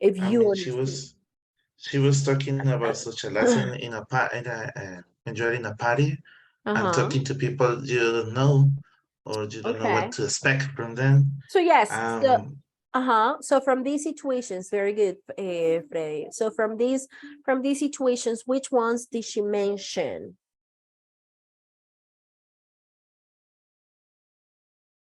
If I you mean, understand. she was talking about socializing in a when you're in a party and talking to people you don't know or you don't know what Okay. to expect from them. So yes, so Um, so from these situations, very good, Freddy. So from these situations, which ones did she mention?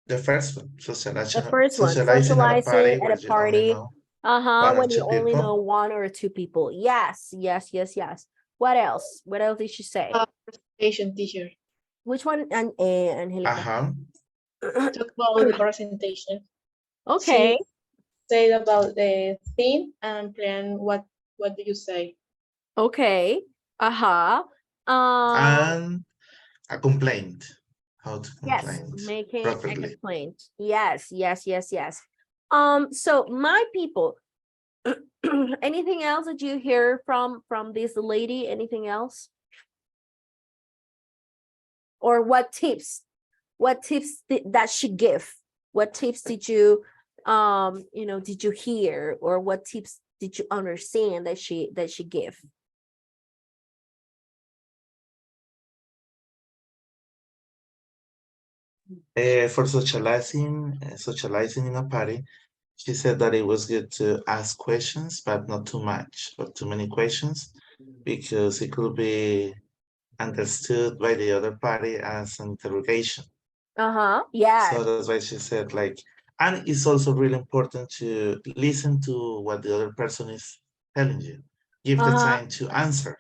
the first one, The first one, socializing at a party socializing at where a you only party. know one or When you two only know people. one or two people. Yes, yes, yes, yes. What else? What else did she say? Presentation teacher. Which one, Angelica? Uh-huh. Talk about the presentation. Okay. She said about the theme and plan what do you say? Okay. Uh-huh. And a complaint. How to Yes, complain making a properly. complaint. Yes, yes, yes, yes. So my people, anything else that you hear from this lady? Anything else? Or what tips? What tips that she give? What tips did you did you hear, or what tips did you understand that she give? For socializing in a party, she said that it was good to ask questions, but not too much or too many questions, because it could be understood by the other party as an interrogation. Yes. So that's why she said, like, and it's also really important to listen to what the other person is telling you. Give the time to answer.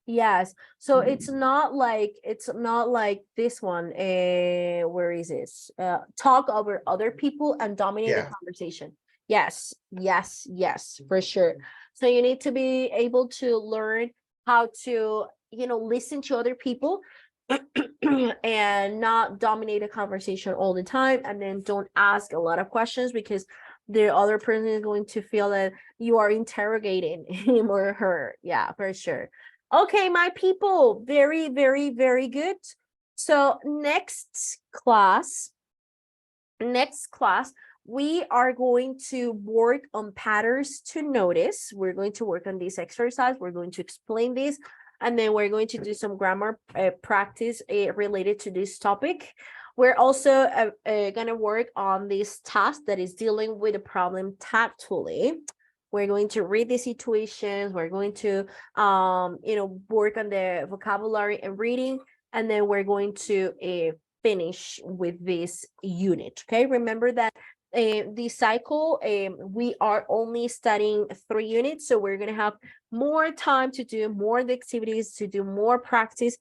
Yes. So it's not like this one. Where is this? Talk over other people and dominate the Yeah. conversation. Yes, yes, yes, for sure. So you need to be able to learn how to, listen to other people and not dominate a conversation all the time, and then don't ask a lot of questions because the other person is going to feel that you are interrogating him or her. Yeah, for sure. Okay, my people, very, very, very good. So next class, we are going to work on patterns to notice. We're going to work on this exercise. We're going to explain this, and then we're going to do some grammar practice related to this topic. We're also going to work on this task that is dealing with a problem tactfully. We're going to read the situations. We're going to, work on the vocabulary and reading, and then we're going to finish with this unit. Okay, remember that the cycle, we are only studying 3 units, so we're going to have more time to do more of the activities, to do more practice,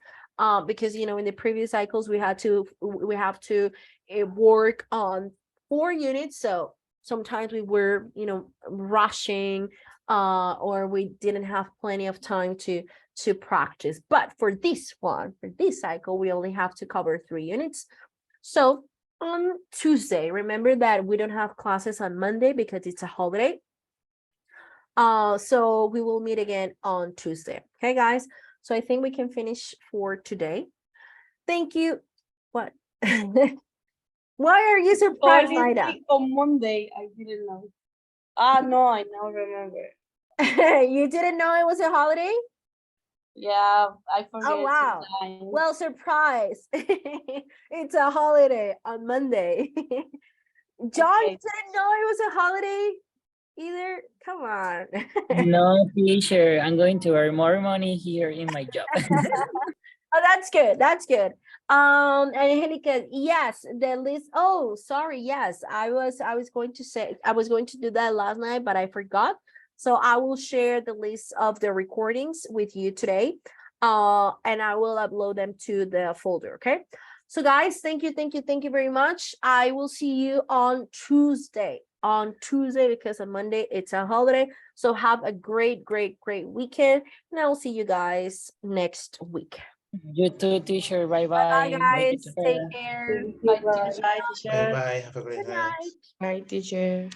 because in the previous cycles we have to work on 4 units, so sometimes we were rushing, or we didn't have plenty of time to practice. But for this cycle, we only have to cover 3 units. So on Tuesday, remember that we don't have classes on Monday because it's a holiday. So we will meet again on Tuesday. Okay, guys. So I think we can finish for today. Thank you. What? Why are you surprised, Ida? On Monday, I didn't know. No, I now remember. You didn't know it was a holiday? Yeah, I forget. Oh, wow. Sometimes. Well, surprise. It's a holiday on Monday. John didn't know it was a holiday either. Come on. No, teacher, I'm going to earn more money here in my job. Oh, that's good. That's good. And Angelica, yes, the list. Oh, sorry. Yes, I was going to do that last night, but I forgot. So I will share the list of the recordings with you today. And I will upload them to the folder. Okay. So guys, thank you very much. I will see you on Tuesday. Because on Monday it's a holiday. So have a great weekend, and I will see you guys next week. You too, teacher. Bye Bye, bye. guys. Take care. Bye, teacher. Bye bye. Have a great Good night. night. Bye, teacher.